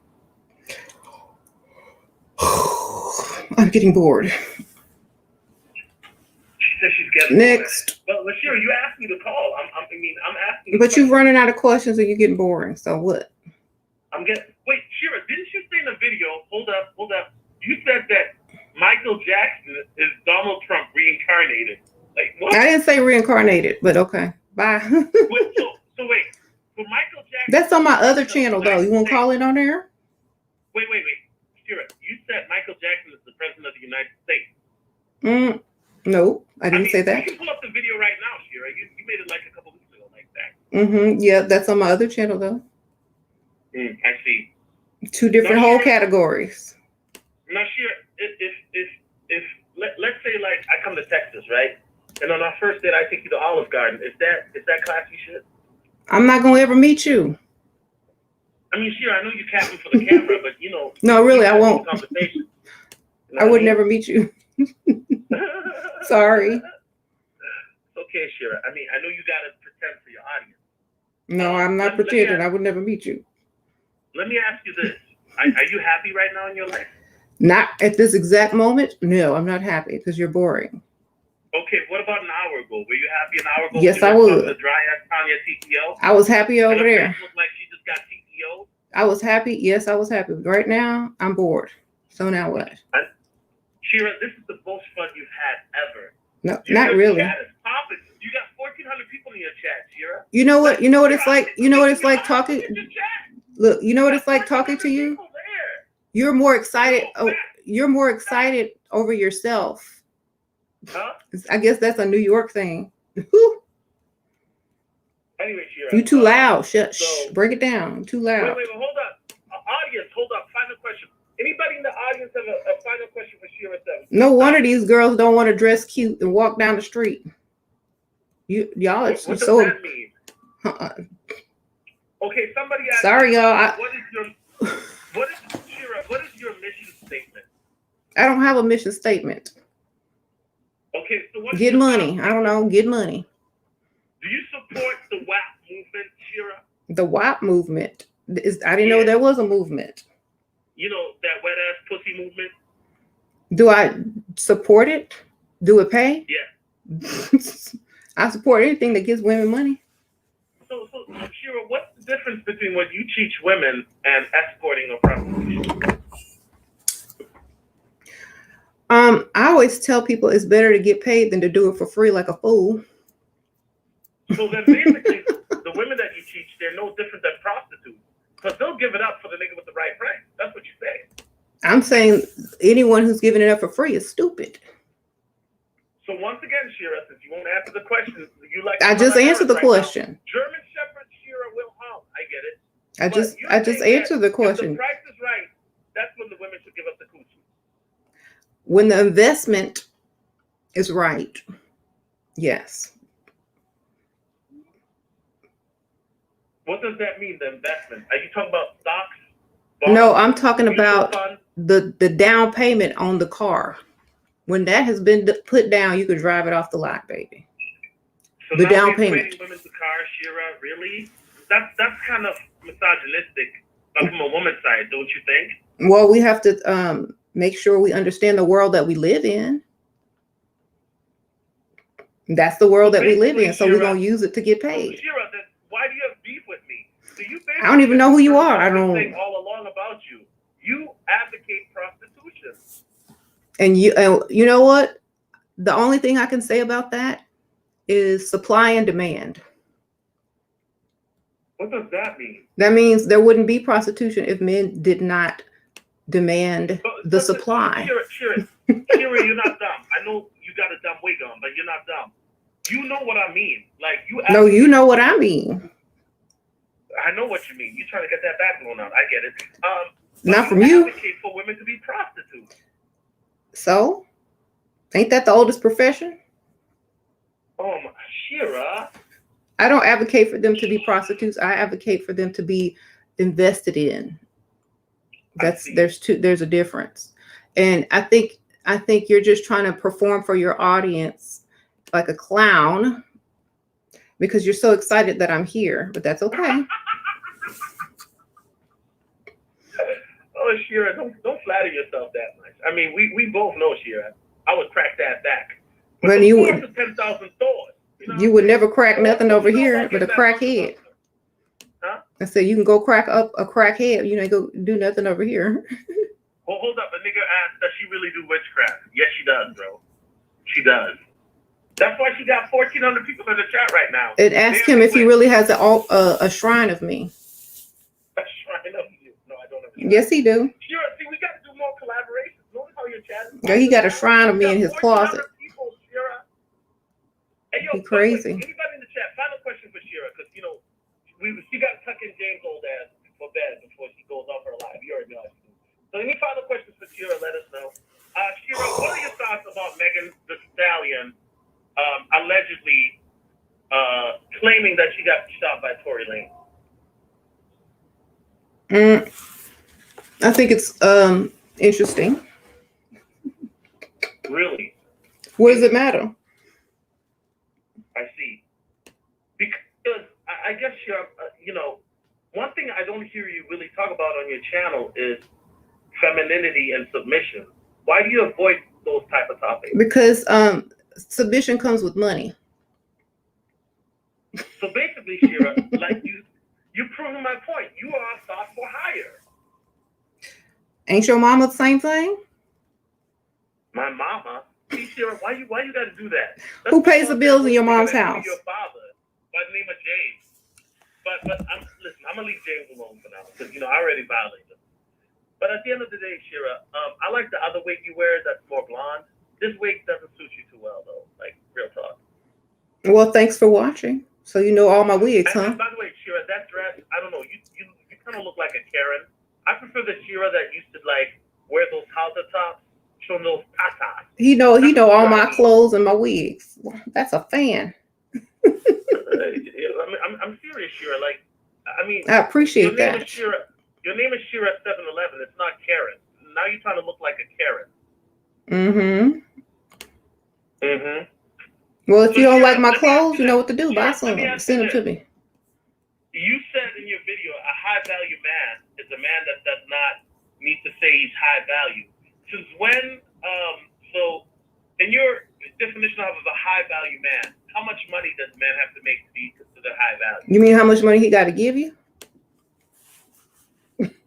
I'm getting bored. She said she's getting next. Bored. But Shira, you asked me to call. I'm asking. But you're running out of questions and you're getting boring. So what? Wait, Shira, didn't you say in the video? Hold up. You said that Michael Jackson is Donald Trump reincarnated. Like what? I didn't say reincarnated, but okay. Bye. So wait. For Michael Jackson. That's on my other channel, though. You want to call it on there? Wait. Shira, you said Michael Jackson is the president of the United States. No, I didn't say that. You can pull up the video right now, Shira. You made it like a couple weeks ago, like that. Yeah, that's on my other channel, though. I see. Two different whole categories. Now, Shira, if let's say like I come to Texas, right? And on our first date, I take you to Olive Garden. Is that classy shit? I'm not gonna ever meet you. I mean, Shira, I know you're capping for the camera, but you know. No, really, I won't. Conversation. You know I would never meet you. Sorry. Okay, Shira. I mean, I know you gotta pretend for your audience. No, I'm not pretending. I would never meet you. Let me ask you this: Are you happy right now in your life? Not at this exact moment. No, I'm not happy because you're boring. Okay, what about an hour ago? Were you happy an hour ago? Yes, I would. The dry ass Tanya TTO. I was happy over there. Looked like she just got TTO. I was happy. Yes, I was happy. Right now, I'm bored. So now what? Shira, this is the most fun you've had ever. No, not really. Chat is popping. You got 1,400 people in your chat, Shira. You know what? You know what it's like. You know what it's like talking. Look, you know what it's like talking to you. You're more excited. Oh, you're more excited over yourself. Huh? I guess that's a New York thing. Anyway, Shira. You too loud. Shh. Break it down. Too loud. Wait, hold up. Audience, hold up. Final question. Anybody in the audience have a final question for Shira 7? No wonder these girls don't want to dress cute and walk down the street. Y'all are what so. Does that mean? Okay, somebody asked. Sorry, y'all. What is your mission statement? I don't have a mission statement. Okay, so what? Get money. I don't know. Get money. Do you support the WAP movement, Shira? The WAP movement. I didn't know there was a movement. You know, that wet ass pussy movement? Do I support it? Do it pay? Yeah. I support anything that gives women money. So Shira, what's the difference between what you teach women and escorting or prostitution? I always tell people it's better to get paid than to do it for free like a fool. So then basically, the women that you teach, they're no different than prostitutes. Because they'll give it up for the nigga with the right price. That's what you say. I'm saying anyone who's giving it up for free is stupid. So once again, Shira, since you won't answer the question, you like. I just answered the question. German Shepherd, Shira, Wilhelm. I get it. I just answered the question. If the price is right, that's when the women should give up the coochie. When the investment is right, yes. What does that mean, the investment? Are you talking about stocks? Bonds, no, I'm talking about funds? the down payment on the car. When that has been put down, you could drive it off the lot, baby. So the now down we're payment. trading women to cars, Shira? Really? That's kind of misogynistic from a woman's side, don't you think? Well, we have to make sure we understand the world that we live in. That's the world that we live in, so we're gonna use it to get paid. Shira, then why do you have beef with me? So you I don't even know who you are. I don't. Saying all along about you. You advocate prostitution. And you know what? The only thing I can say about that is supply and demand. What does that mean? That means there wouldn't be prostitution if men did not demand the supply. Shira, you're not dumb. I know you got a dumb wig on, but you're not dumb. You know what I mean. Like you. No, you know what I mean. I know what you mean. You're trying to get that back blown out. I get it. Not from you. Advocate for women to be prostitutes. So, ain't that the oldest profession? Oh my, Shira. I don't advocate for them to be prostitutes. I advocate for them to be invested in. There's a difference. And I think you're just trying to perform for your audience like a clown because you're so excited that I'm here, but that's okay. Oh, Shira, don't flatter yourself that much. I mean, we both know, Shira, I would crack that back. But you would 10,000 stores. You would never crack nothing over here but a crackhead. Huh? I said you can go crack up a crackhead. You ain't go do nothing over here. Well, hold up. A nigga asked, does she really do witchcraft? Yes, she does, bro. She does. That's why she got 1,400 people in the chat right now. And ask him if he really has a shrine of me. A shrine of you? No, I don't have a shrine. Yes, he do. Sure. See, we got to do more collaborations. Notice how your chat is. Yeah, he got a shrine of me in his closet. People, Shira. Hey, yo, he crazy. Anybody in the chat? Final question for Shira, because she got to tuck in James' old ass for bed before she goes off her live. You already know. So any final questions for Shira? Let us know. Shira, what are your thoughts about Megan Thee Stallion allegedly claiming that she got shot by Tory Lanez? I think it's interesting. Really? What does it matter? I see. Because I guess one thing I don't hear you really talk about on your channel is femininity and submission. Why do you avoid those type of topics? Because submission comes with money. So basically, Shira, like you're proving my point. You are thought for hire. Ain't your mama the same thing? My mama? See, Shira, why you got to do that? Who pays the bills in your mom's house? Your father, by the name of James. But I'm gonna leave James alone for now because I already violated him. But at the end of the day, Shira, I like the other wig you wear that's more blonde. This wig doesn't suit you too well, though. Like, real talk. Well, thanks for watching. So you know all my wigs, huh? And by the way, Shira, that dress, I don't know, you kind of look like a Karen. I prefer the Shira that used to, like, wear those halter tops, showing those tatas. He know all my clothes and my wigs. That's a fan. I'm serious, Shira. Like, I mean, I appreciate that. Your name is Shira 711. It's not Karen. Now you're trying to look like a Karen. Well, if you don't like my clothes, you know what to do. Buy some. Send them to me. You said in your video, a high value man is a man that does not need to say he's high value. Since when? So, in your definition of a high value man, how much money does a man have to make to be considered high value? You mean how much money he got to give you?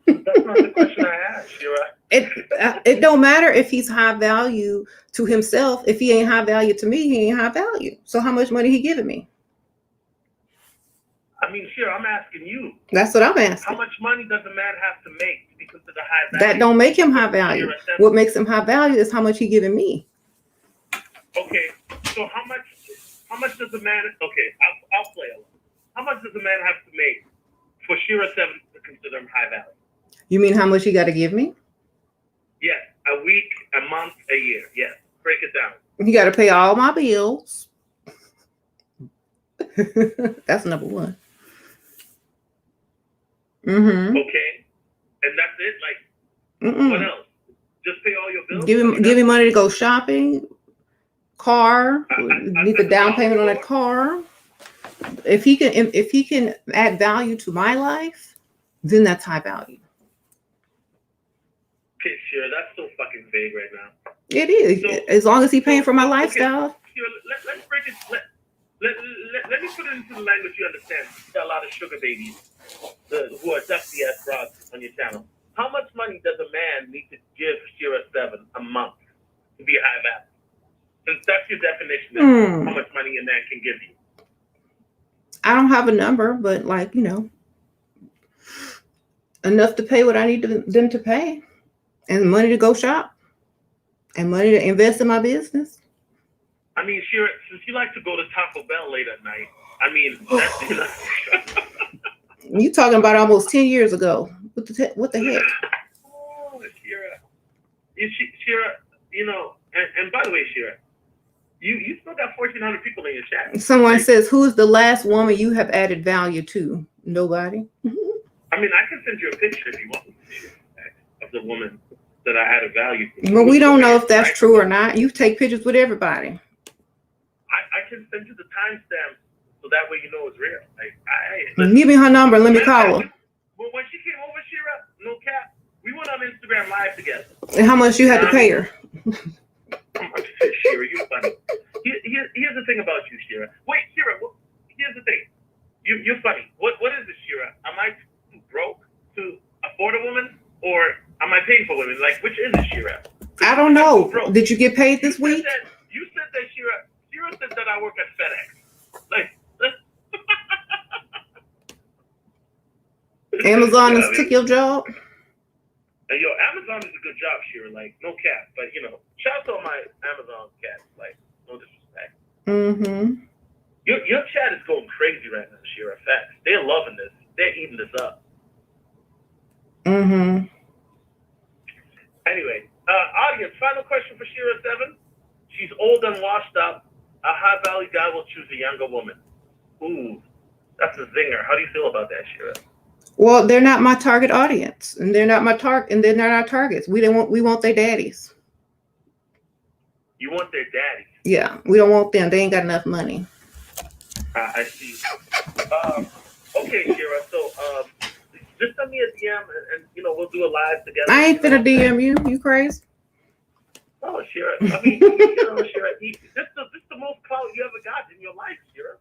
That's not the question I asked, Shira. It don't matter if he's high value to himself. If he ain't high value to me, he ain't high value. So how much money he giving me? I mean, Shira, I'm asking you. That's what I'm asking. How much money does a man have to make to be considered high value? That don't make him high value. What makes him high value is how much he giving me. Okay, so how much does a man? Okay, I'll play along. How much does a man have to make for Shira 7 to consider him high value. You mean how much he got to give me? Yes, a week, a month, a year. Yes, break it down. He got to pay all my bills. That's number one. Mm-hmm. Okay, and that's it. Like, what else? Just pay all your bills. Give him money to go shopping. Car. Need the down payment on that car. If he can add value to my life, then that's high value. Okay, sure. That's so fucking vague right now. It is. So, as long as he's paying for my lifestyle. Okay. Sure. Let's break it. Let me put it into the language you understand. You got a lot of sugar babies who are dusty ass broads on your channel. How much money does a man need to give Shira 7 a month to be high value? Since that's your definition of how much money a man can give you. I don't have a number, but like, enough to pay what I need them to pay, and money to go shop, and money to invest in my business. I mean, Shira, since you like to go to Taco Bell late at night, I mean, that's, you talking about almost 10 years ago. What the heck? Oh, Shira. Shira, and by the way, Shira, you still got 1,400 people in your chat. Someone says, who is the last woman you have added value to? Nobody. I mean, I can send you a picture if you want of the woman that I added value to. But we don't know if that's true or not. You take pictures with everybody. I can send you the timestamp so that way you know it's real. Give me her number and let me call her. Well, when she came over, Shira, no cap, we went on Instagram Live together. And how much you had to pay her? Shira, you're funny. Here's the thing about you, Shira. Wait, Shira, here's the thing. You're funny. What is this, Shira? Am I too broke to afford a woman, or am I paying for women? Like, which is it, Shira? I don't know. Did you get paid this week? You said that, Shira. Shira said that I work at FedEx. Like, Amazon has took your job. And Amazon is a good job, Shira. Like, no cap, but shout out to all my Amazon cats. Like, no disrespect. Mm-hmm. Your chat is going crazy right now, Shira. Facts. They're loving this. They're eating this up. Mm-hmm. Anyway, audience, final question for Shira 7. She's old and washed up. A high value guy will choose a younger woman. Ooh, that's a zinger. How do you feel about that, Shira? Well, they're not my target audience, and they're not my target, and they're not our targets. We want their daddies. You want their daddies? Yeah, we don't want them. They ain't got enough money. I see. Okay, Shira. So, just send me a DM, and we'll do a live together. I ain't finna DM you. You crazy? Oh, Shira. I mean, Shira, this is the most clout you ever got in your life, Shira.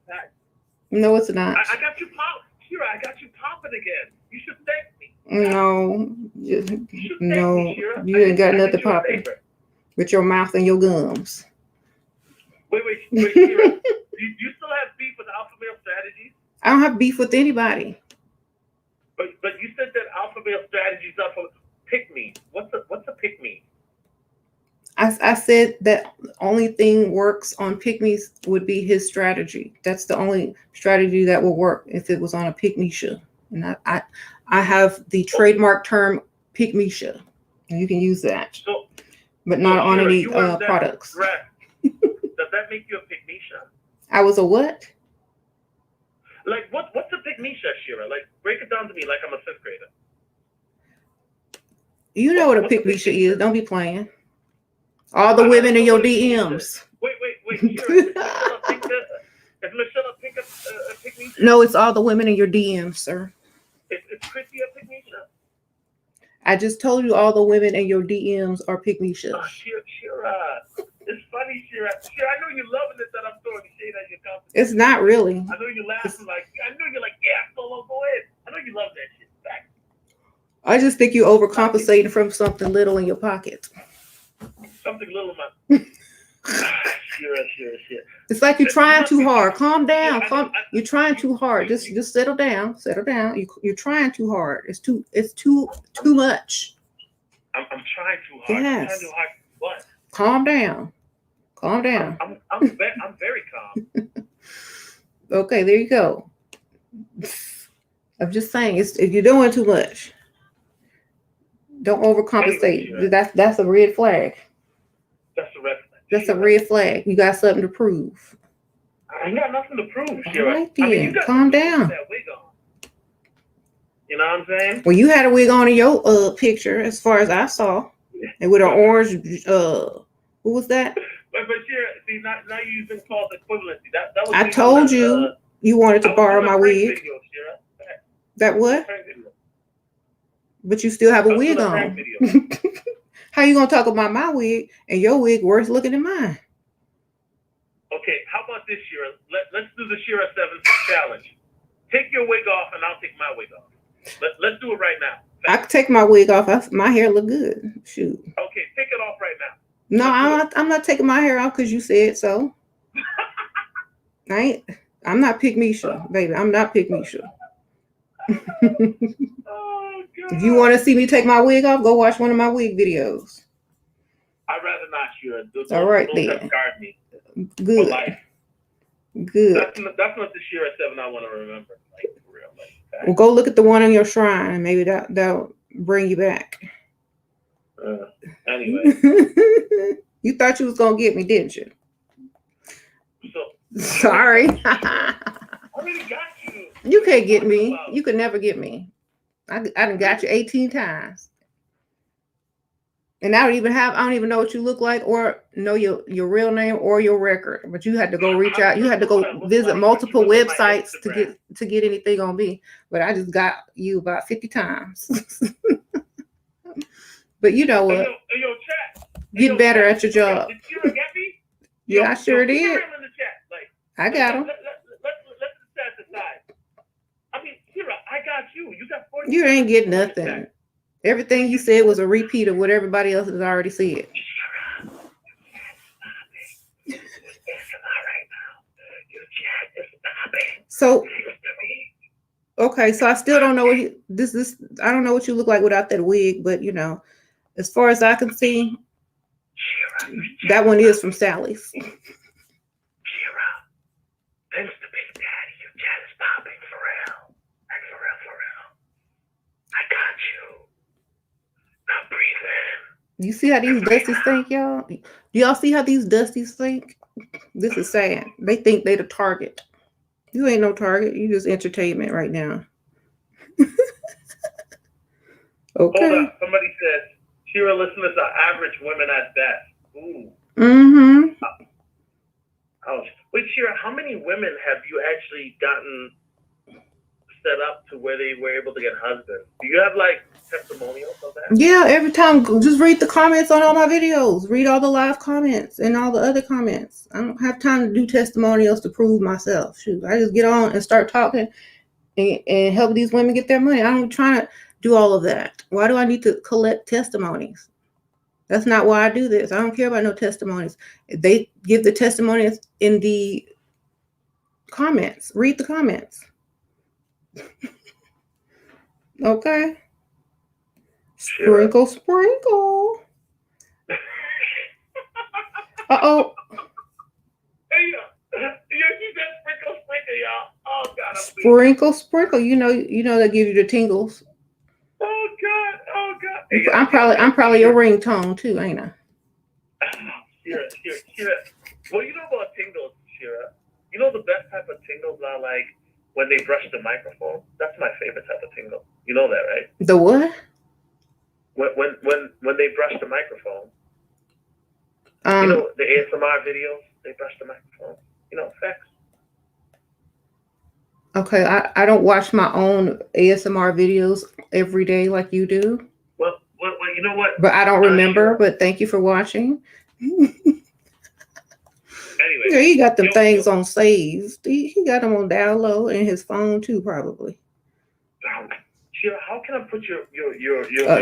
No, it's not. I got you popping. Shira, I got you popping again. You should thank me. No, me, you ain't got nothing popping with your mouth and your gums. Wait, Shira. Do you still have beef with Alpha Male Strategies? I don't have beef with anybody. But you said that Alpha Male Strategies are for pick me. What's a pick me? I said that only thing works on pick-me's would be his strategy. That's the only strategy that will work if it was on a pick-me show. And I have the trademark term pick-me show, and you can use that, but not on any products. Does that make you a pick-me show? I was a what? Like what's a pick-me show, Shira? Like break it down to me like I'm a 5th grader. You know what a pick-me show is. Don't be playing. All the women in your DMs. Wait. Shira, is Michelle a pick-me show? No, it's all the women in your DMs, sir. Is Chrissy a pick-me show? I just told you all the women in your DMs are pick-me shows. Oh, Shira. It's funny, Shira. Shira, I know you're loving it that I'm throwing shade at your company. It's not really. I know you're laughing yeah, Solo, go ahead. I know you love that shit. Back. I just think you're overcompensating from something little in your pocket. Something little, man. Shira. It's like you're trying too hard. Calm down. You're trying too hard. Just settle down. Settle down. You're trying too hard. It's too much. I'm trying too hard. Yes. I'm trying too hard. What? Calm down. I'm very calm. Okay, there you go. I'm just saying, if you're doing too much, don't overcompensate. Anyway, That's a red flag. That's a red flag. That's a red flag. You got something to prove. I ain't got nothing to prove, All Shira. right, then. I mean, you got Calm down. that wig on. You know what I'm saying? Well, you had a wig on in your picture, as far as I saw, and with an orange. What was that? But Shira, see, now you're using false equivalency. That was. I told you you wanted to borrow my wig. Video, Shira. That what? But you still have a wig on. How you gonna talk about my wig and your wig worse looking than mine? Okay, how about this, Shira? Let's do the Shira 7 challenge. Take your wig off, and I'll take my wig off. Let's do it right now. I could take my wig off. My hair look good. Shoot. Okay, take it off right now. No, I'm not taking my hair off because you said so. I'm not Pick Misha, baby. I'm not Pick Misha. Oh, God. If you want to see me take my wig off, go watch one of my wig videos. I'd rather not, Shira. All right, then. Guard me. Good. For life. Good. That's not the Shira 7 I want to remember. Like, for real. Like, Well, go look at the one on your shrine. Maybe that'll bring you back. Anyway. You thought you was going to get me, didn't you? So, sorry. I already got you. You can't get me. You could never get me. I done got you 18 times. And I don't even know what you look like or know your real name or your record. But you had to go reach out. You had to go visit multiple websites to get anything on me. But I just got you about 50 times. But you know what? Yo, chat. Get better at your job. Did you get me? Yeah, I sure did. In the chat. Like, I got him. Let's set aside. I mean, Shira, I got you. You got 40. You ain't getting nothing. Everything you said was a repeat of what everybody else has already said. So, okay, so I still don't know what I don't know what you look like without that wig, but you know, as far as I can see, that one is from Sally's. Shira, thanks to Big Daddy, your chat is popping for real. Like, for real. I got you. Now breathe in. You see how these dusties think, y'all? Do y'all see how these dusties think? This is sad. They think they the target. You ain't no target. You just entertainment right now. Okay. Hold up. Somebody said, Shira listeners are average women at best. Ooh. Mm-hmm. Ouch. Wait, Shira, how many women have you actually gotten set up to where they were able to get husbands? Do you have like testimonials of that? Yeah, every time, just read the comments on all my videos. Read all the live comments and all the other comments. I don't have time to do testimonials to prove myself. Shoot, I just get on and start talking and help these women get their money. I'm trying to do all of that. Why do I need to collect testimonies? That's not why I do this. I don't care about no testimonies. They give the testimonies in the comments. Read the comments. Okay. Sprinkle, sprinkle. Uh-oh. Hey, you said sprinkle, y'all. Oh, God. Sprinkle, sprinkle. You know they give you the tingles. Oh, God. Hey, I'm probably your ringtone too, ain't I? Shira. Well, you know about tingles, Shira. You know the best type of tingles are like when they brush the microphone. That's my favorite type of tingle. You know that, right? The what? When they brush the microphone. You know the ASMR videos, they brush the microphone. You know, effects. Okay, I don't watch my own ASMR videos every day like you do. Well, you know what? But I don't remember, but thank you for watching. Anyway. Yeah, he got them things on saved. He got them on download in his phone too, probably. Shira, how can I put your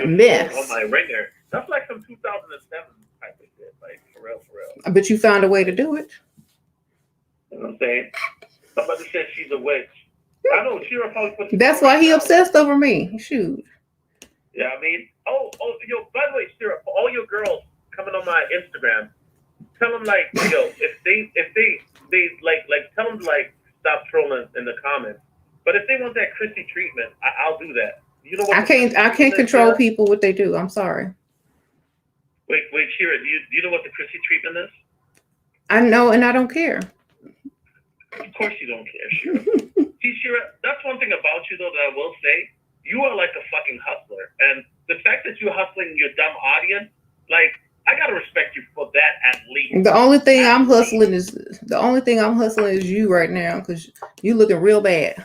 mess on my ringer? That's like some 2007 type of shit, like for real. But you found a way to do it. You know what I'm saying? Somebody said she's a witch. I know Shira probably put. That's why he obsessed over me. Shoot. Yeah, I mean, yo. By the way, Shira, for all your girls coming on my Instagram, tell them like, if they like tell them to like stop trolling in the comments. But But if they want that Chrissy treatment, I'll do that. You know what? I can't control people what they do. I'm sorry. Wait, Shira, do you know what the Chrissy treatment is? I know, and I don't care. Of course you don't care, Shira. See, Shira, that's one thing about you, though, that I will say. You are like a fucking hustler. And the fact that you're hustling your dumb audience, like, I got to respect you for that at least. The only thing I'm hustling is you right now, because you looking real bad.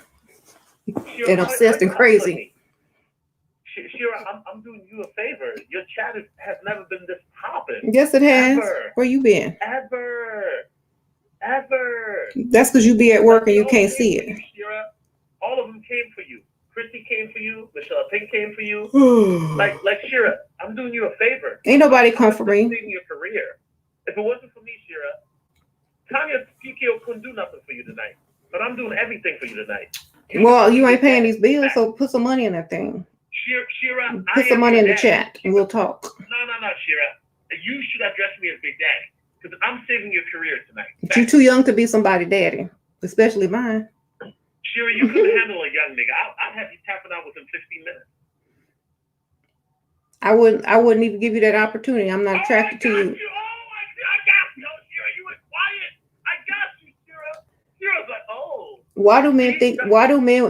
Shira, and obsessed and crazy. Shira, I'm doing you a favor. Your chat has never been this popping. Yes, it has. Ever. Where you been? Ever. That's because you be at work and you can't see it. Shira. All of them came for you. Christy came for you. Michelle Pink came for you. like Shira, I'm doing you a favor. Ain't nobody come for me. Saving your career. If it wasn't for me, Shira, Tanya PKO couldn't do nothing for you tonight. But I'm doing everything for you tonight. Well, you ain't paying these bills, so put some money in that thing. Shira, put some money in the chat and we'll talk. No, Shira. You should address me as Big Daddy because I'm saving your career tonight. But you're too young to be somebody's daddy, especially mine. Shira, you couldn't handle a young nigga. I'd have you tapping out within 15 minutes. I wouldn't even give you that opportunity. I'm not attracted to you. I got you. Shira, you were quiet. I got you, Shira. Shira's like, oh. Why do men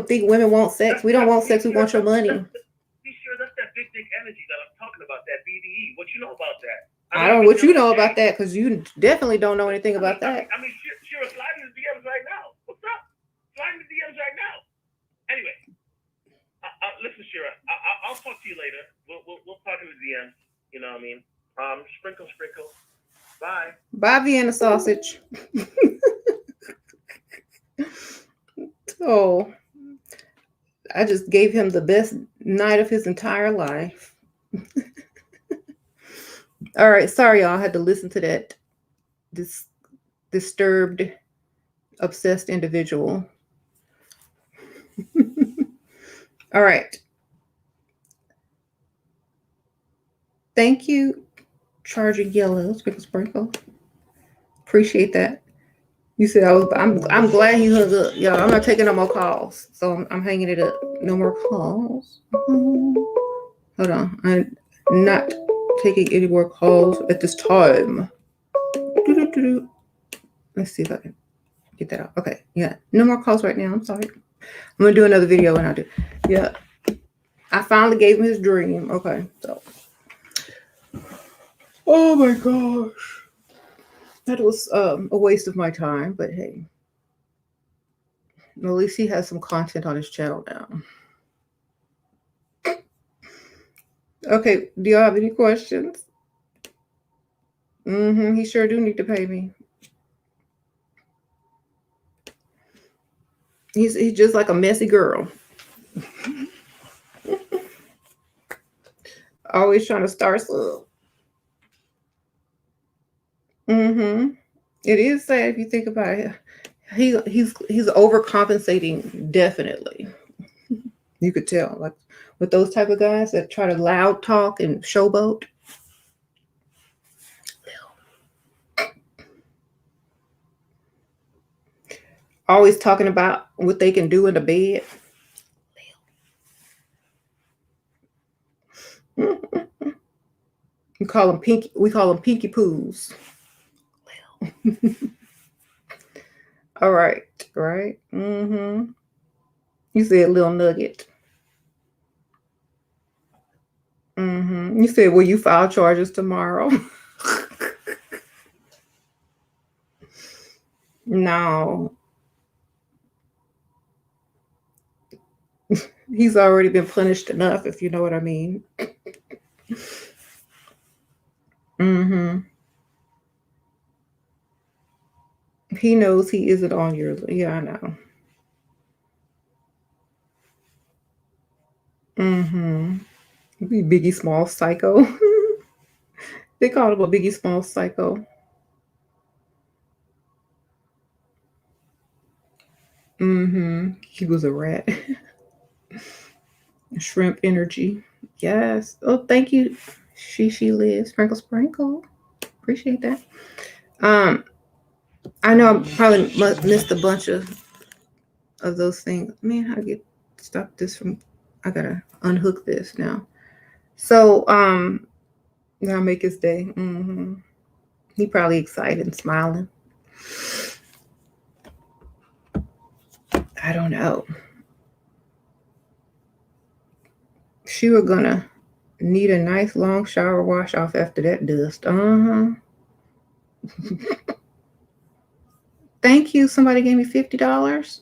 think women want sex? We don't want sex, we want your money. See, Shira, that's that big dick energy that I'm talking about, that BDE. What you know about that? I don't know what you know about that, because you definitely don't know anything about that. I mean, Shira, slide in the DMs right now. What's up? Slide in the DMs right now. Anyway, listen, Shira, I'll talk to you later. We'll talk in the DMs. You know what I mean? Sprinkle. Bye. Bye, Vienna sausage. Oh, I just gave him the best night of his entire life. All right, sorry, y'all. I had to listen to that disturbed, obsessed individual. All right. Thank you, Charging Yellow, Sprinkle. Appreciate that. You said I'm glad you hung up. Y'all, I'm not taking no more calls. So I'm hanging it up. No more calls. Hold on. I'm not taking any more calls at this time. Let's see if I can get that out. Okay. Yeah. No more calls right now. I'm sorry. I'm gonna do another video when I do. Yeah. I finally gave him his dream. Okay. So. Oh my gosh. That was a waste of my time, but hey, at least he has some content on his channel now. Okay, do y'all have any questions? He sure do need to pay me. He's just like a messy girl. Always trying to start slow. It is sad if you think about it. He's overcompensating, definitely. You could tell, like with those type of guys that try to loud talk and showboat. Always talking about what they can do in the bed. We call them pinky poos. All right. You said little nugget. You said, will you file charges tomorrow? No. He's already been punished enough, if you know what I mean. He knows he isn't on your list. Yeah, I know. Biggie Small Psycho. They call him a Biggie Small Psycho. He was a rat. Shrimp energy. Yes. Oh, thank you. She lives. Sprinkle. Appreciate that. I know I probably missed a bunch of of those things. Man, how to get stop this from? I gotta unhook this now. So now make his day. He probably excited and smiling. I don't know. She was gonna need a nice long shower wash off after that dust. Thank you. Somebody gave me $50.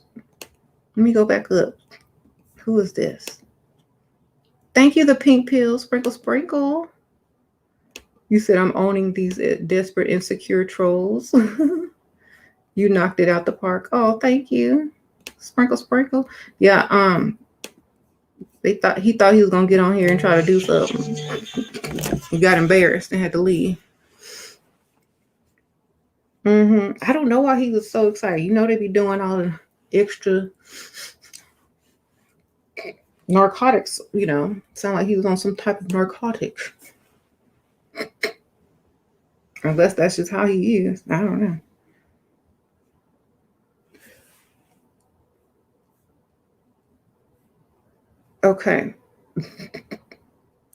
Let me go back up. Who is this? Thank you, the pink pill. Sprinkle, sprinkle. You said I'm owning these desperate, insecure trolls. You knocked it out the park. Oh, thank you. Sprinkle, sprinkle. Yeah, he thought he was gonna get on here and try to do something. He got embarrassed and had to leave. I don't know why he was so excited. You know, they be doing all the extra narcotics, you know. Sound like he was on some type of narcotic. Unless that's just how he is. I don't know. Okay.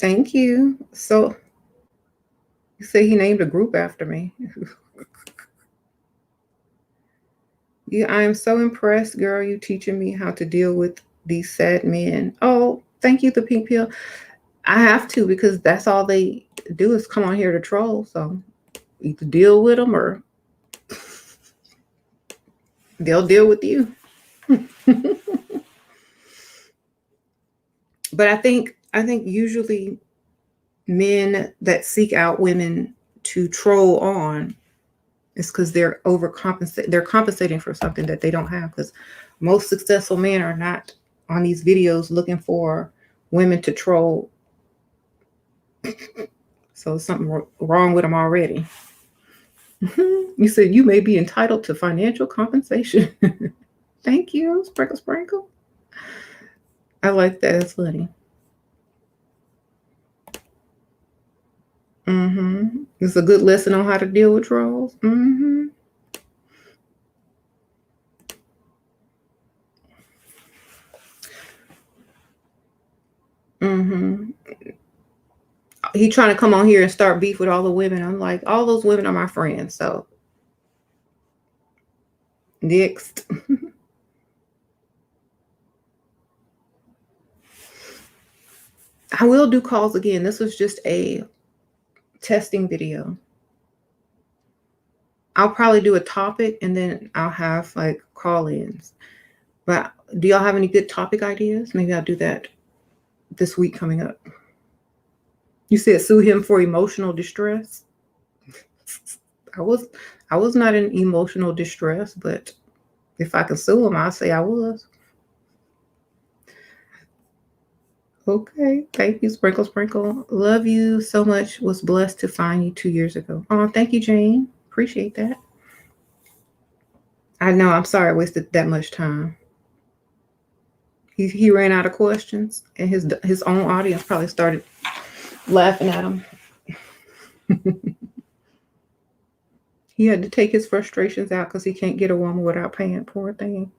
Thank you. So you say he named a group after me. Yeah, I am so impressed, girl. You teaching me how to deal with these sad men. Oh, thank you, the pink pill. I have to, because that's all they do is come on here to troll. So either deal with them or they'll deal with you. But I think usually men that seek out women to troll on is because they're overcompensating. They're compensating for something that they don't have. Because most successful men are not on these videos looking for women to troll. So something wrong with them already. You said you may be entitled to financial compensation. Thank you, sprinkle, sprinkle. I like that. It's funny. It's a good lesson on how to deal with trolls. He trying to come on here and start beef with all the women. I'm like, all those women are my friends. So next. I will do calls again. This was just a testing video. I'll probably do a topic and then I'll have like call-ins. But do y'all have any good topic ideas? Maybe I'll do that this week coming up. You said sue him for emotional distress. I was not in emotional distress, but if I can sue him, I'll say I was. Okay, thank you, sprinkle, sprinkle. Love you so much. Was blessed to find you 2 years ago. Oh, thank you, Jane. Appreciate that. I know. I'm sorry I wasted that much time. He ran out of questions, and his own audience probably started laughing at him. He had to take his frustrations out because he can't get a woman without paying. Poor thing.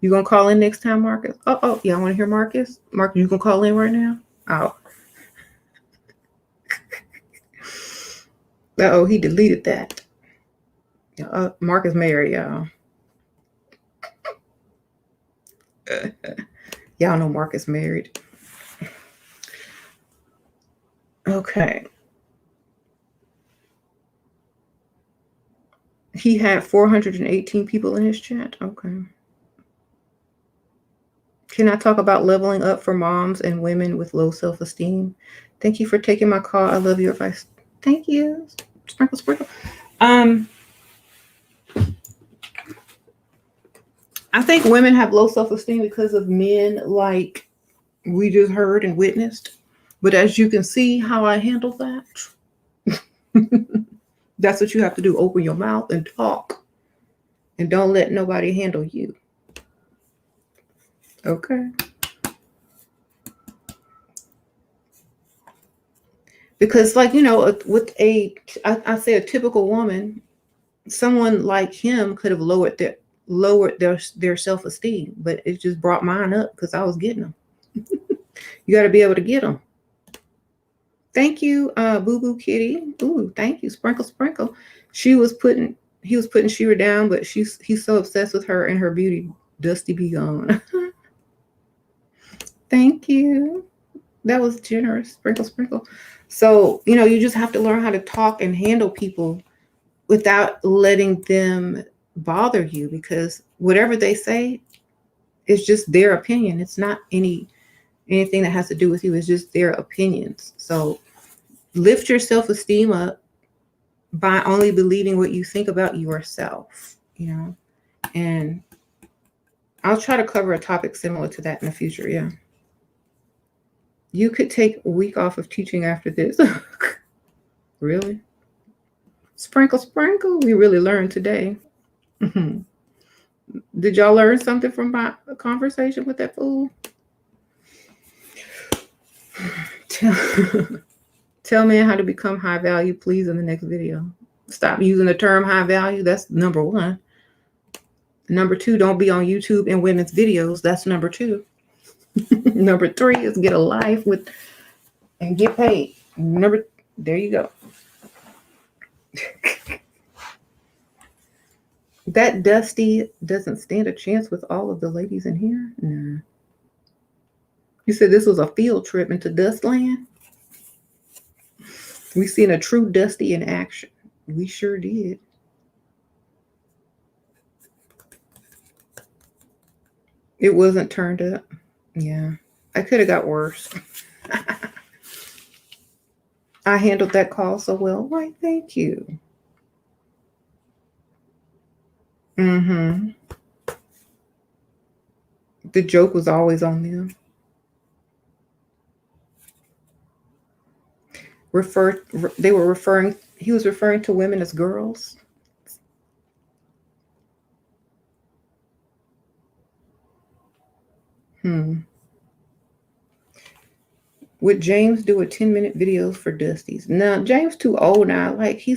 You gonna call in next time, Marcus? Oh, y'all want to hear Marcus? Marcus, you gonna call in right now? Oh, he deleted that. Marcus married, y'all. Y'all know Marcus married. Okay. He had 418 people in his chat. Okay. Can I talk about leveling up for moms and women with low self-esteem? Thank you for taking my call. I love your advice. Thank you. Sprinkle, sprinkle. I think women have low self-esteem because of men like we just heard and witnessed. But as you can see how I handle that, that's what you have to do. Open your mouth and talk. And don't let nobody handle you. Okay. Because like, with I say a typical woman, someone like him could have lowered lowered their self-esteem, but it just brought mine up because I was getting them. You got to be able to get them. Thank you, Boo Boo Kitty. Ooh, thank you, Sprinkle Sprinkle. He was putting Shira down, but he's so obsessed with her and her beauty. Dusty be gone. Thank you. That was generous, Sprinkle Sprinkle. So you just have to learn how to talk and handle people without letting them bother you, because whatever they say is just their opinion. It's not anything that has to do with you. It's just their opinions. So lift your self-esteem up by only believing what you think about yourself, and I'll try to cover a topic similar to that in the future. Yeah. You could take a week off of teaching after this. Really? Sprinkle, sprinkle. We really learned today. Did y'all learn something from my conversation with that fool? Tell me how to become high value, please, in the next video. Stop using the term high value. That's number 1. Number 2, don't be on YouTube and women's videos. That's number 2. Number 3 is get a life and get paid. There you go. That Dusty doesn't stand a chance with all of the ladies in here? No. You said this was a field trip into Dustland? We seen a true Dusty in action. We sure did. It wasn't turned up. Yeah. I could have got worse. I handled that call so well. Why, thank you. Mm-hmm. The joke was always on them. He was referring to women as girls. Would James do a 10-minute video for Dusties? No, James too old now. Like he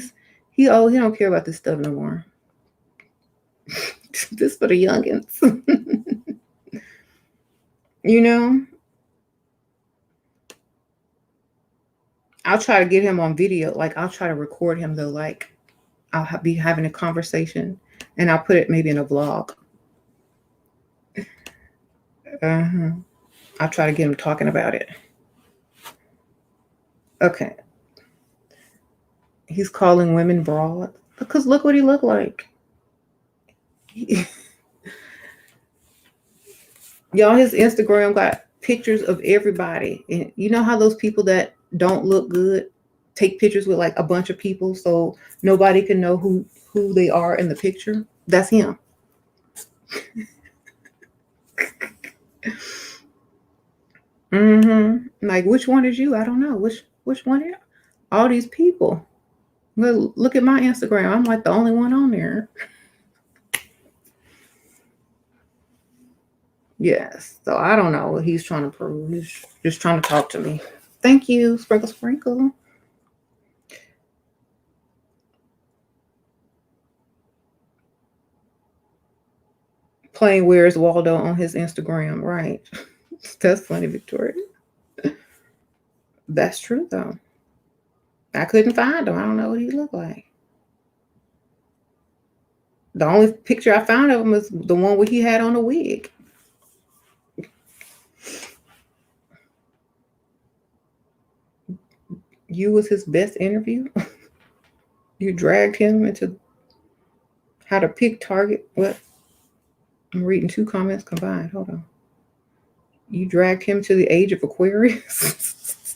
old. He don't care about this stuff no more. This for the youngins. I'll try to get him on video. Like I'll try to record him though. Like I'll be having a conversation and I'll put it maybe in a vlog. I'll try to get him talking about it. Okay. He's calling women broad because look what he looked like. Y'all, his Instagram got pictures of everybody. And you know how those people that don't look good take pictures with like a bunch of people so nobody can know who they are in the picture? That's him. Like, which one is you? I don't know. Which one is all these people? Look at my Instagram. I'm like the only one on there. Yes. So I don't know what he's trying to prove. He's just trying to talk to me. Thank you, Sprinkle Sprinkle. Playing Where's Waldo on his Instagram. Right. That's funny, Victoria. That's true, though. I couldn't find him. I don't know what he looked like. The only picture I found of him was the one where he had on a wig. You was his best interview? You dragged him into how to pick target. What? I'm reading 2 comments combined. Hold on. You dragged him to the age of Aquarius.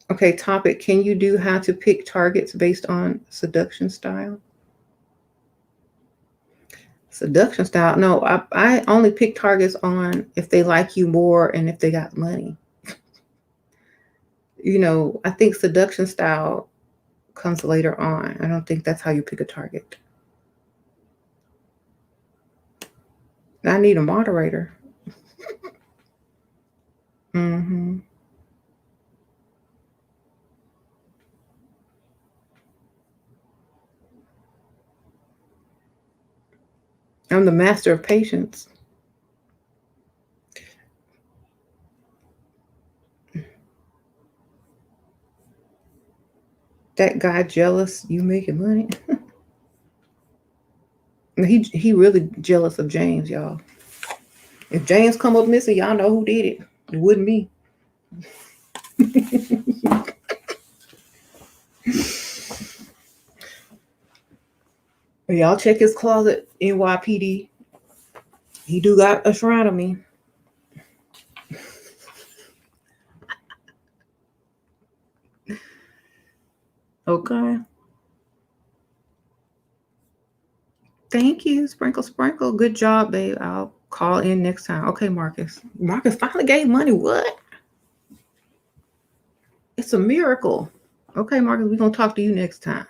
Okay, topic. Can you do how to pick targets based on seduction style? Seduction style? No, I only pick targets on if they like you more and if they got money. I think seduction style comes later on. I don't think that's how you pick a target. I need a moderator. I'm the master of patience. That guy jealous you making money. He really jealous of James, y'all. If James come up missing, y'all know who did it. It wasn't me. Y'all check his closet, NYPD. He do got a shrine of me. Okay. Thank you, Sprinkle Sprinkle. Good job, babe. I'll call in next time. Okay, Marcus. Marcus finally gave money. What? It's a miracle. Okay, Marcus, we're going to talk to you next time.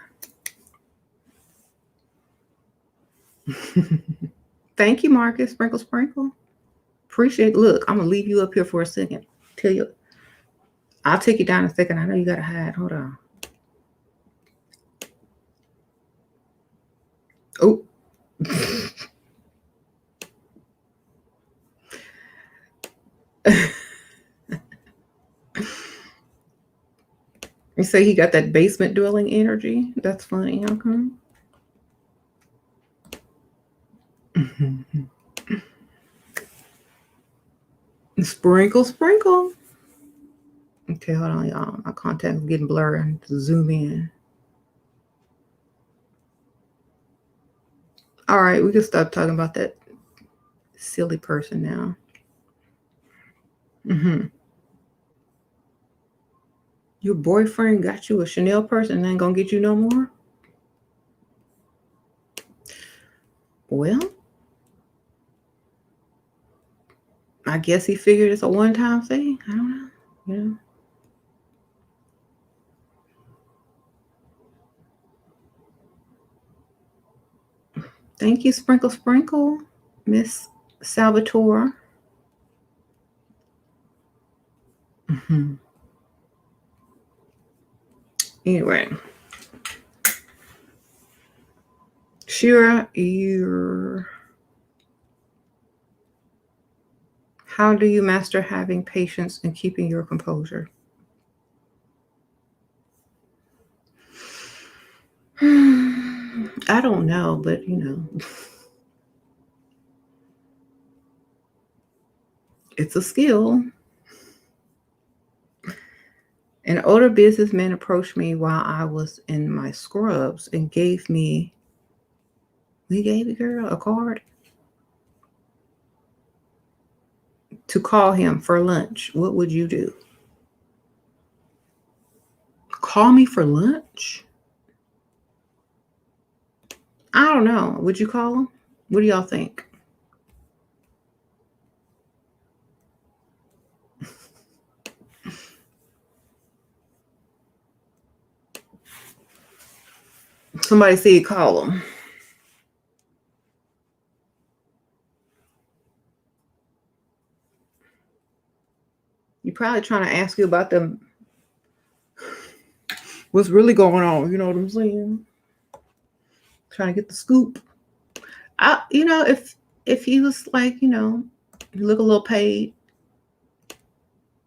Thank you, Marcus. Sprinkle Sprinkle. Appreciate it. Look, I'm going to leave you up here for a second. Tell you. I'll take you down a second. I know you got to hide. Hold on. Oh. You say he got that basement dwelling energy? That's funny. Okay. Sprinkle, sprinkle. Okay, hold on, y'all. My contact's getting blurry. I need to zoom in. All right, we can stop talking about that silly person now. Your boyfriend got you a Chanel purse and ain't gonna get you no more? Well, I guess he figured it's a one-time thing. I don't know. You know. Thank you, Sprinkle Sprinkle, Miss Salvatore. Anyway. Shira, how do you master having patience and keeping your composure? I don't know, but you know, it's a skill. An older businessman approached me while I was in my scrubs and gave me, he gave the girl a card to call him for lunch. What would you do? Call me for lunch? I don't know. Would you call him? What do y'all think? Somebody said call him. You're probably trying to ask you about them. What's really going on? You know what I'm saying? Trying to get the scoop. You know, if he was like, you know, you look a little paid,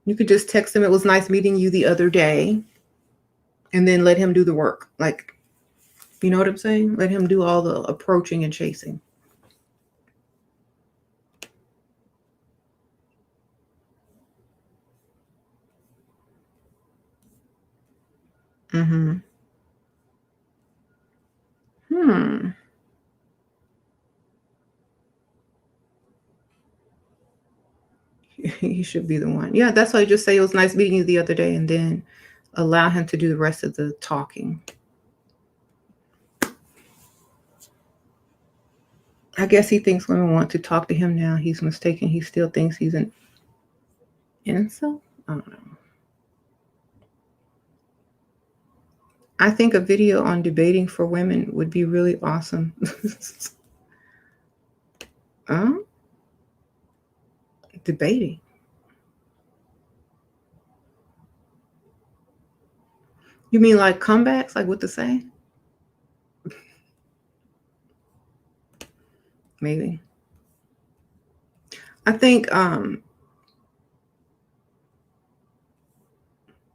you could just text him, it was nice meeting you the other day, and then let him do the work. Like, you know what I'm saying? Let him do all the approaching and chasing. He should be the one. Yeah, that's why I just say it was nice meeting you the other day, and then allow him to do the rest of the talking. I guess he thinks women want to talk to him now. He's mistaken. He still thinks he's an incel. I don't know. I think a video on debating for women would be really awesome. Debating. You mean like comebacks? Like what to say? Maybe. I think when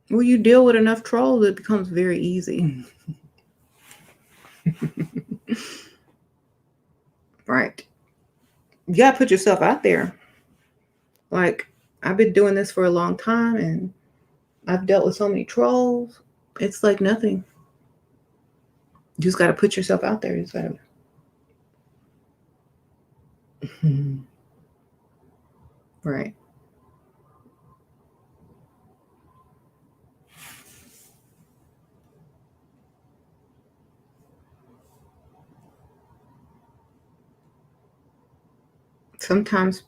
you deal with enough trolls, it becomes very easy. Right. You gotta put yourself out there. Like, I've been doing this for a long time and I've dealt with so many trolls. It's like nothing. You just gotta put yourself out there. You just gotta. Right. Sometimes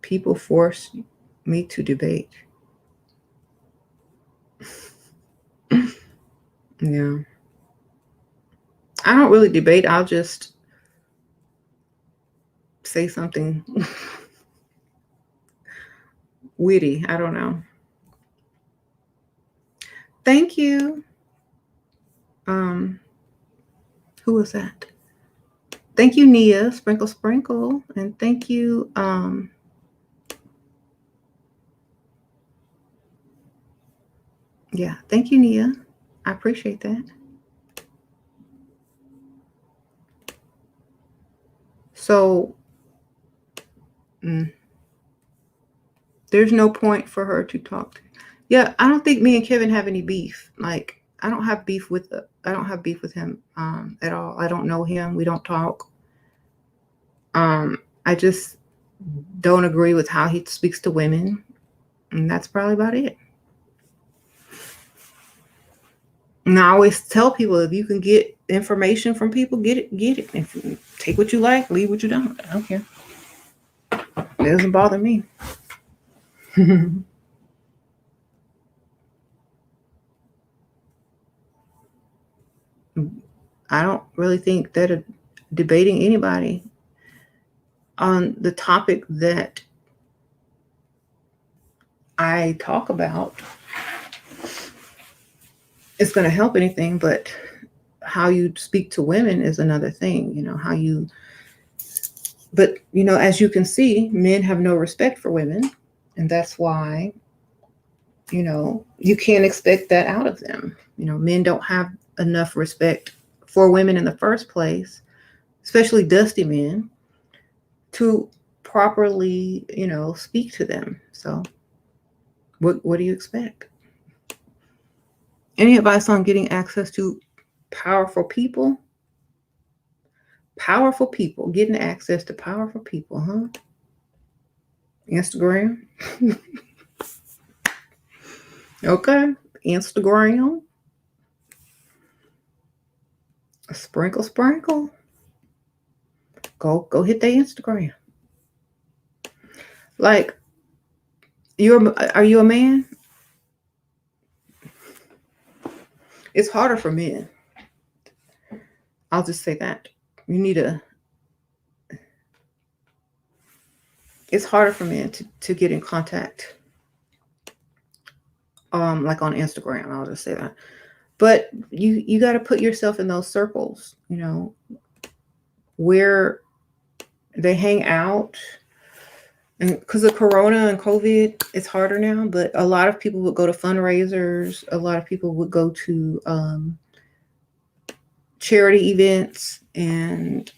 people force me to debate. Yeah. I don't really debate. I'll just say something witty. I don't know. Thank you. Who was that? Thank you, Nia, Sprinkle Sprinkle. And thank you, yeah, thank you, Nia. I appreciate that. So there's no point for her to talk to. Yeah, I don't think me and Kevin have any beef. Like, I don't have beef with him at all. I don't know him. We don't talk. I just don't agree with how he speaks to women, and that's probably about it. And I always tell people, if you can get information from people, get it. If you take what you like, leave what you don't. I don't care. It doesn't bother me. I don't really think that debating anybody on the topic that I talk about is going to help anything, but how you speak to women is another thing. But as you can see, men have no respect for women, and that's why, you can't expect that out of them. Men don't have enough respect for women in the first place, especially dusty men, to properly, speak to them. So what do you expect? Any advice on getting access to powerful people? Powerful people, getting access to powerful people, huh? Instagram. Okay, Instagram. Sprinkle. Go hit that Instagram. Like, are you a man? It's harder for men. I'll just say that. It's harder for men to get in contact. Like on Instagram, I'll just say that. But you got to put yourself in those circles, where they hang out. And because of Corona and COVID, it's harder now. But a lot of people would go to fundraisers. A lot of people would go to charity events and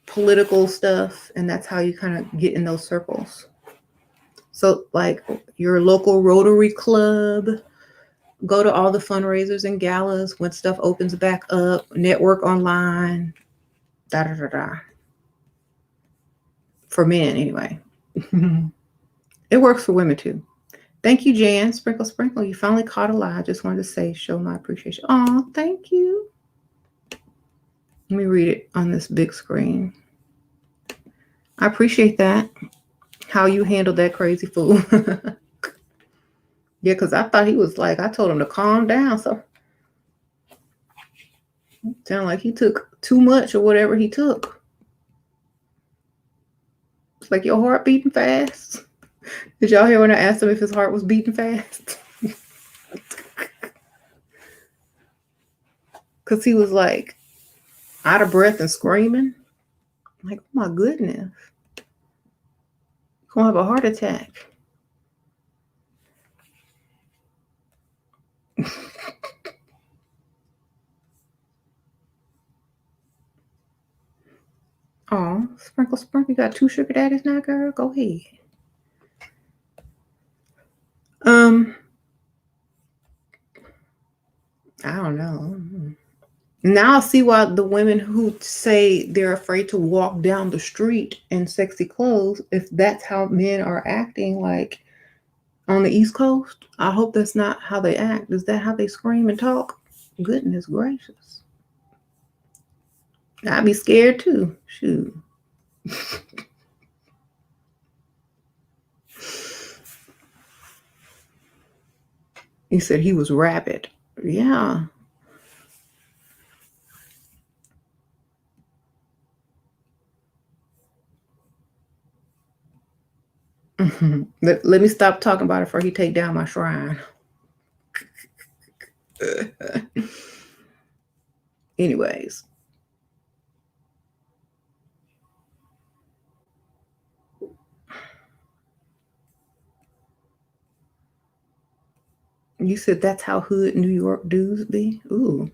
political stuff. And that's how you kind of get in those circles. So like your local Rotary Club, go to all the fundraisers and galas when stuff opens back up, network online, For men, anyway. It works for women too. Thank you, Jan. Sprinkle. You finally caught a lie. I just wanted to say, show my appreciation. Oh, thank you. Let me read it on this big screen. I appreciate that. How you handled that crazy fool. Yeah, because I thought he was like, I told him to calm down. So it sounded like he took too much or whatever he took. It's like your heart beating fast. Did y'all hear when I asked him if his heart was beating fast? Because he was like out of breath and screaming. Like, oh my goodness. You're gonna have a heart attack. Oh, Sprinkle, you got 2 sugar daddies now, girl? Go ahead. I don't know. Now I see why the women who say they're afraid to walk down the street in sexy clothes, if that's how men are acting, like on the East Coast, I hope that's not how they act. Is that how they scream and talk? Goodness gracious. I'd be scared too. Shoot. He said he was rabid. Yeah. Let me stop talking about it before he take down my shrine. Anyways. You said that's how hood New York dudes be? Ooh.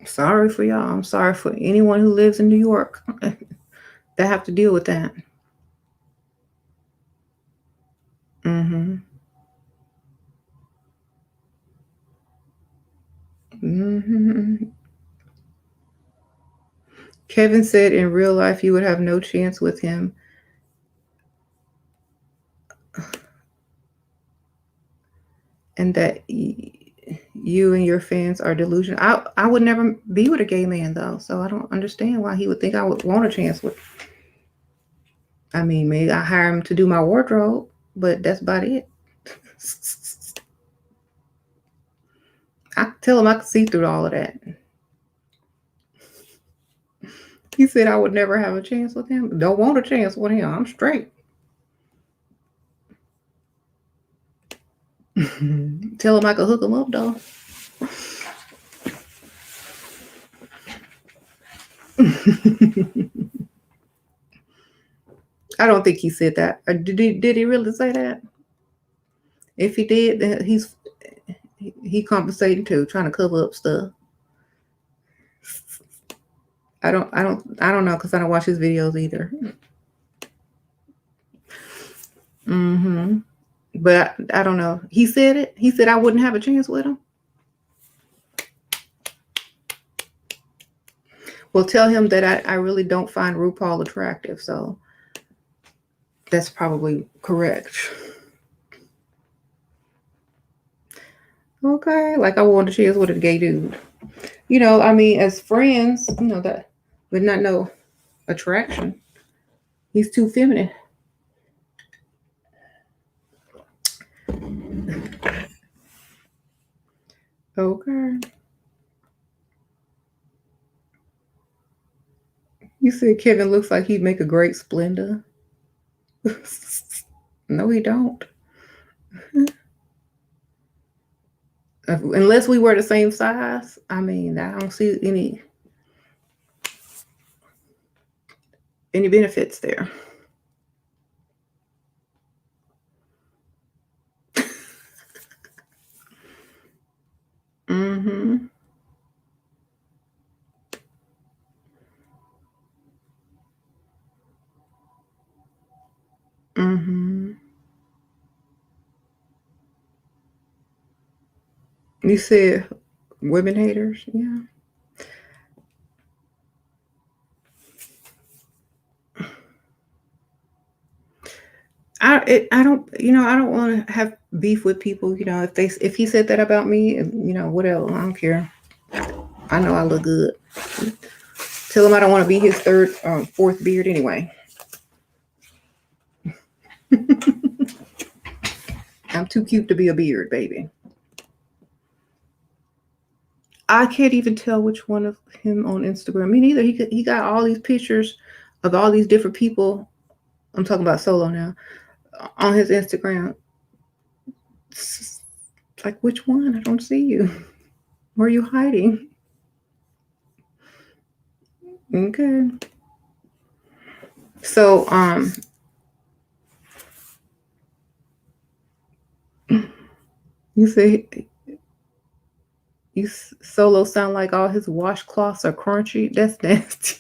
Sorry for y'all. I'm sorry for anyone who lives in New York that have to deal with that. Mm-hmm. Mm-hmm. Kevin said in real life you would have no chance with him. And that you and your fans are delusional. I would never be with a gay man, though. So I don't understand why he would think I would want a chance with. I mean, maybe I hire him to do my wardrobe, but that's about it. I tell him I could see through all of that. He said I would never have a chance with him. Don't want a chance with him. I'm straight. Tell him I could hook him up, though. I don't think he said that. Did he really say that? If he did, then he compensating too, trying to cover up stuff. I don't know because I don't watch his videos either. Mm-hmm. But I don't know. He said it. He said I wouldn't have a chance with him. Well, tell him that I really don't find RuPaul attractive. So that's probably correct. Okay. Like I want a chance with a gay dude. You know, I mean, as friends, you know, that would not know attraction. He's too feminine. Okay. You said Kevin looks like he'd make a great Splenda. No, he don't. Unless we were the same size. I mean, I don't see any benefits there. Mm-hmm. Mm-hmm. You said women haters, yeah. I don't want to have beef with people. You know, if he said that about me, you know, whatever, I don't care. I know I look good. Tell him I don't want to be his fourth beard anyway. I'm too cute to be a beard, baby. I can't even tell which one of him on Instagram. Me neither. He got all these pictures of all these different people. I'm talking about Solo now. On his Instagram. It's like, which one? I don't see you. Where are you hiding? Okay. So, you say you Solo sound like all his washcloths are crunchy. That's nasty.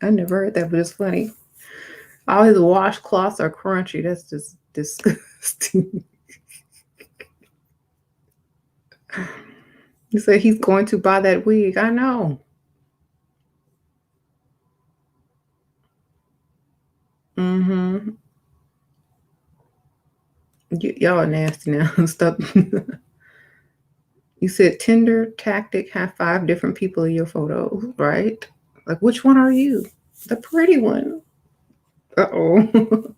I never heard that, but it's funny. All his washcloths are crunchy. That's just disgusting. You say he's going to buy that wig. I know. Mm-hmm. Y'all are nasty now. Stop. You said Tinder tactic have 5 different people in your photos, right? Like, which one are you? The pretty one. Uh-oh.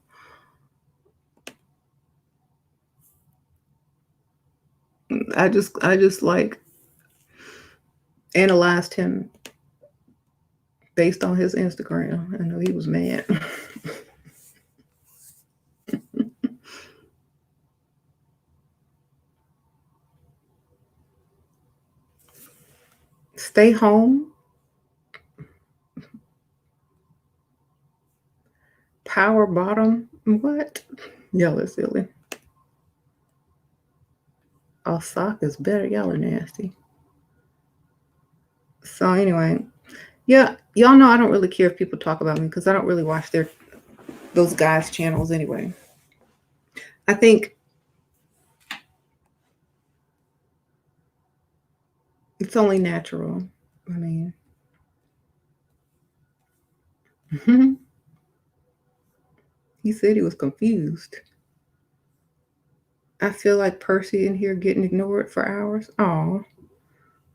I just like analyzed him based on his Instagram. I know he was mad. Stay home. Power bottom. What? Y'all are silly. Osaka is better. Y'all are nasty. So anyway, yeah, y'all know I don't really care if people talk about me because I don't really watch those guys' channels anyway. I think it's only natural. I mean, he said he was confused. I feel like Percy in here getting ignored for hours. Oh,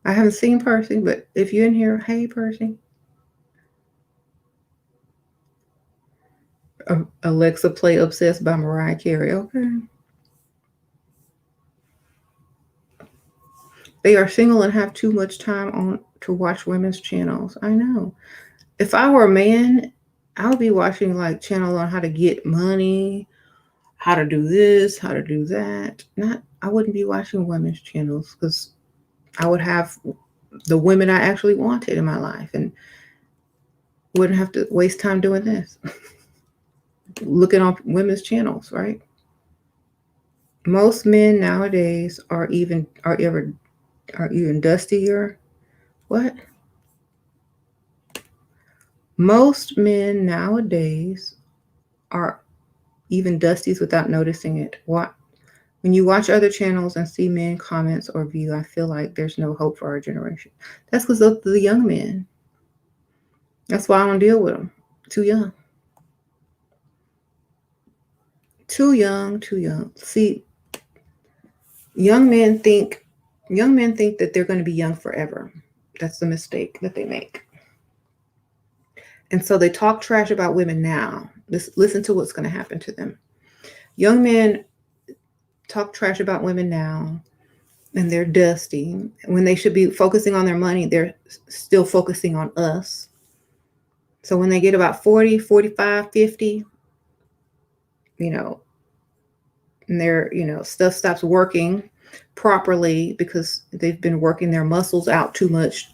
I haven't seen Percy, but if you're in here, hey, Percy. Alexa, play Obsessed by Mariah Carey. Okay. They are single and have too much time to watch women's channels. I know. If I were a man, I would be watching like channels on how to get money, how to do this, how to do that. I wouldn't be watching women's channels because I would have the women I actually wanted in my life and wouldn't have to waste time doing this. Looking on women's channels, right? Most men nowadays are even dustier. What? Most men nowadays are even dusties without noticing it. What? When you watch other channels and see men comments or view, I feel like there's no hope for our generation. That's because of the young men. That's why I don't deal with them. Too young. Too young. See, young men think that they're going to be young forever. That's the mistake that they make. And so they talk trash about women now. Listen to what's going to happen to them. Young men talk trash about women now, and they're dusty. When they should be focusing on their money, they're still focusing on us. So when they get about 40, 45, 50, and their, stuff stops working properly because they've been working their muscles out too much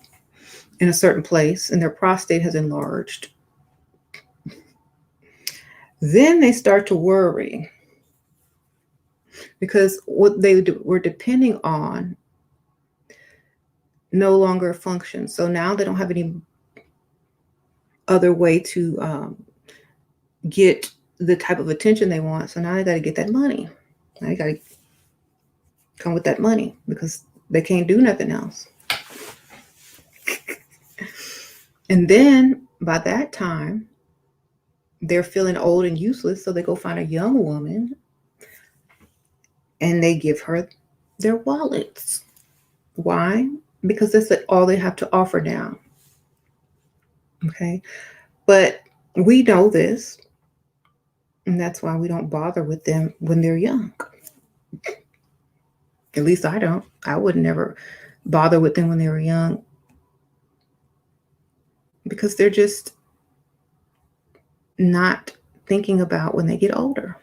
in a certain place and their prostate has enlarged. Then they start to worry because what they were depending on no longer functions. So now they don't have any other way to get the type of attention they want. So now they got to get that money. Now they got to come with that money because they can't do nothing else. And then by that time, they're feeling old and useless. So they go find a young woman and they give her their wallets. Why? Because that's all they have to offer now. Okay. But we know this. And that's why we don't bother with them when they're young. At least I don't. I would never bother with them when they were young. Because they're just not thinking about when they get older.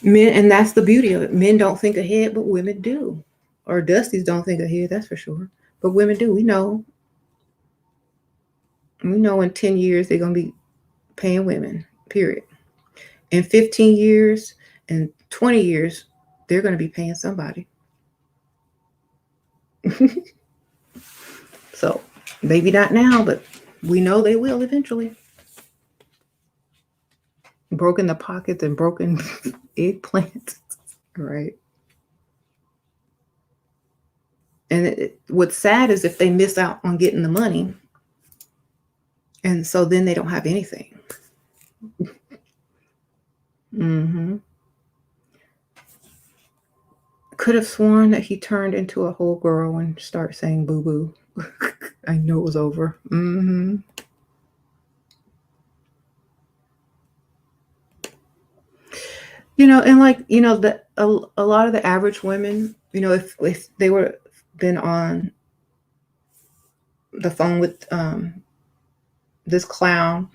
Men, and that's the beauty of it. Men don't think ahead, but women do. Or dusties don't think ahead, that's for sure. But women do. We know in 10 years they're going to be paying women, period. In 15 years and 20 years, they're going to be paying somebody. So maybe not now, but we know they will eventually. Broken the pockets and broken eggplants, right? And what's sad is if they miss out on getting the money, and so then they don't have anything. Could have sworn that he turned into a whole girl and started saying boo boo. I knew it was over. And like, a lot of the average women, if they were been on the phone with this clown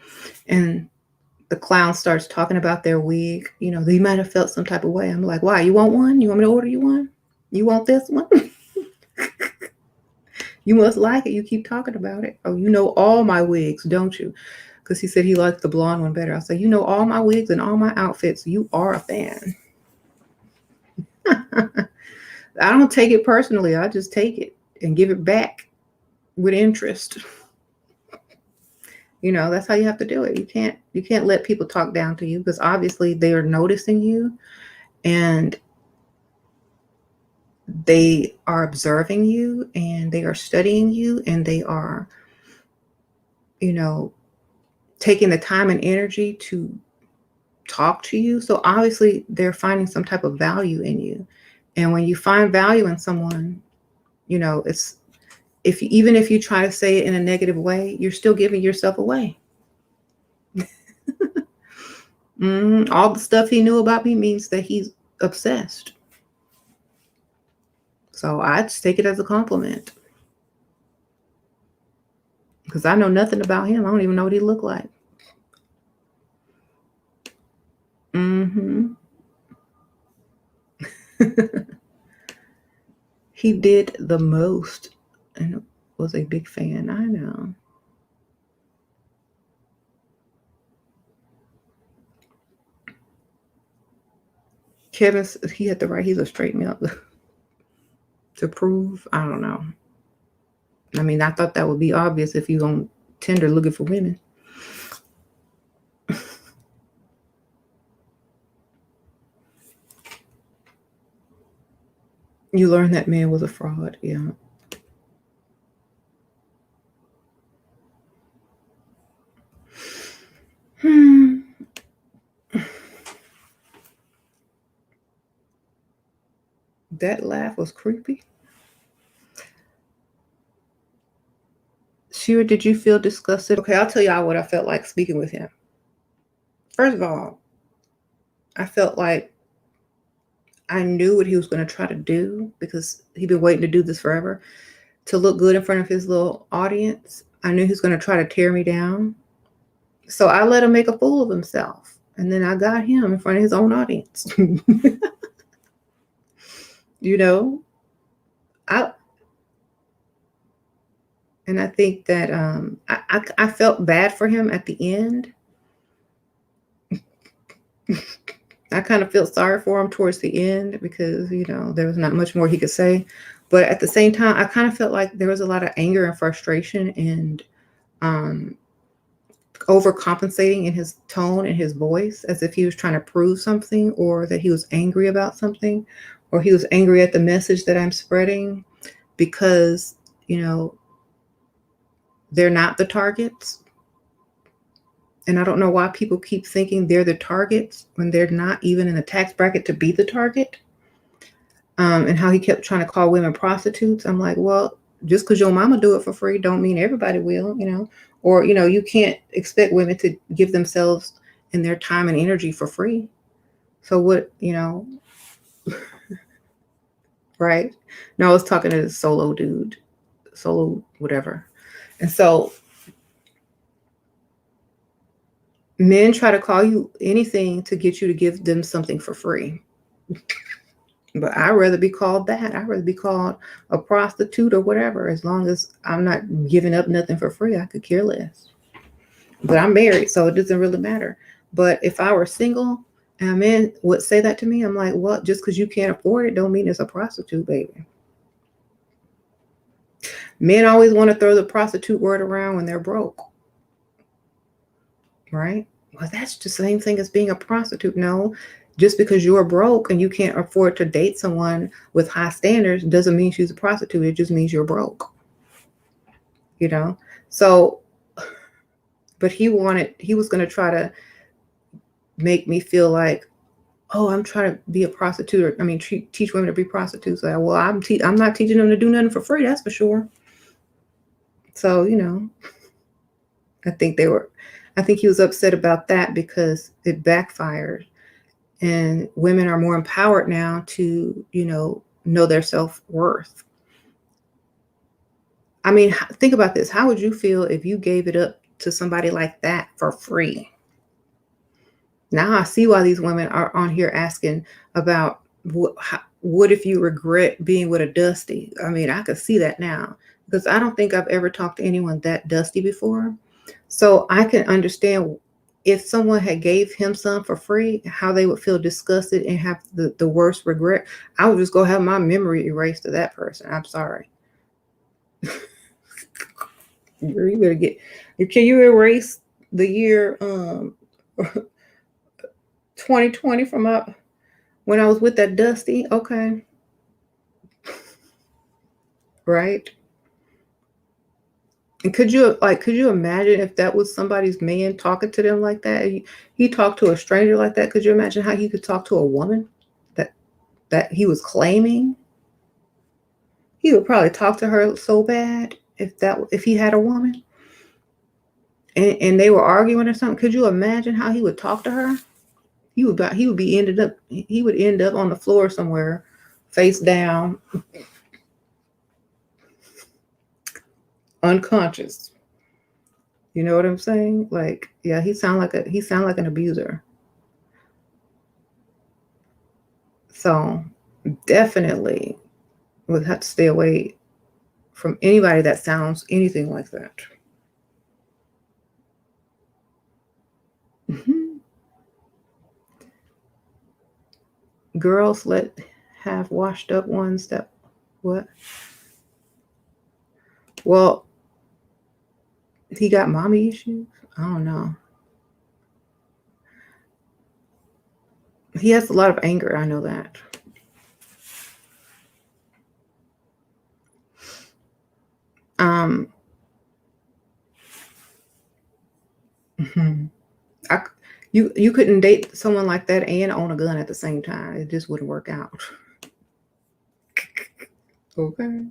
and the clown starts talking about their wig, they might have felt some type of way. I'm like, why? You want one? You want me to order you one? You want this one? You must like it. You keep talking about it. Oh, you know all my wigs, don't you? Because he said he liked the blonde one better. I said, you know all my wigs and all my outfits. You are a fan. I don't take it personally. I just take it and give it back with interest. That's how you have to do it. You can't let people talk down to you, because obviously they are noticing you and they are observing you and they are studying you and they are, taking the time and energy to talk to you. So obviously they're finding some type of value in you. And when you find value in someone, it's, even if you try to say it in a negative way, you're still giving yourself away. All the stuff he knew about me means that he's obsessed. So I just take it as a compliment, because I know nothing about him. I don't even know what he looked like. He did the most and was a big fan. I know. Kevin, he had the right. He's a straight male. To prove, I don't know. I mean, I thought that would be obvious if you're on Tinder looking for women. You learned that man was a fraud. Yeah. That laugh was creepy. Shira, did you feel disgusted? Okay, I'll tell y'all what I felt like speaking with him. First of all, I felt like I knew what he was going to try to do, because he'd been waiting to do this forever, to look good in front of his little audience. I knew he was going to try to tear me down. So I let him make a fool of himself. And then I got him in front of his own audience. And I think that I felt bad for him at the end. I kind of felt sorry for him towards the end, because, there was not much more he could say. But at the same time, I kind of felt like there was a lot of anger and frustration and overcompensating in his tone and his voice, as if he was trying to prove something, or that he was angry about something, or he was angry at the message that I'm spreading, because, they're not the targets. And I don't know why people keep thinking they're the targets when they're not even in the tax bracket to be the target. And how he kept trying to call women prostitutes. I'm like, well, just because your mama do it for free don't mean everybody will, or, you can't expect women to give themselves and their time and energy for free. So what, right? No, I was talking to this solo dude, solo whatever. And so men try to call you anything to get you to give them something for free. But I'd rather be called that. I'd rather be called a prostitute or whatever. As long as I'm not giving up nothing for free, I could care less. But I'm married, so it doesn't really matter. But if I were single and a man would say that to me, I'm like, well, just because you can't afford it don't mean it's a prostitute, baby. Men always want to throw the prostitute word around when they're broke. Right? Well, that's the same thing as being a prostitute. No, just because you're broke and you can't afford to date someone with high standards doesn't mean she's a prostitute. It just means you're broke. So, but he was going to try to make me feel like, oh, I'm trying to be a prostitute. Teach women to be prostitutes. Like, well, I'm not teaching them to do nothing for free. That's for sure. So, I think he was upset about that because it backfired. And women are more empowered now to, know their self-worth. Think about this. How would you feel if you gave it up to somebody like that for free? Now I see why these women are on here asking about what if you regret being with a Dusty? I could see that now because I don't think I've ever talked to anyone that dusty before. So I can understand if someone had gave him some for free, how they would feel disgusted and have the worst regret. I would just go have my memory erased to that person. I'm sorry. You better can you erase the year 2020 from when I was with that Dusty? Okay. Right. And could you imagine if that was somebody's man talking to them like that? He talked to a stranger like that. Could you imagine how he could talk to a woman that he was claiming? He would probably talk to her so bad if he had a woman and they were arguing or something. Could you imagine how he would talk to her? He would end up on the floor somewhere, face down, unconscious. You know what I'm saying? Like, yeah, he sound like an abuser. So definitely would have to stay away from anybody that sounds anything like that. Mm-hmm. Girls have washed up ones that what? Well, he got mommy issues. I don't know. He has a lot of anger. I know that. You couldn't date someone like that and own a gun at the same time. It just wouldn't work out. Okay.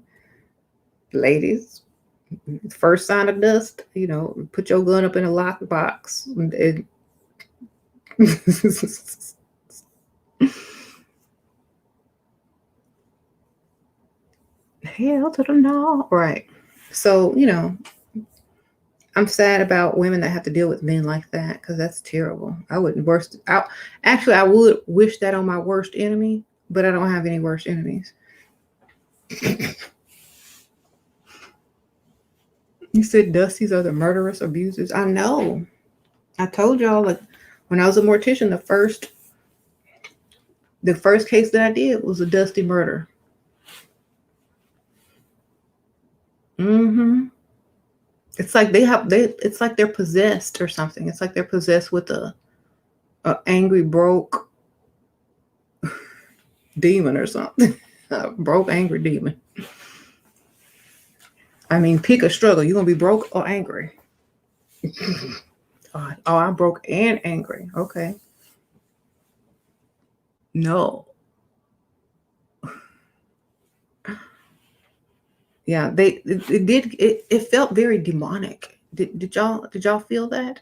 Ladies, first sign of dust, put your gun up in a locked box. Hell to the no. Right. So, I'm sad about women that have to deal with men like that because that's terrible. I would wish that on my worst enemy, but I don't have any worst enemies. You said Dusties are the murderous abusers. I know. I told y'all, like, when I was a mortician, the first case that I did was a Dusty murder. Mm-hmm. It's like it's like they're possessed or something. It's like they're possessed with a angry, broke demon or something. A broke, angry demon. Pick a struggle. You're gonna be broke or angry. Oh, I'm broke and angry. Okay. No. Yeah, it felt very demonic. Did y'all feel that?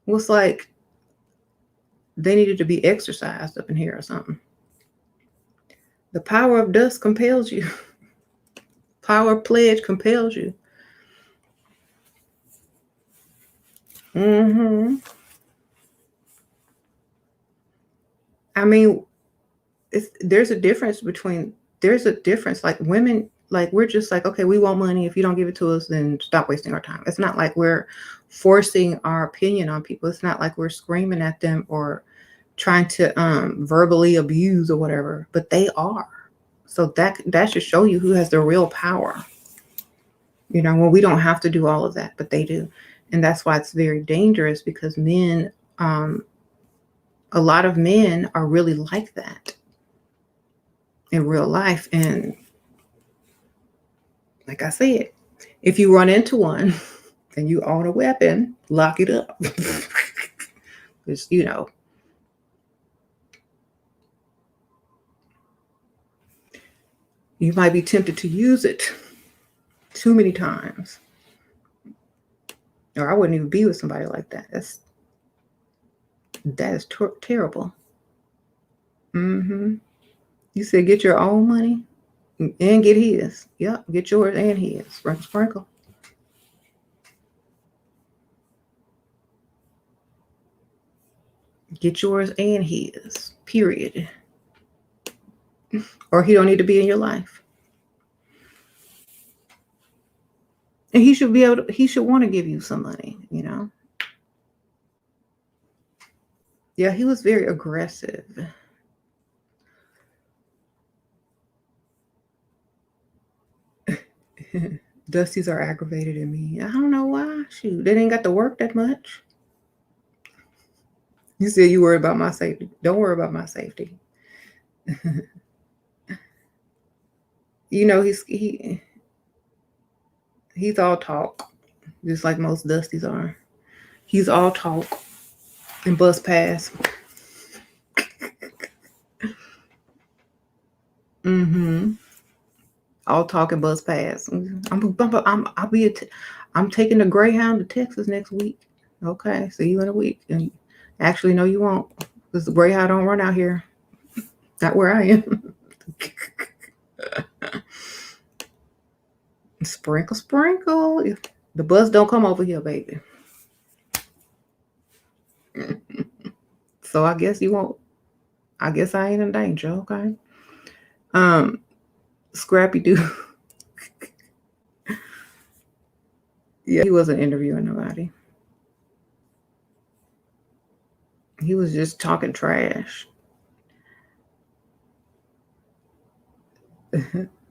It was like they needed to be exorcised up in here or something. The power of dust compels you. Power pledge compels you. Mm-hmm. there's a difference. Like women, like we're just like, okay, we want money. If you don't give it to us, then stop wasting our time. It's not like we're forcing our opinion on people. It's not like we're screaming at them or trying to verbally abuse or whatever, but they are. So that should show you who has the real power. When we don't have to do all of that, but they do. And that's why it's very dangerous, because men, a lot of men are really like that in real life. And like I said, if you run into one and you own a weapon, lock it up. Because, you might be tempted to use it too many times. Or I wouldn't even be with somebody like that. That is terrible. You said get your own money and get his. Yep, get yours and his. Sprinkle, sprinkle. Get yours and his. Period. Or he don't need to be in your life. And he should want to give you some money, Yeah, he was very aggressive. Dusties are aggravated in me. I don't know why. Shoot, they didn't got to work that much. You said you worry about my safety. Don't worry about my safety. He's all talk, just like most Dusties are. He's all talk and bus pass. All talk and bus pass. I'm taking the Greyhound to Texas next week. Okay, see you in a week. And actually, no, you won't, because the Greyhound don't run out here. Not where I am. Sprinkle, sprinkle. The bus don't come over here, baby. So I guess you won't. I guess I ain't in danger, okay? Scrappy Doo. Yeah, he wasn't interviewing nobody. He was just talking trash.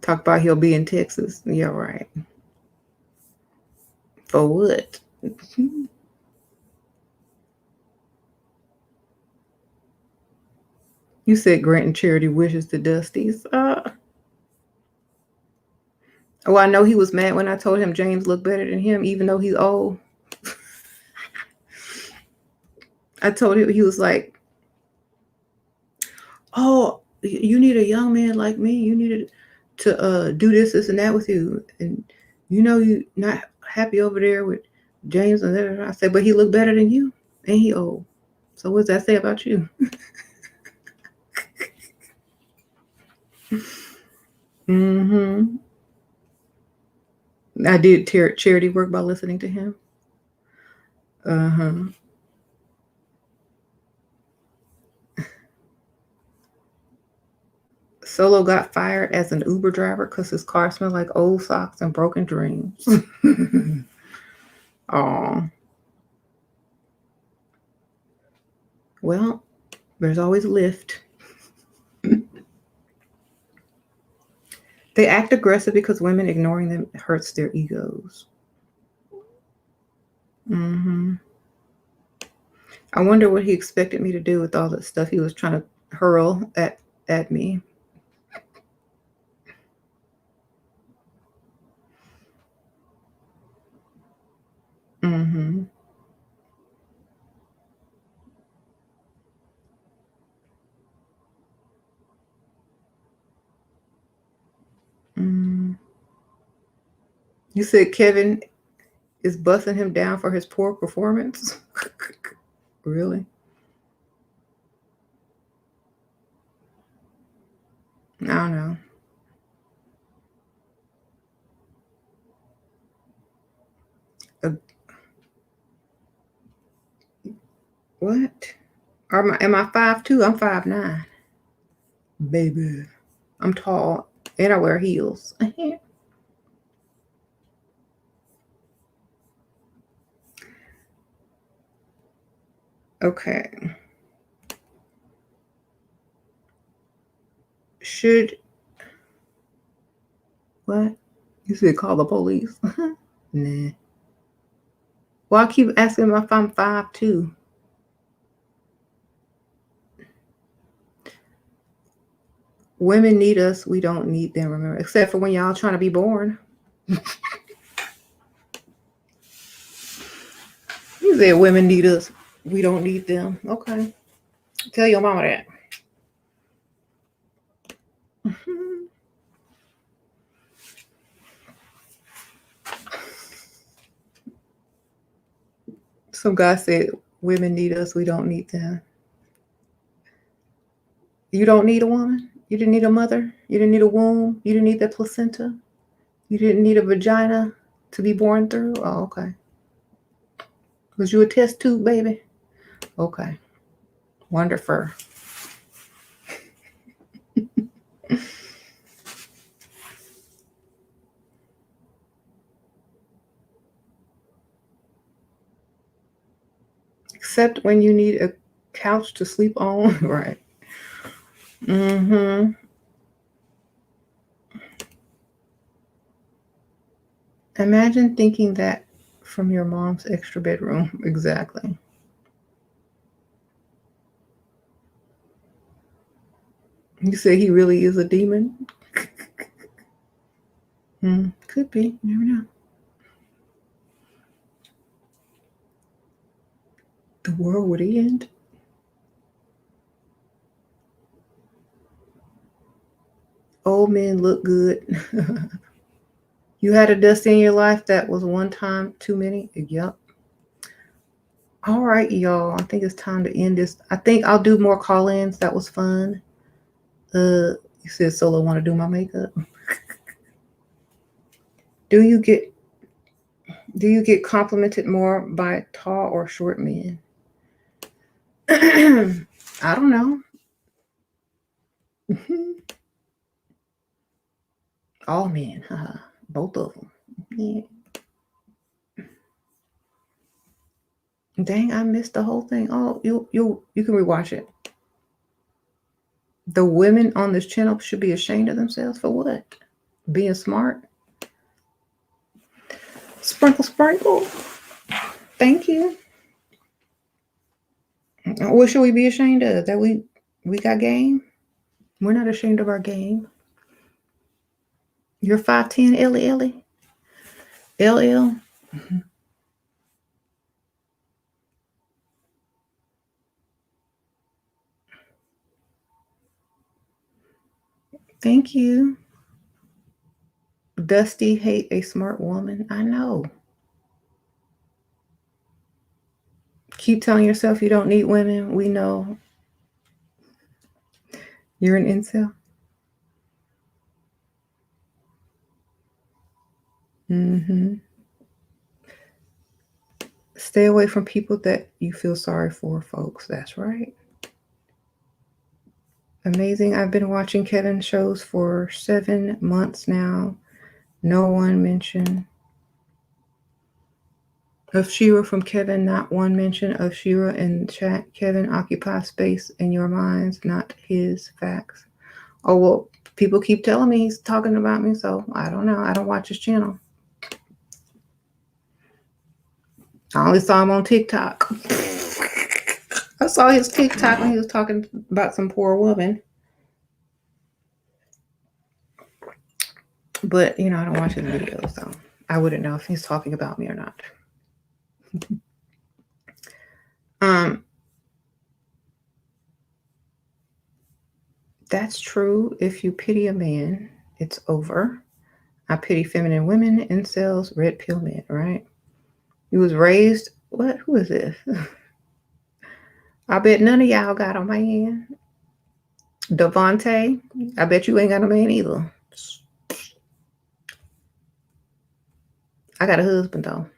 Talk about he'll be in Texas. Yeah, right. For what? You said granting charity wishes to Dusties. I know he was mad when I told him James looked better than him, even though he's old. I told him, he was like, oh, you need a young man like me. You needed to do this, and that with you. And you're not happy over there with James. And that. I said, but he looked better than you, and he old. So what does that say about you? I did charity work by listening to him. Solo got fired as an Uber driver because his car smelled like old socks and broken dreams. Oh. Well, there's always Lyft. They act aggressive because women ignoring them hurts their egos. I wonder what he expected me to do with all the stuff he was trying to hurl at me. You said Kevin is busting him down for his poor performance? Really? I don't know. What? Am I 5'2"? I'm 5'9". Baby, I'm tall and I wear heels. Okay. Should what? You said call the police? Nah. Well, I keep asking if I'm 5'2". Women need us. We don't need them, remember. Except for when y'all trying to be born. You said women need us. We don't need them. Okay. Tell your mama that. Some guy said women need us. We don't need them. You don't need a woman. You didn't need a mother. You didn't need a womb. You didn't need that placenta. You didn't need a vagina to be born through. Oh, okay. Was you a test tube baby? Okay. Wonderful. Except when you need a couch to sleep on. Right. Mm-hmm. Imagine thinking that from your mom's extra bedroom. Exactly. You say he really is a demon? Could be. You never know. The world would end. Old men look good. You had a dusty in your life that was one time too many? Yep. All right, y'all. I think it's time to end this. I think I'll do more call-ins. That was fun. You said Solo want to do my makeup. Do you get complimented more by tall or short men? I don't know. All men, both of them. Yeah. Dang, I missed the whole thing. Oh, you can rewatch it. The women on this channel should be ashamed of themselves for what? Being smart. Sprinkle, sprinkle. Thank you. What should we be ashamed of? That we got game? We're not ashamed of our game. You're 5'10", Ellie. LL. Thank you. Dusty hate a smart woman. I know. Keep telling yourself you don't need women. We know. You're an incel. Stay away from people that you feel sorry for, folks. That's right. Amazing. I've been watching Kevin shows for 7 months now. No one mention of Shira from Kevin. Not one mention of Shira in chat. Kevin occupies space in your minds, not his. Facts. Oh, well, people keep telling me he's talking about me, so I don't know. I don't watch his channel. I only saw him on TikTok. I saw his TikTok when he was talking about some poor woman. But, I don't watch his videos, so I wouldn't know if he's talking about me or not. That's true. If you pity a man, it's over. I pity feminine women, incels, red pill men, right? He was raised, what? Who is this? I bet none of y'all got a man. Devontae, I bet you ain't got a man either. I got a husband, though.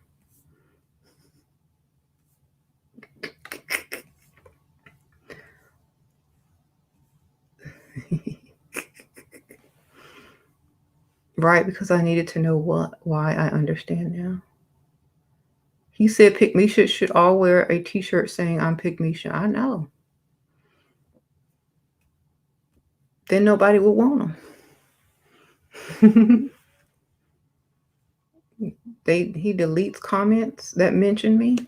Right, because I needed to know why. I understand now. He said Pygmisha should all wear a t-shirt saying I'm Pygmisha. I know. Then nobody will want them. He deletes comments that mention me.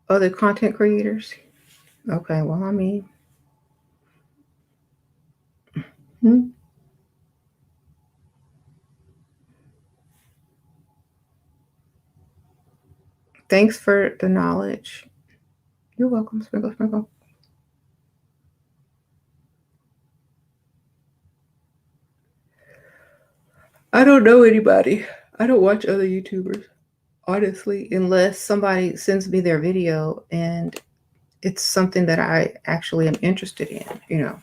Other content creators. Okay, well, I mean. Thanks for the knowledge. You're welcome, Sprinkle Sprinkle. I don't know anybody. I don't watch other YouTubers, honestly, unless somebody sends me their video and it's something that I actually am interested in, you know.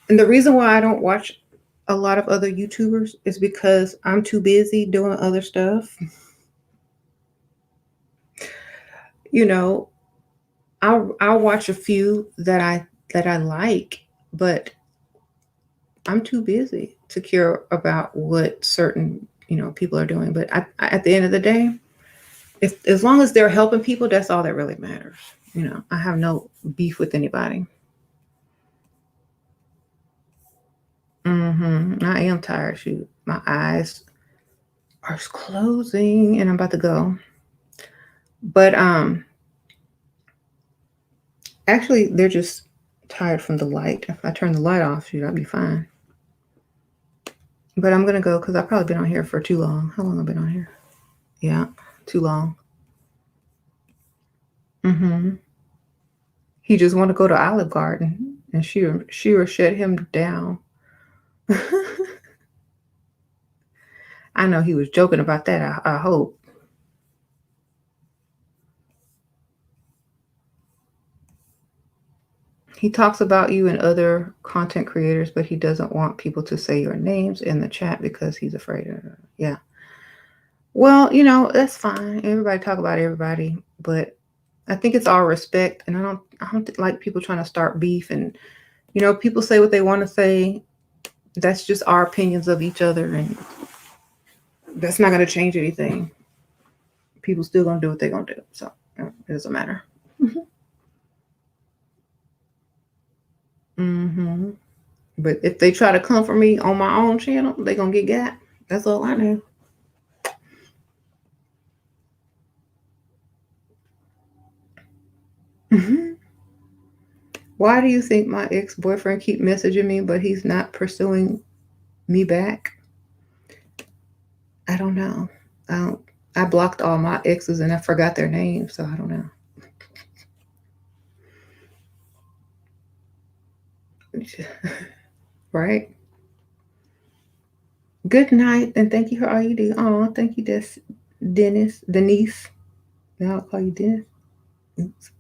And the reason why I don't watch a lot of other YouTubers is because I'm too busy doing other stuff. You know, I'll watch a few that I like, but I'm too busy to care about what certain, you know, people are doing. But at the end of the day, if as long as they're helping people, that's all that really matters. You know, I have no beef with anybody. I am tired. Shoot, my eyes are closing, and I'm about to go. But actually, they're just tired from the light. If I turn the light off, shoot, I'll be fine. But I'm gonna go because I've probably been on here for too long. How long have I been on here? Yeah, too long. He just want to go to Olive Garden, and Shira shut him down. I know he was joking about that. I hope. He talks about you and other content creators, but he doesn't want people to say your names in the chat because he's afraid of it. Yeah. Well, you know, that's fine. Everybody talk about everybody, but I think it's all respect, and I don't like people trying to start beef. And you know, people say what they want to say. That's just our opinions of each other, and that's not going to change anything. People still going to do what they're going to do, so it doesn't matter. But if they try to come for me on my own channel, they're going to get got. That's all I know. Why do you think my ex-boyfriend keep messaging me, but he's not pursuing me back? I don't know. I blocked all my exes and I forgot their names, so I don't know. Right? Good night, and thank you for all you do. Oh, thank you, Denise. Now I'll call you Dennis. Oops.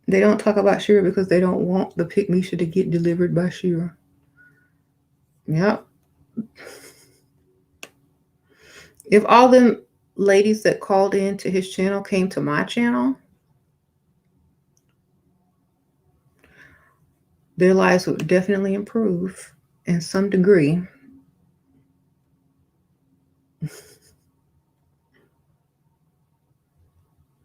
They don't talk about Shira because they don't want the Pygmisha to get delivered by Shira. Yep. If all them ladies that called in to his channel came to my channel, their lives would definitely improve in some degree.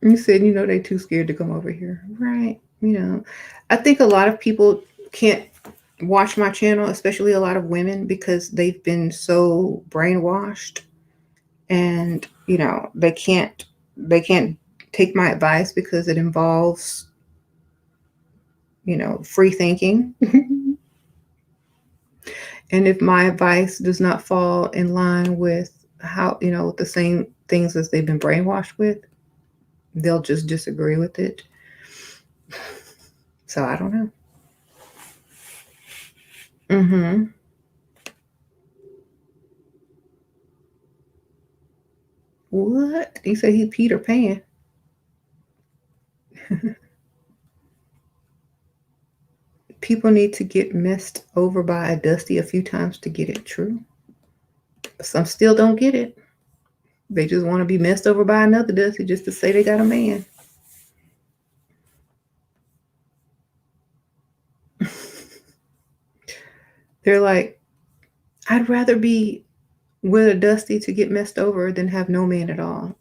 You said, you know, they're too scared to come over here. Right. You know, I think a lot of people can't watch my channel, especially a lot of women, because they've been so brainwashed, and, you know, they can't take my advice because it involves, you know, free thinking. And if my advice does not fall in line with how, you know, the same things as they've been brainwashed with, they'll just disagree with it. So I don't know. What? He said he Peter Pan. People need to get messed over by a Dusty a few times to get it. True. Some still don't get it. They just want to be messed over by another Dusty just to say they got a man. They're like, I'd rather be with a Dusty to get messed over than have no man at all.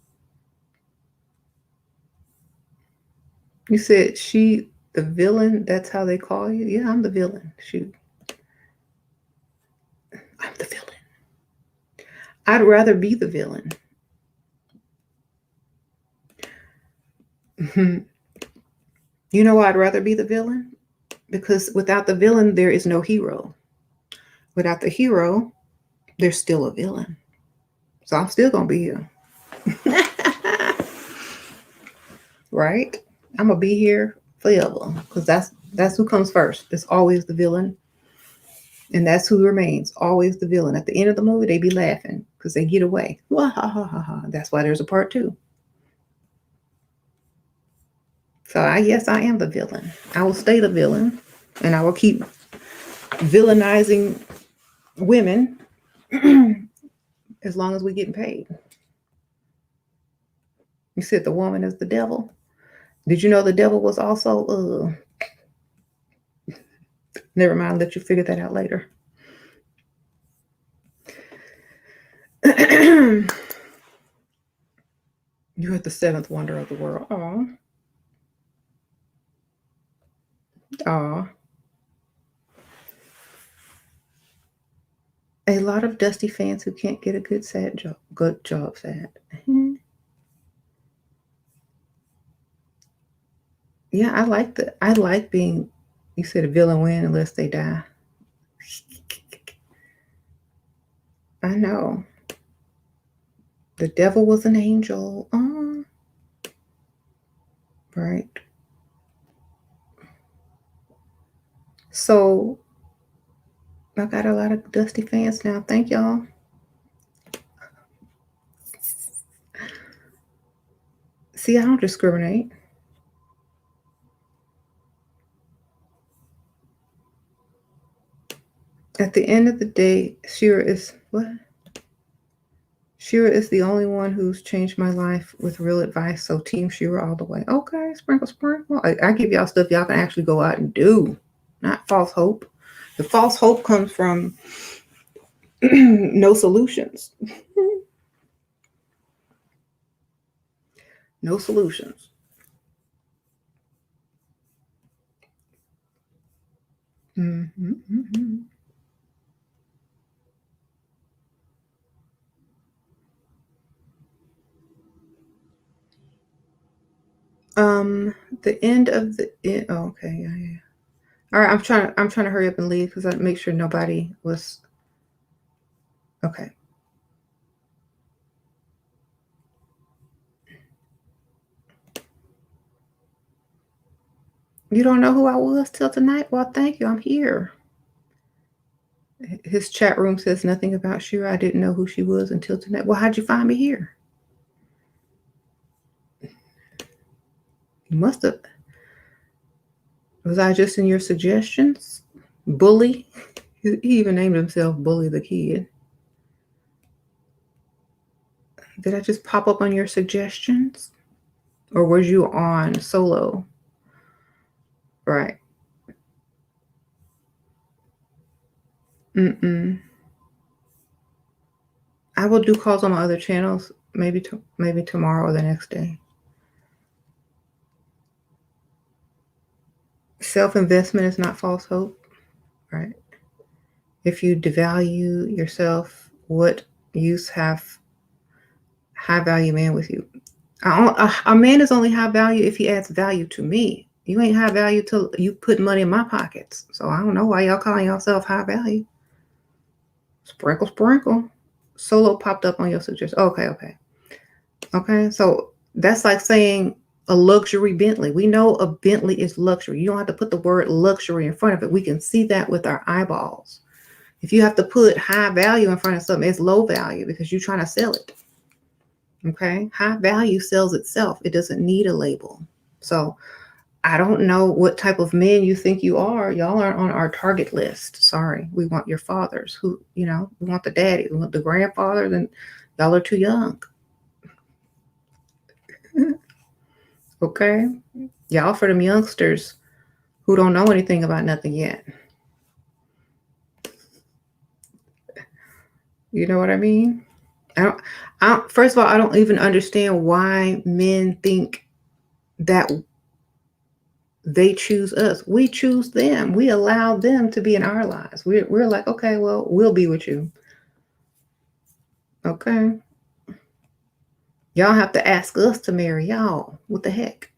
You said she the villain, that's how they call you? Yeah, I'm the villain. Shoot. I'm the villain. I'd rather be the villain. You know why I'd rather be the villain? Because without the villain, there is no hero. Without the hero, there's still a villain. So I'm still going to be here. Right? I'm going to be here forever. Because that's who comes first. It's always the villain. And that's who remains. Always the villain. At the end of the movie, they be laughing because they get away. That's why there's a part 2. So I am the villain. I will stay the villain. And I will keep villainizing women as long as we're getting paid. You said the woman is the devil. Did you know the devil was also never mind, I'll let you figure that out later. You are the 7th wonder of the world. Aw. A lot of Dusty fans who can't get a good job, sad. Yeah, I like being, you said a villain win unless they die. I know. The devil was an angel. Right. So I got a lot of Dusty fans now. Thank y'all. See, I don't discriminate. At the end of the day, Shira is the only one who's changed my life with real advice. So Team Shira all the way. Okay, sprinkle. I give y'all stuff y'all can actually go out and do, not false hope. The false hope comes from no solutions. No solutions. The end of the okay, yeah. All right, I'm trying to hurry up and leave because I make sure nobody was okay. You don't know who I was till tonight? Well, thank you. I'm here. His chat room says nothing about Shira. I didn't know who she was until tonight. Well, how'd you find me here? You must have. Was I just in your suggestions? Bully? He even named himself Bully the Kid. Did I just pop up on your suggestions? Or was you on solo? Right. I will do calls on my other channels, maybe tomorrow or the next day. Self-investment is not false hope, right? If you devalue yourself, what use have high value man with you? A man is only high value if he adds value to me. You ain't high value till you put money in my pockets. So I don't know why y'all calling yourself high value. Sprinkle. Solo popped up on your suggestion. Okay. So that's like saying a luxury Bentley. We know a Bentley is luxury. You don't have to put the word luxury in front of it. We can see that with our eyeballs. If you have to put high value in front of something, it's low value because you're trying to sell it. Okay. High value sells itself. It doesn't need a label. So I don't know what type of men you think you are. Y'all aren't on our target list. Sorry. We want your fathers who, we want the daddy. We want the grandfather. Then y'all are too young. Okay. Y'all for them youngsters who don't know anything about nothing yet. You know what I mean? First of all, I don't even understand why men think that they choose us. We choose them. We allow them to be in our lives. We're like, okay, well, we'll be with you. Okay. Y'all have to ask us to marry y'all. What the heck?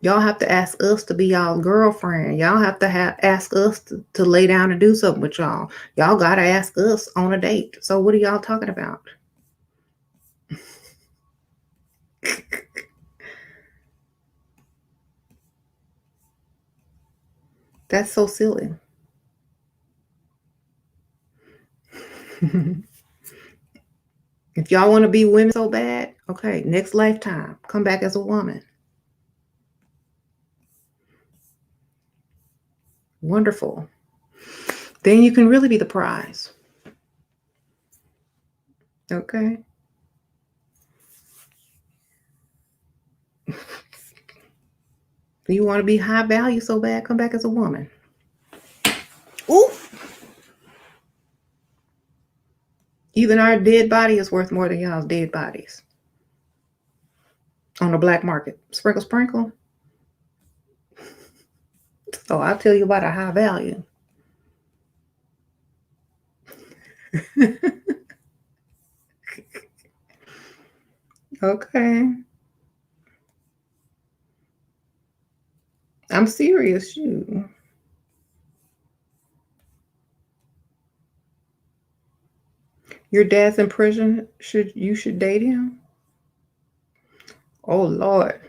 Y'all have to ask us to be y'all girlfriend. Y'all have to ask us to lay down and do something with y'all. Y'all got to ask us on a date. So what are y'all talking about? That's so silly. If y'all want to be women so bad, okay, next lifetime, come back as a woman. Wonderful. Then you can really be the prize. Okay. You want to be high value so bad, come back as a woman. Ooh. Even our dead body is worth more than y'all's dead bodies. On the black market. Sprinkle, sprinkle. So I'll tell you about a high value. Okay. I'm serious, you. Your dad's in prison. You should date him? Oh Lord.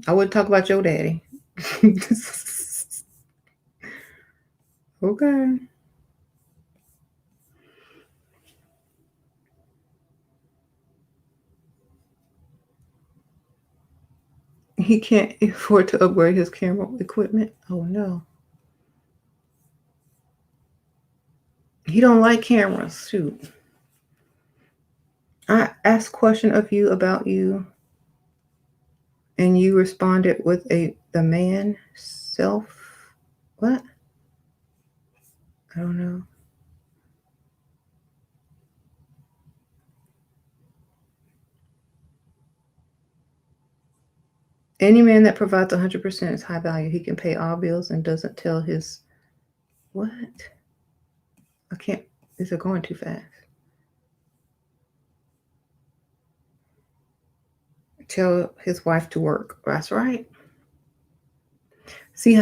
I wouldn't talk about your daddy. Okay. He can't afford to upgrade his camera equipment. Oh no. He don't like cameras. Shoot. I asked a question of you about you, and you responded with the man self. What? I don't know. Any man that provides 100% is high value. He can pay all bills and doesn't tell his... What? I can't... Is it going too fast? Tell his wife to work. That's right. See,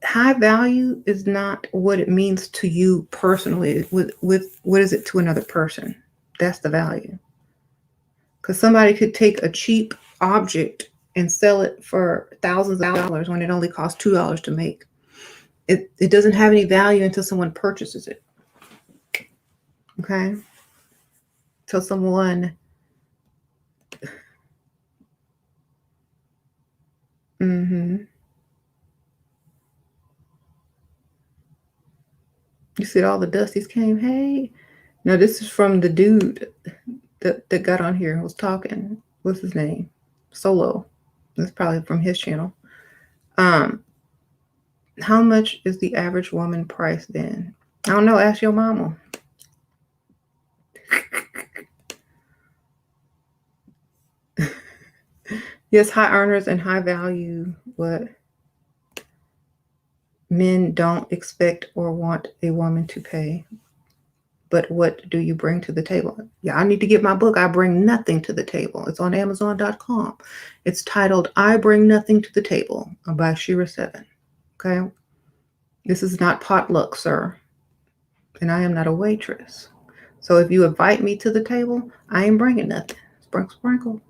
high value is not what it means to you personally. With what is it to another person? That's the value. Because somebody could take a cheap object and sell it for thousands of dollars when it only costs $2 to make. It doesn't have any value until someone purchases it. Okay? Till someone... You see all the dusties came. Hey. No, this is from the dude that got on here and was talking. What's his name? Solo. That's probably from his channel. How much is the average woman price then? I don't know. Ask your mama. Yes, high earners and high value. What? Men don't expect or want a woman to pay. But what do you bring to the table? Yeah, I need to get my book. I Bring Nothing to the Table. It's on Amazon.com. It's titled I Bring Nothing to the Table by Shira 7. Okay? This is not potluck, sir. And I am not a waitress. So if you invite me to the table, I ain't bringing nothing. Sprinkle, sprinkle.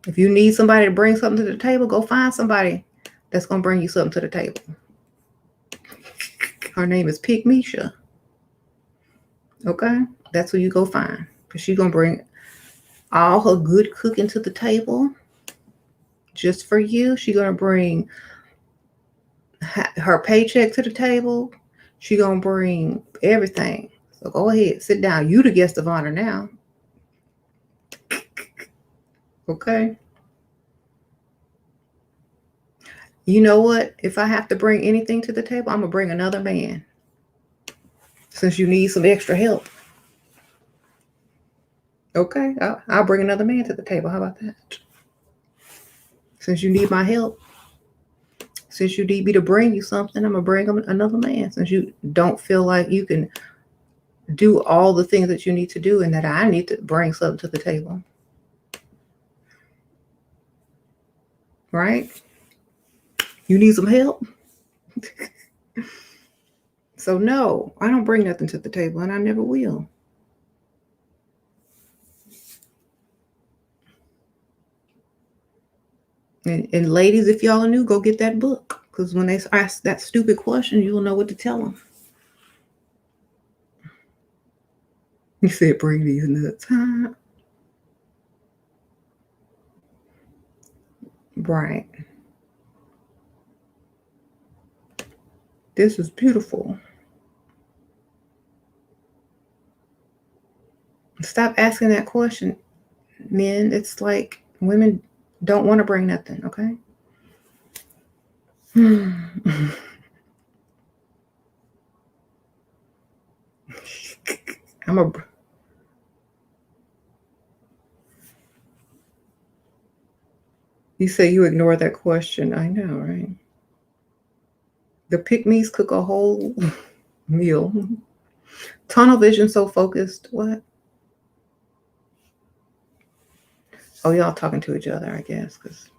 If you need somebody to bring something to the table, go find somebody that's going to bring you something to the table. Her name is Pig Misha. Okay? That's who you go find. Because she's going to bring all her good cooking to the table. Just for you. She's going to bring her paycheck to the table. She's going to bring everything. So go ahead. Sit down. You the guest of honor now. Okay? You know what? If I have to bring anything to the table, I'm going to bring another man. Since you need some extra help. Okay, I'll bring another man to the table. How about that? Since you need my help, since you need me to bring you something, I'm going to bring another man. Since you don't feel like you can do all the things that you need to do and that I need to bring something to the table. Right? You need some help? So no, I don't bring nothing to the table and I never will. And ladies, if y'all are new, go get that book. Because when they ask that stupid question, you'll know what to tell them. You said, bring these nuts, huh? Right. This is beautiful. Stop asking that question, men. It's like women don't want to bring nothing, okay? You say you ignore that question. I know, right? The pick-me's cook a whole meal. Tunnel vision, so focused. What? Oh, y'all talking to each other, I guess, because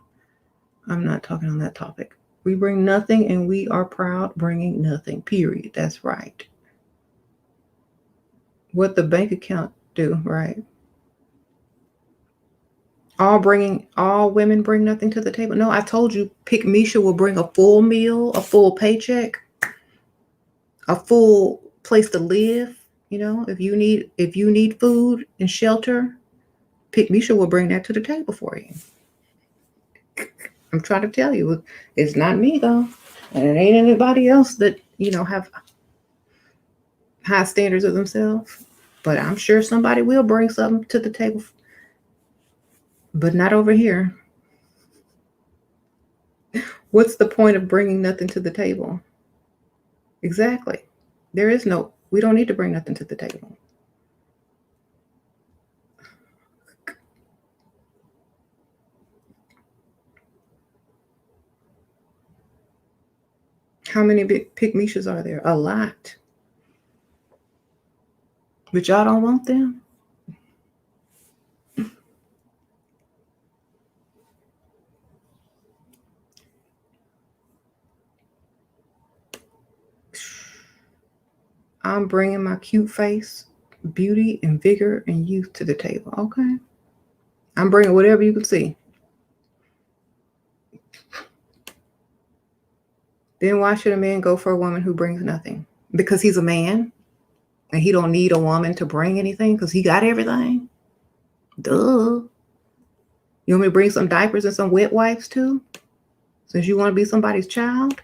I'm not talking on that topic. We bring nothing and we are proud bringing nothing, period. That's right. What the bank account do, right? All women bring nothing to the table. No, I told you, Pick Misha will bring a full meal, a full paycheck, a full place to live. You know, if you need food and shelter, Pick Misha will bring that to the table for you. I'm trying to tell you, it's not me though, and it ain't anybody else that have high standards of themselves. But I'm sure somebody will bring something to the table, but not over here. What's the point of bringing nothing to the table? Exactly. We don't need to bring nothing to the table. How many big Pick Mishas are there? A lot. But y'all don't want them? I'm bringing my cute face, beauty, and vigor, and youth to the table. Okay? I'm bringing whatever you can see. Then why should a man go for a woman who brings nothing? Because he's a man and he don't need a woman to bring anything because he got everything? Duh. You want me to bring some diapers and some wet wipes too? Since you want to be somebody's child?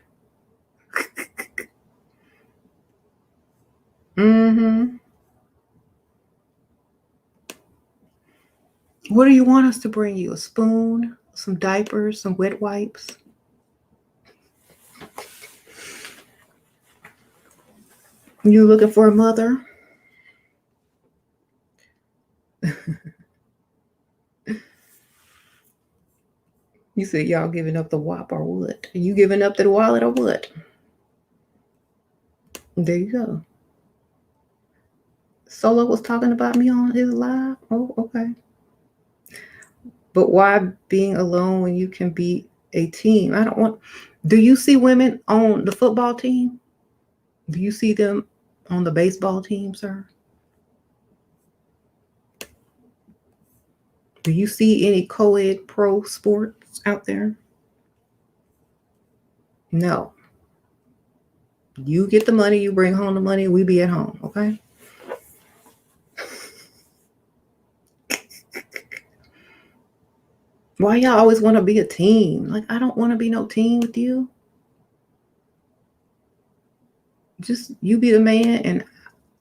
Mm-hmm. What do you want us to bring you? A spoon, some diapers, some wet wipes? You looking for a mother? You said y'all giving up the WAP or what? Are you giving up the wallet or what? There you go. Solo was talking about me on his live. Oh, okay. But why being alone when you can be a team? Do you see women on the football team? Do you see them on the baseball team, sir? Do you see any co-ed pro sports out there? No. You get the money, you bring home the money, we be at home, okay? Why y'all always want to be a team? Like, I don't want to be no team with you. Just you be the man and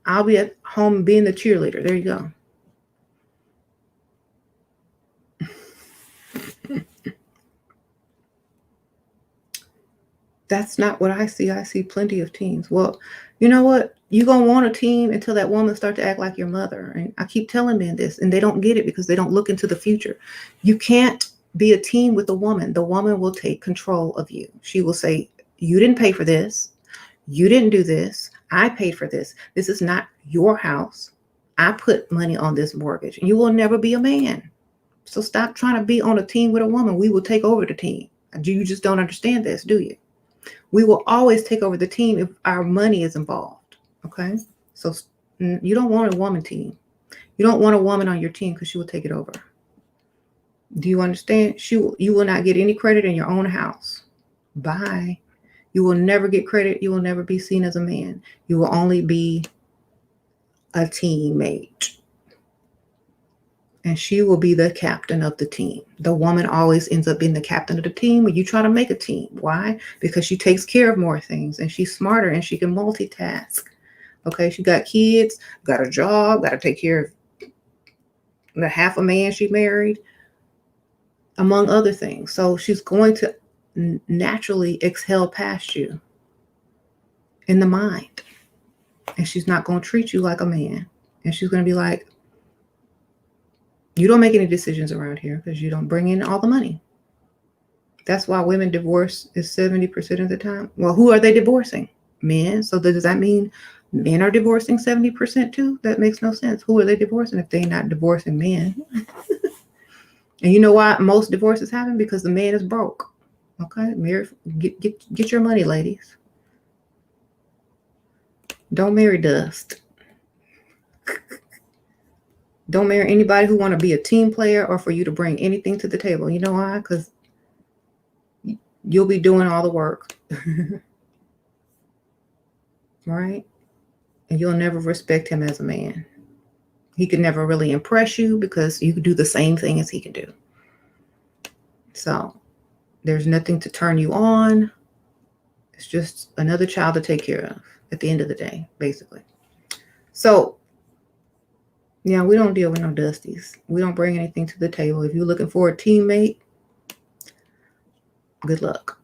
I'll be at home being the cheerleader. There you go. That's not what I see. I see plenty of teams. Well, You know what? You're going to want a team until that woman starts to act like your mother. And I keep telling men this, and they don't get it because they don't look into the future. You can't be a team with a woman. The woman will take control of you. She will say, you didn't pay for this. You didn't do this. I paid for this. This is not your house. I put money on this mortgage. You will never be a man. So stop trying to be on a team with a woman. We will take over the team. You just don't understand this, do you? We will always take over the team if our money is involved. Okay? So you don't want a woman team. You don't want a woman on your team because she will take it over. Do you understand? You will not get any credit in your own house. Bye. You will never get credit. You will never be seen as a man. You will only be a teammate. And she will be the captain of the team. The woman always ends up being the captain of the team when you try to make a team. Why? Because she takes care of more things and she's smarter and she can multitask. Okay, she got kids, got a job, got to take care of the half a man she married, among other things. So she's going to naturally excel past you in the mind. And she's not going to treat you like a man. And she's going to be like, you don't make any decisions around here because you don't bring in all the money. That's why women divorce is 70% of the time. Well, who are they divorcing? Men. So does that mean men are divorcing 70% too? That makes no sense. Who are they divorcing if they're not divorcing men? And you know why most divorces happen? Because the man is broke. Okay, get your money, ladies. Don't marry dust. Don't marry anybody who want to be a team player or for you to bring anything to the table. You know why? Because you'll be doing all the work. Right? And you'll never respect him as a man. He can never really impress you because you can do the same thing as he can do. So there's nothing to turn you on. It's just another child to take care of at the end of the day, basically. So yeah, we don't deal with no dusties. We don't bring anything to the table. If you're looking for a teammate, good luck.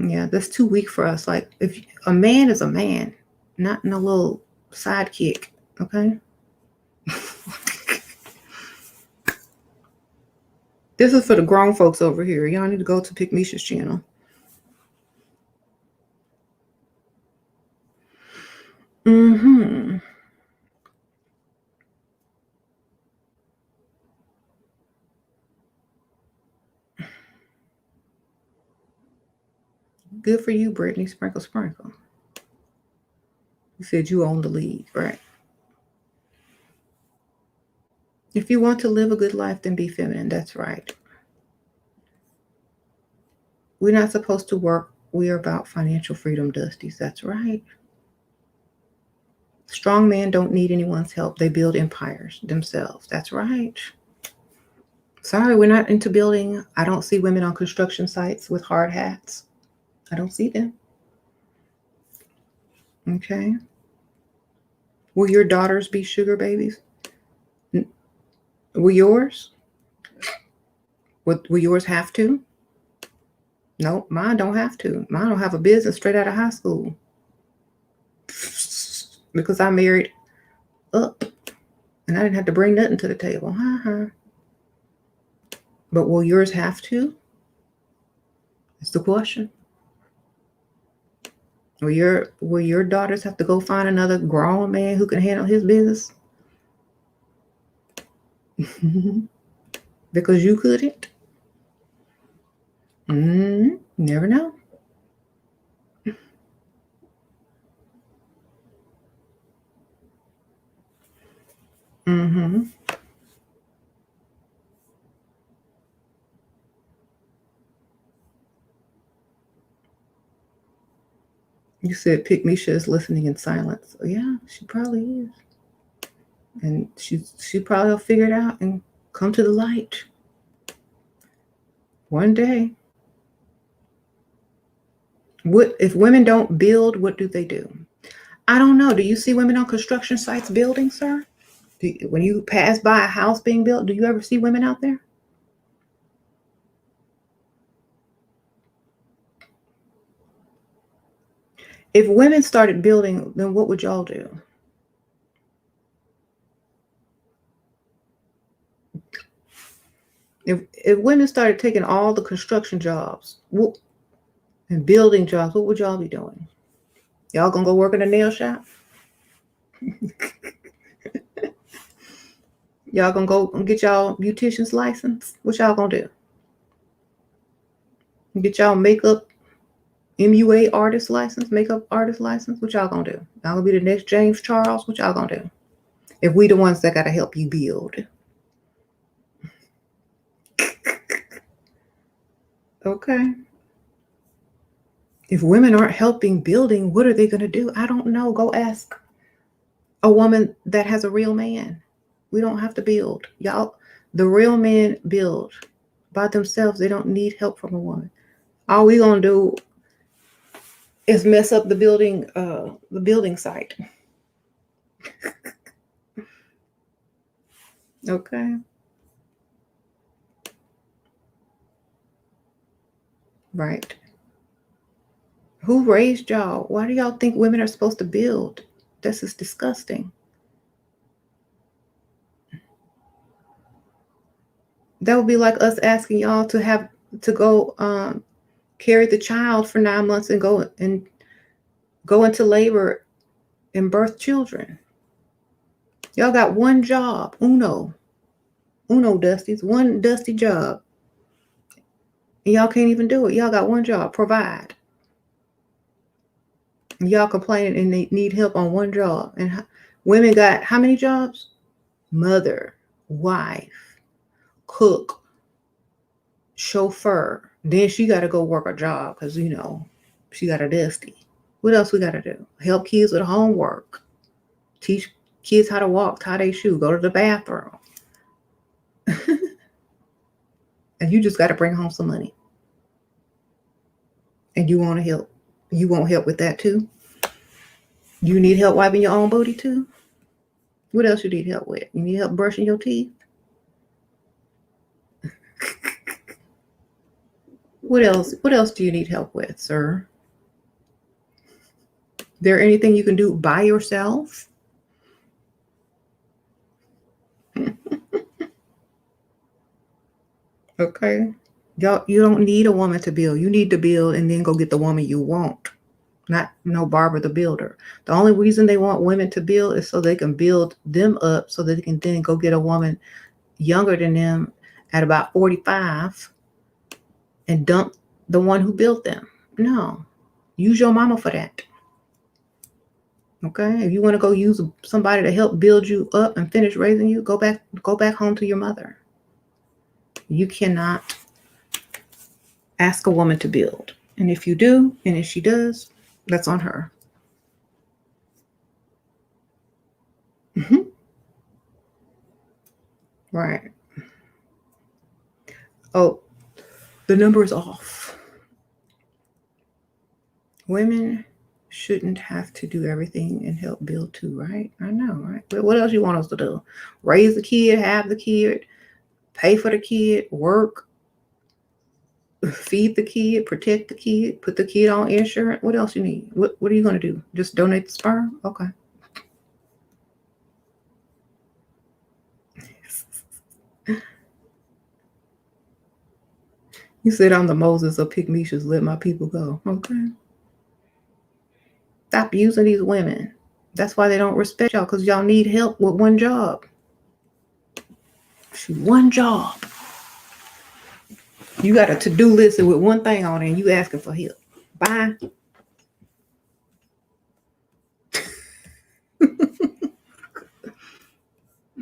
Yeah, that's too weak for us. Like, if a man is a man, not no little sidekick, okay? This is for the grown folks over here. Y'all need to go to Pick Misha's channel. Good for you, Brittany. Sprinkle, sprinkle. You said you own the lead, right? If you want to live a good life, then be feminine. That's right. We're not supposed to work. We are about financial freedom, Dusties. That's right. Strong men don't need anyone's help. They build empires themselves. That's right. Sorry, we're not into building. I don't see women on construction sites with hard hats. I don't see them. Okay. Will your daughters be sugar babies? Will yours? Will yours have to? No, mine don't have to. Mine don't have a business straight out of high school. Because I married up. And I didn't have to bring nothing to the table. But will yours have to? That's the question. Will your daughters have to go find another grown man who can handle his business? Because you couldn't? Never know. You said Pick Misha is listening in silence. Yeah, she probably is. And she probably will figure it out and come to the light. One day. What if women don't build, what do they do? I don't know. Do you see women on construction sites building, sir? When you pass by a house being built, do you ever see women out there? If women started building, then what would y'all do? If women started taking all the construction jobs and building jobs, what would y'all be doing? Y'all gonna go work in a nail shop? Y'all gonna go and get y'all beautician's license? What y'all gonna do? Get y'all makeup MUA artist license, makeup artist license? What y'all gonna do? Y'all gonna be the next James Charles? What y'all gonna do? If we the ones that gotta help you build. Okay. If women aren't helping building, what are they gonna do? I don't know. Go ask a woman that has a real man. We don't have to build. Y'all, the real men build by themselves. They don't need help from a woman. All we gonna do is mess up the building site. Okay. Right. Who raised y'all? Why do y'all think women are supposed to build? This is disgusting. That would be like us asking y'all to go carry the child for 9 months and go into labor and birth children. Y'all got one job, uno dusties, one dusty job. And y'all can't even do it. Y'all got one job, provide. And y'all complaining and they need help on one job. And women got how many jobs? Mother, wife, cook, chauffeur. Then she got to go work a job because, she got a dusty. What else we got to do? Help kids with homework. Teach kids how to walk, tie their shoe, go to the bathroom. And you just got to bring home some money. And you want to help. You won't help with that too? You need help wiping your own booty too? What else you need help with? You need help brushing your teeth? What else do you need help with, sir? There anything you can do by yourself? Okay. Y'all, you don't need a woman to build. You need to build and then go get the woman you want. Not no Barbara the Builder. The only reason they want women to build is so they can build them up so that they can then go get a woman younger than them at about 45 and dump the one who built them. No. Use your mama for that. Okay? If you want to go use somebody to help build you up and finish raising you, go back home to your mother. You cannot ask a woman to build. And if you do, and if she does, that's on her. Mm-hmm. Right. Oh, the number is off. Women shouldn't have to do everything and help build too, right? I know, right? But what else you want us to do? Raise the kid, have the kid, pay for the kid, work, feed the kid, protect the kid, put the kid on insurance. What else you need? What are you going to do? Just donate the sperm? Okay. You said I'm the Moses of Pygmalius, let my people go. Okay. Stop using these women. That's why they don't respect y'all, because y'all need help with one job. One job. You got a to-do list with one thing on it and you asking for help. Bye.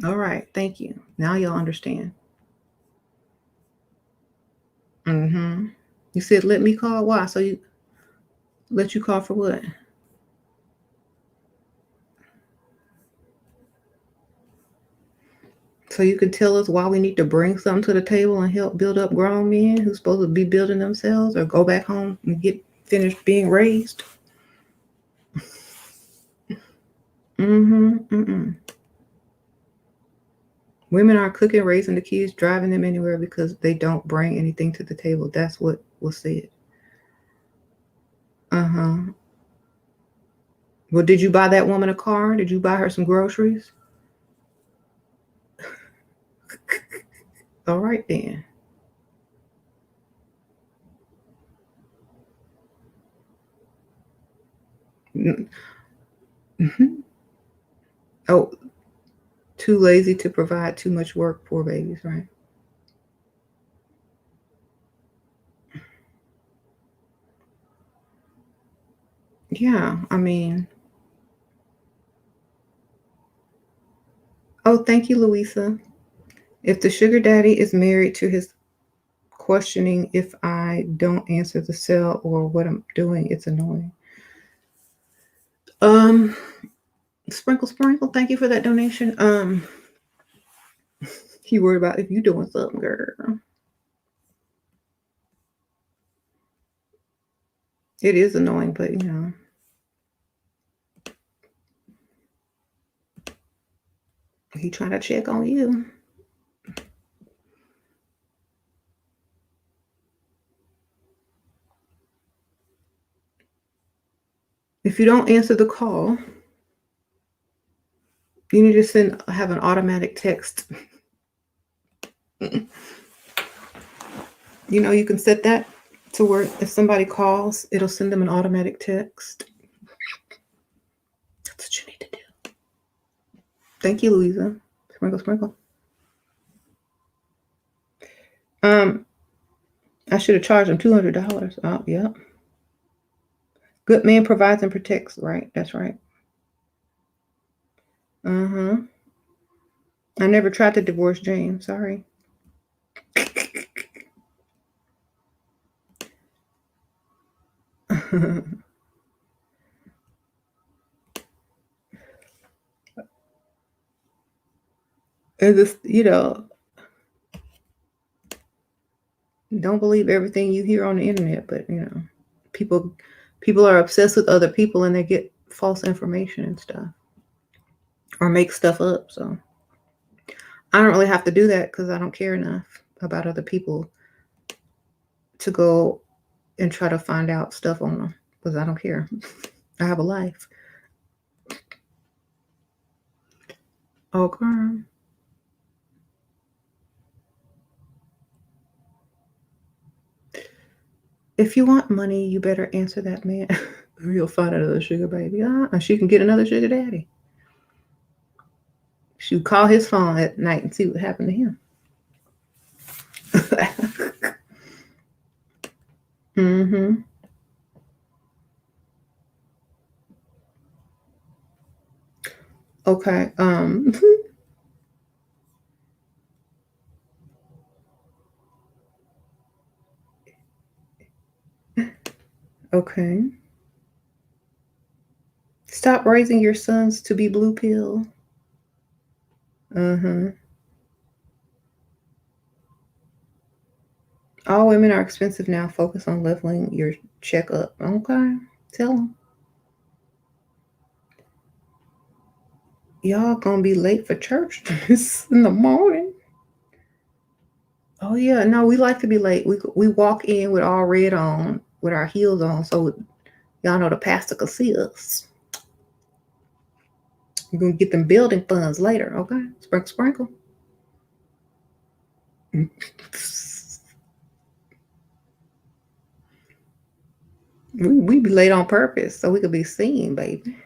All right. Thank you. Now y'all understand. Mm-hmm. You said, let me call. Why? So you let you call for what? So you can tell us why we need to bring something to the table and help build up grown men who's supposed to be building themselves or go back home and get finished being raised. Women are cooking, raising the kids, driving them anywhere because they don't bring anything to the table. That's what was said. Well, did you buy that woman a car? Did you buy her some groceries? All right, then. Mm-hmm. Oh, too lazy to provide, too much work, poor babies, right? Yeah, I mean, oh, thank you, Louisa. If the sugar daddy is married to his questioning if I don't answer the cell or what I'm doing, it's annoying. Sprinkle, thank you for that donation. He worried about if you doing something, girl. It is annoying, but you know. He trying to check on you. If you don't answer the call, you need to have an automatic text. You know, you can set that to where if somebody calls, it'll send them an automatic text. That's what you need to do. Thank you, Louisa. Sprinkle. I should have charged him $200. Oh, yeah. Good man provides and protects, right? That's right. I never tried to divorce James. Sorry. And this, you know, don't believe everything you hear on the internet, but you know, people are obsessed with other people and they get false information and stuff or make stuff up. So I don't really have to do that because I don't care enough about other people to go and try to find out stuff on them because I don't care. I have a life. Okay. If you want money, you better answer that man or you'll find another sugar baby. And she can get another sugar daddy. She'll call his phone at night and see what happened to him. Okay. Okay. Stop raising your sons to be blue pill. All women are expensive now. Focus on leveling your check up. Okay. Tell them. Y'all gonna be late for church in the morning. Oh yeah, no, we like to be late. We walk in with all red on, with our heels on, so y'all know the pastor can see us. We're gonna get them building funds later, okay? Sprinkle. We be late on purpose so we could be seen, baby.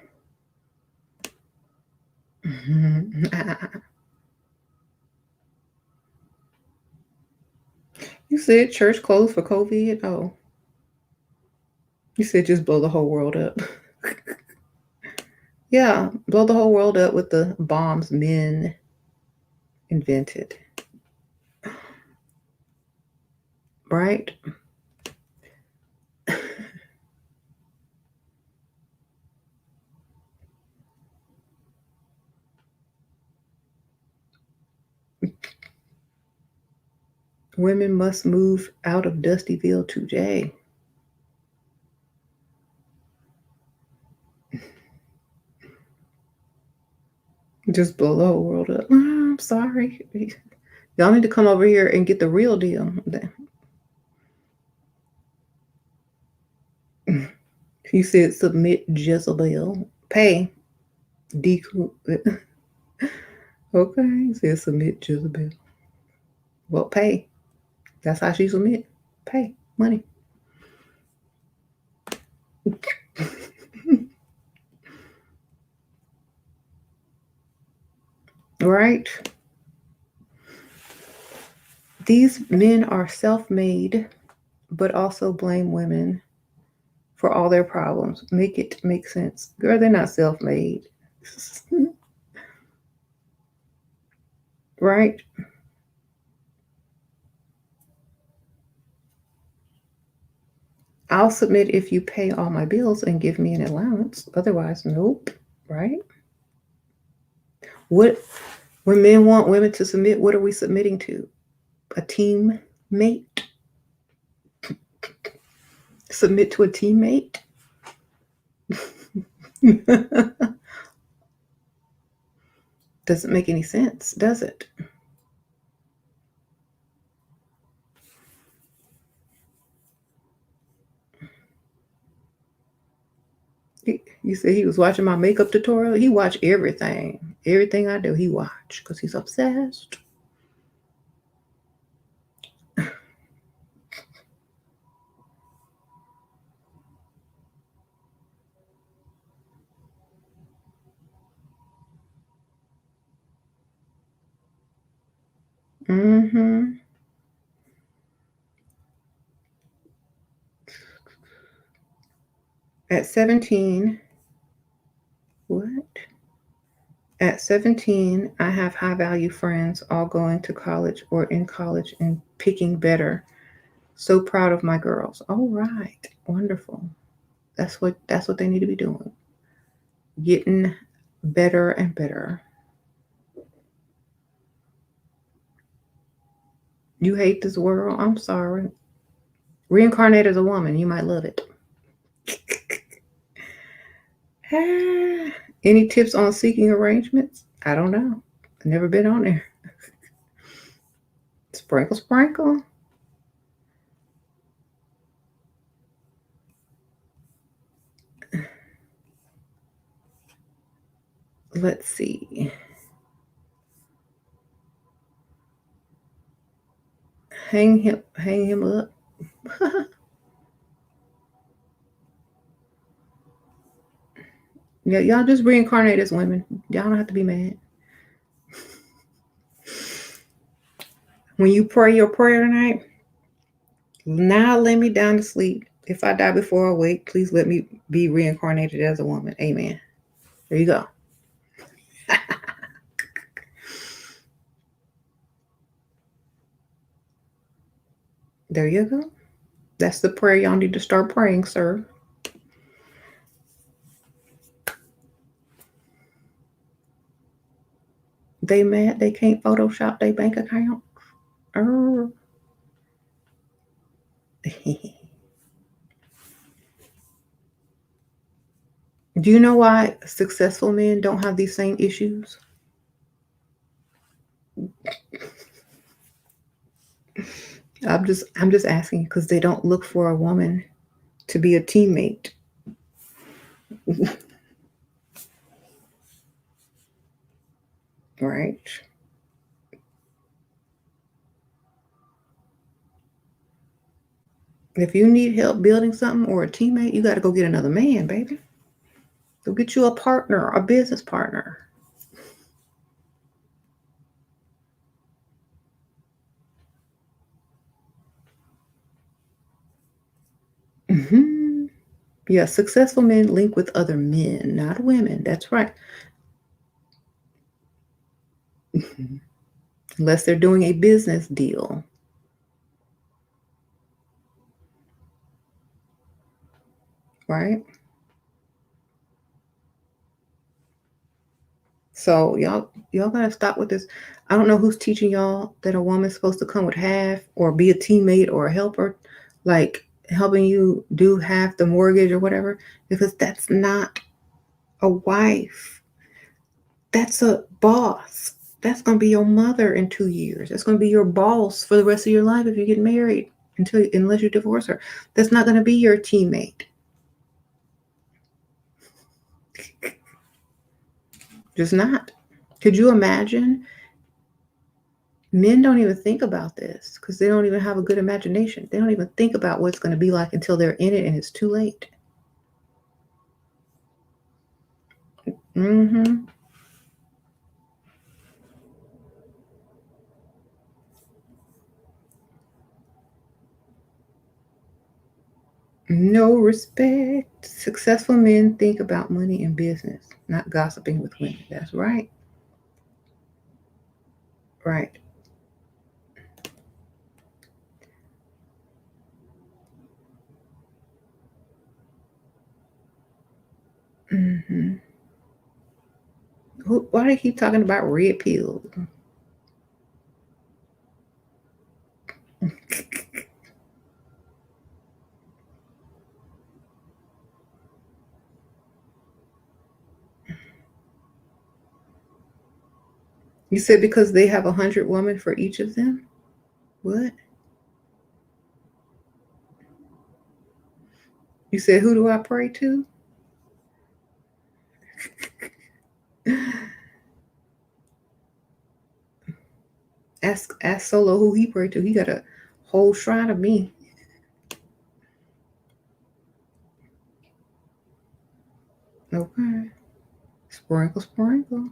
You said church closed for COVID? Oh. You said just blow the whole world up. Yeah, blow the whole world up with the bombs men invented. Right? Women must move out of Dustyville today. Just blow the whole world up. I'm sorry. Y'all need to come over here and get the real deal. He said submit Jezebel. pay. Okay, says submit, Jezebel. Well, pay. That's how she submit. Pay money. Right? These men are self-made, but also blame women for all their problems. Make it make sense. Girl, they're not self-made. Right? I'll submit if you pay all my bills and give me an allowance. Otherwise, nope. Right? When men want women to submit, what are we submitting to? A teammate? Submit to a teammate? Doesn't make any sense, does it? You said he was watching my makeup tutorial. He watched everything. Everything I do, he watched because he's obsessed. Mm-hmm. At 17, what? At 17, I have high-value friends all going to college or in college and picking better. So proud of my girls. All right. Wonderful. That's what they need to be doing. Getting better and better. You hate this world? I'm sorry. Reincarnate as a woman. You might love it. Any tips on seeking arrangements? I don't know. I've never been on there. Sprinkle, sprinkle. Let's see. Hang him up. Yeah, y'all just reincarnate as women. Y'all don't have to be mad. When you pray your prayer tonight, now lay me down to sleep. If I die before I wake, please let me be reincarnated as a woman. Amen. There you go. There you go. That's the prayer y'all need to start praying, sir. They mad they can't Photoshop their bank account. Do you know why successful men don't have these same issues? I'm just asking because they don't look for a woman to be a teammate. Right? If you need help building something or a teammate, you got to go get another man, baby. Go get you a partner, a business partner. Mm-hmm. Yeah, successful men link with other men, not women. That's right. Unless they're doing a business deal. Right? So y'all gotta stop with this. I don't know who's teaching y'all that a woman's supposed to come with half or be a teammate or a helper, like helping you do half the mortgage or whatever, because that's not a wife. That's a boss. That's gonna be your mother in 2 years. That's gonna be your boss for the rest of your life if you get married, unless you divorce her. That's not gonna be your teammate. Just not. Could you imagine? Men don't even think about this because they don't even have a good imagination. They don't even think about what it's going to be like until they're in it and it's too late. Mm-hmm. No respect. Successful men think about money and business, not gossiping with women. That's right. Right. Mm-hmm. Why do they keep talking about red pills? You said because they have 100 women for each of them? What? You said, who do I pray to? Ask Solo who he prayed to. He got a whole shrine of me. Okay. Sprinkle, sprinkle.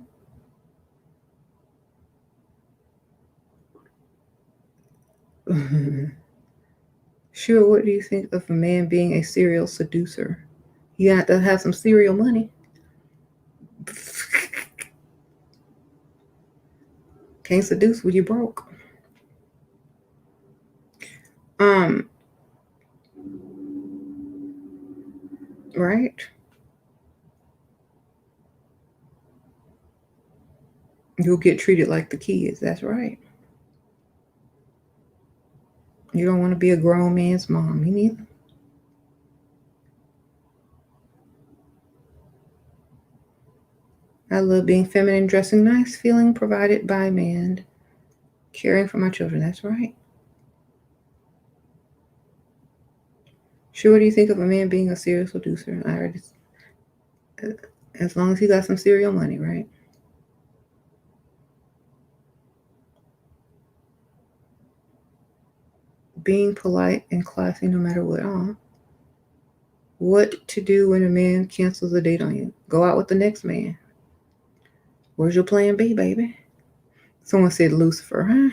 Sure, what do you think of a man being a serial seducer? You have to have some serial money. Can't seduce when you broke. Right? You'll get treated like the kids. That's right. You don't want to be a grown man's mom. Me neither. I love being feminine, dressing nice, feeling provided by a man, caring for my children. That's right. Sure, what do you think of a man being a serial seducer? I already, as long as he got some serial money, right? Being polite and classy no matter what. What to do when a man cancels a date on you? Go out with the next man. Where's your plan B, baby? Someone said Lucifer.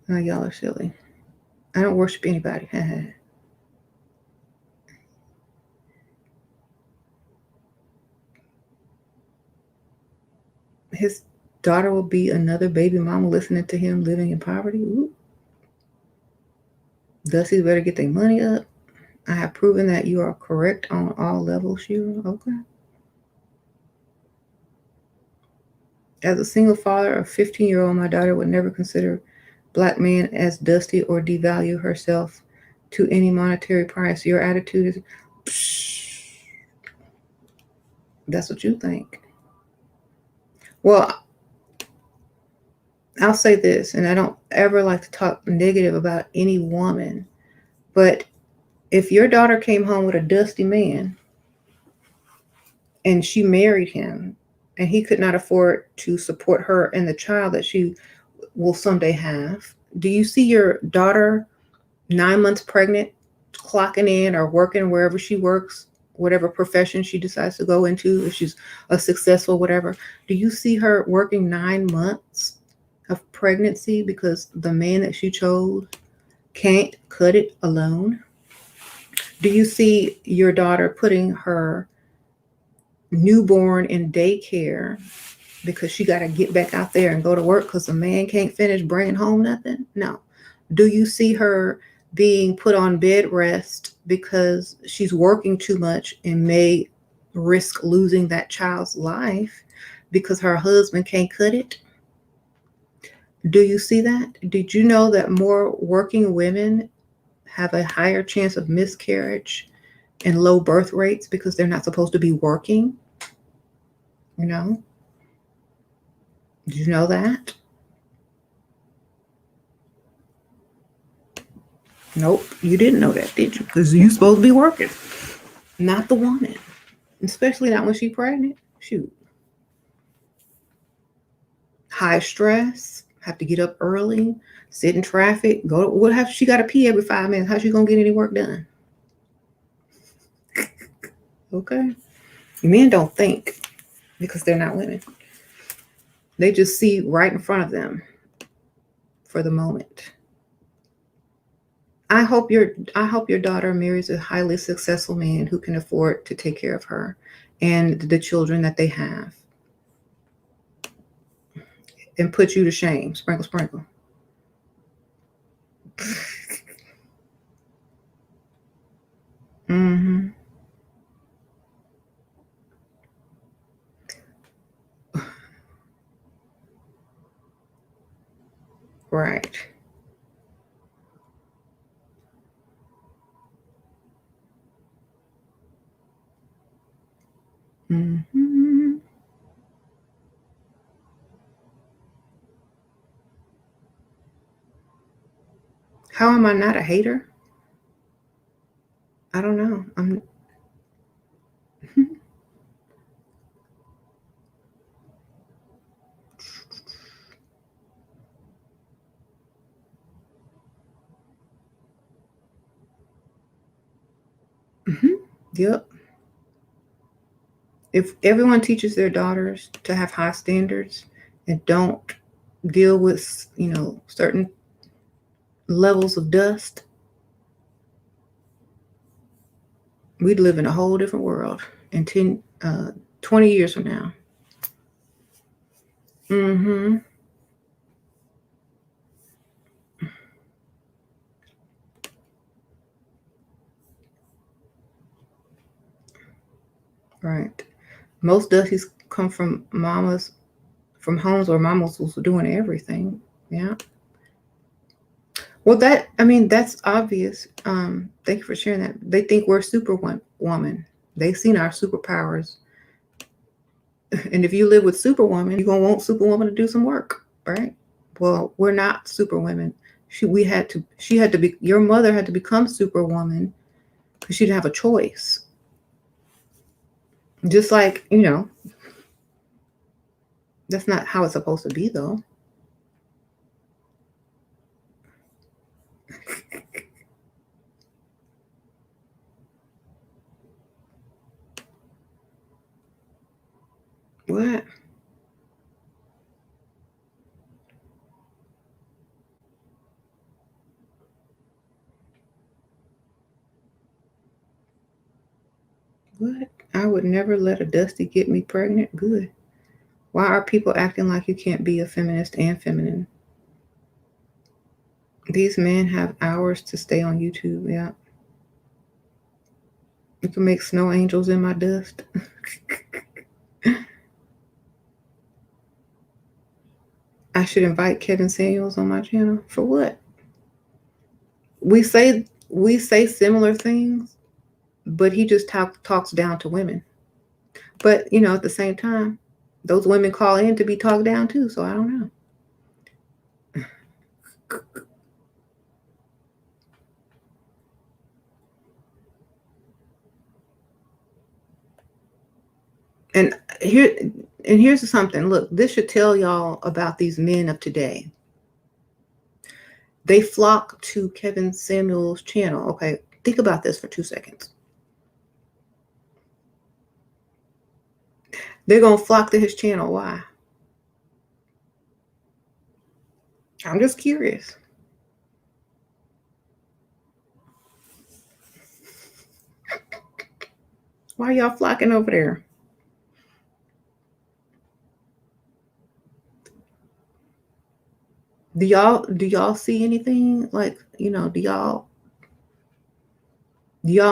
Oh, y'all are silly. I don't worship anybody. His daughter will be another baby mama listening to him living in poverty. Ooh. Dusty better get their money up. I have proven that you are correct on all levels, Shira. Okay. As a single father of 15-year-old, my daughter would never consider black men as dusty or devalue herself to any monetary price. Your attitude is, psh, that's what you think. Well, I'll say this, and I don't ever like to talk negative about any woman, but if your daughter came home with a dusty man and she married him and he could not afford to support her and the child that she will someday have, do you see your daughter 9 months pregnant, clocking in or working wherever she works, whatever profession she decides to go into, if she's a successful whatever, do you see her working 9 months of pregnancy because the man that she chose can't cut it alone? Do you see your daughter putting her newborn in daycare because she got to get back out there and go to work because the man can't finish bringing home nothing? No. Do you see her being put on bed rest because she's working too much and may risk losing that child's life because her husband can't cut it? Do you see that? Did you know that more working women have a higher chance of miscarriage and low birth rates because they're not supposed to be working? You know? Did you know that? Nope, you didn't know that, did you? Because you're supposed to be working, not the woman. especially not when she's pregnant. Shoot. High stress, have to get up early, sit in traffic, go to what have she got to pee every 5 minutes? How's she gonna get any work done? Okay. Men don't think because they're not women. They just see right in front of them for the moment. I hope your daughter marries a highly successful man who can afford to take care of her and the children that they have. And put you to shame. Sprinkle, sprinkle. Mm-hmm. Right. Mm-hmm. How am I not a hater? I don't know. I'm Yep. If everyone teaches their daughters to have high standards and don't deal with, certain levels of dust, we'd live in a whole different world in 20 years from now. Mm-hmm. Right. Most dusties come from homes where mamas was doing everything. Yeah. Well, that's obvious. Thank you for sharing that. They think we're superwoman. They've seen our superpowers. And if you live with superwoman, you're going to want superwoman to do some work, right? Well, we're not superwomen. Your mother had to become superwoman because she didn't have a choice. Just like, that's not how it's supposed to be, though. What? What? I would never let a dusty get me pregnant. Good. Why are people acting like you can't be a feminist and feminine? These men have hours to stay on YouTube. Yeah. You can make snow angels in my dust. I should invite Kevin Samuels on my channel. For what? We say similar things, but he just talks down to women. But, at the same time, those women call in to be talked down too, so I don't know. And here's something. Look, this should tell y'all about these men of today. They flock to Kevin Samuels' channel. Okay, think about this for 2 seconds. They're going to flock to his channel. Why? I'm just curious. Why are y'all flocking over there? Do y'all see anything like, do y'all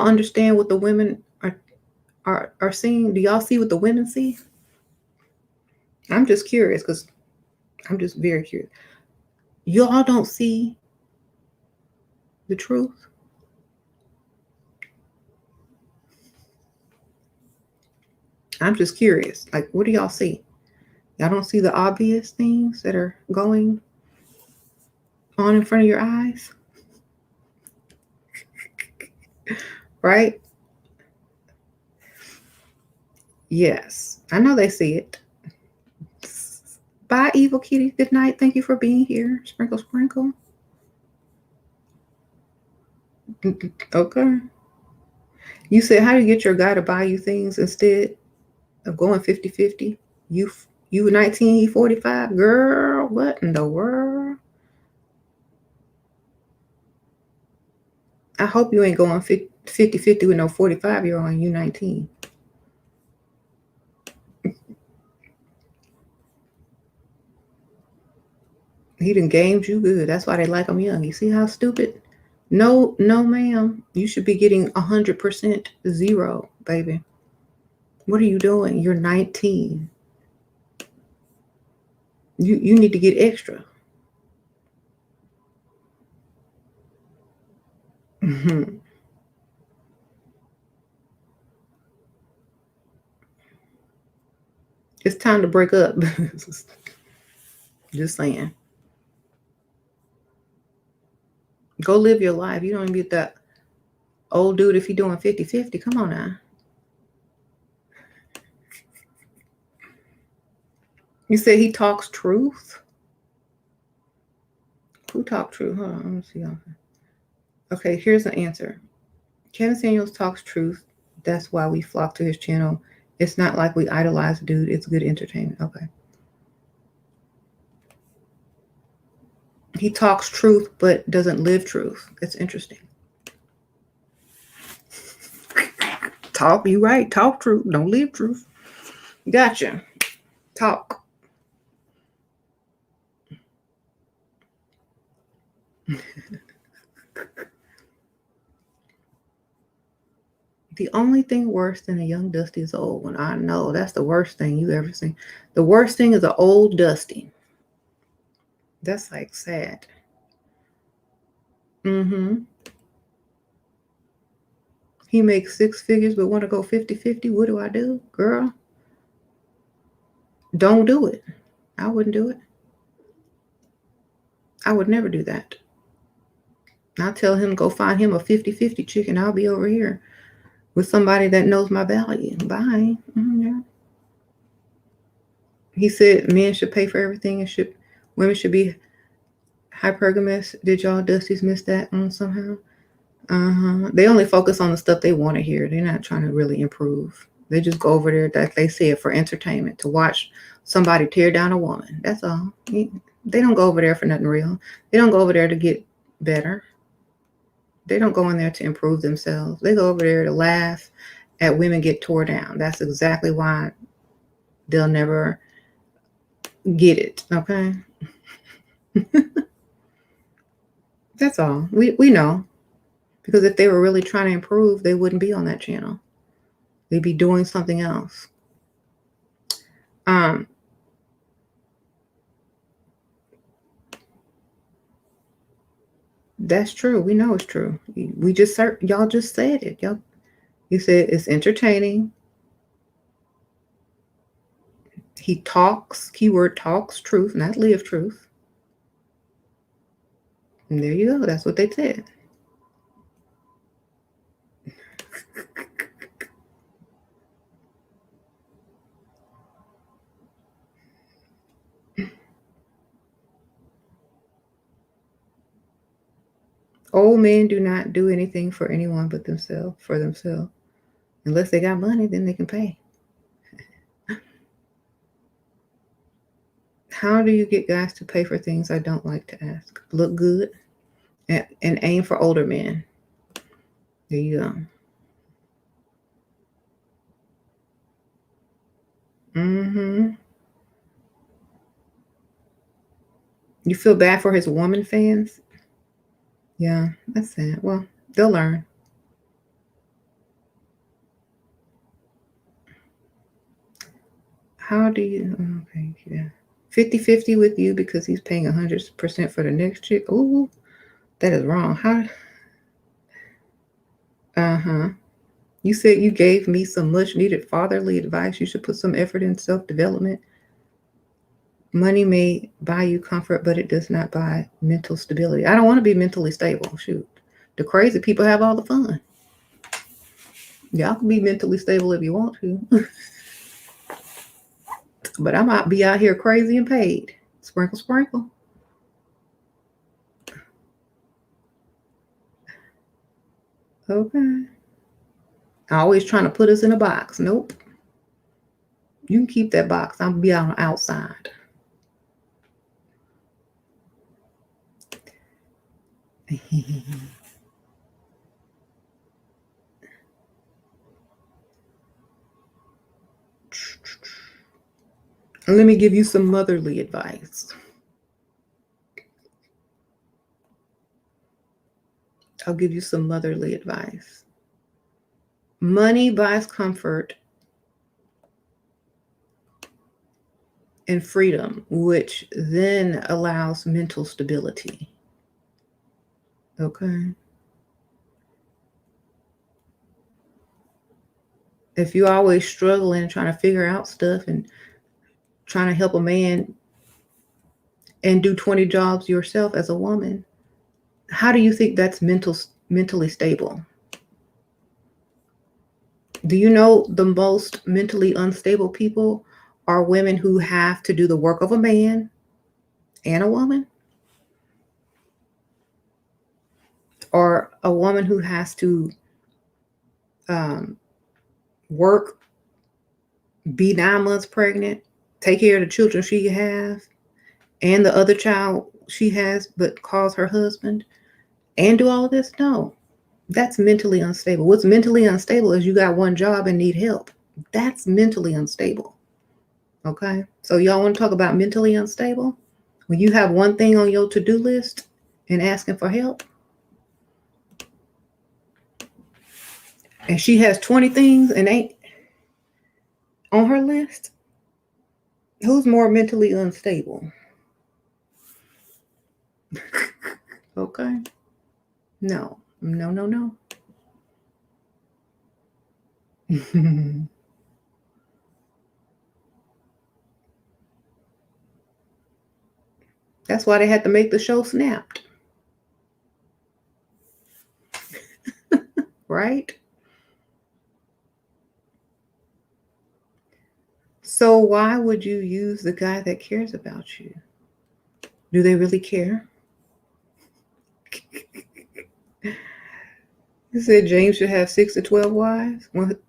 understand what the women are seeing? Do y'all see what the women see? I'm just curious because I'm just very curious. Y'all don't see the truth? I'm just curious. Like, what do y'all see? Y'all don't see the obvious things that are going on in front of your eyes? Right? Yes, I know they see it. Bye, Evil Kitty. Good night. Thank you for being here. Sprinkle, sprinkle. Okay. You said, how do you get your guy to buy you things instead of going 50-50? You 19, he 45? Girl, what in the world? I hope you ain't going 50-50 with no 45-year-old and you 19. He done gamed you good. That's why they like him young. You see how stupid? No, ma'am. You should be getting 100% zero, baby. What are you doing? You're 19. You need to get extra. Mm-hmm. It's time to break up. Just saying. Go live your life. You don't even get that old dude if you're doing 50-50. Come on now. You said he talks truth? Who talks truth? Hold on, let me see. Okay, here's the answer. Kevin Samuels talks truth. That's why we flock to his channel. It's not like we idolize the dude. It's good entertainment. Okay. He talks truth, but doesn't live truth. It's interesting. You right. Talk truth. Don't live truth. Gotcha. Talk. The only thing worse than a young Dusty is an old one. I know. That's the worst thing you ever seen. The worst thing is an old Dusty. That's like sad. Mm-hmm. He makes 6 figures but want to go 50-50. What do I do? Girl, don't do it. I wouldn't do it. I would never do that. I'll tell him, go find him a 50-50 chick and I'll be over here with somebody that knows my value. Bye. Mm-hmm. He said men should pay for everything and women should be hypergamous. Did y'all Dusties miss that somehow? They only focus on the stuff they want to hear. They're not trying to really improve. They just go over there, like they said, for entertainment, to watch somebody tear down a woman. That's all. They don't go over there for nothing real. They don't go over there to get better. They don't go in there to improve themselves. They go over there to laugh at women get tore down. That's exactly why they'll never get it. Okay? That's all. We know. Because if they were really trying to improve, they wouldn't be on that channel. They'd be doing something else. That's true. We know it's true. Y'all just said it. You said it's entertaining. He talks, keyword talks truth, not live truth. And there you go. That's what they said. Old men do not do anything for anyone but themselves, Unless they got money, then they can pay. How do you get guys to pay for things I don't like to ask? Look good and aim for older men. There you go. Mm-hmm. You feel bad for his woman fans? Yeah, that's sad. Well, they'll learn. How do you, okay, yeah. 50-50 with you because he's paying 100% for the next chick? Ooh, that is wrong. How? You said you gave me some much needed fatherly advice. You should put some effort in self-development. Money may buy you comfort, but it does not buy mental stability. I don't want to be mentally stable. Shoot. The crazy people have all the fun. Y'all can be mentally stable if you want to. But I might be out here crazy and paid. Sprinkle, sprinkle. Okay. Always trying to put us in a box. Nope. You can keep that box. I'll be on the outside. Let me give you some motherly advice. I'll give you some motherly advice. Money buys comfort and freedom, which then allows mental stability. Okay. If you're always struggling and trying to figure out stuff and trying to help a man and do 20 jobs yourself as a woman, how do you think that's mentally stable? Do you know the most mentally unstable people are women who have to do the work of a man and a woman? Or a woman who has to work, be 9 months pregnant, take care of the children she has, and the other child she has, but calls her husband, and do all of this? No, that's mentally unstable. What's mentally unstable is you got one job and need help. That's mentally unstable. Okay, so y'all want to talk about mentally unstable? When you have one thing on your to-do list and asking for help, and she has 20 things and ain't on her list, who's more mentally unstable? Okay. No. That's why they had to make the show Snapped. Right? So why would you use the guy that cares about you? Do they really care? You said James should have 6 to 12 wives? What?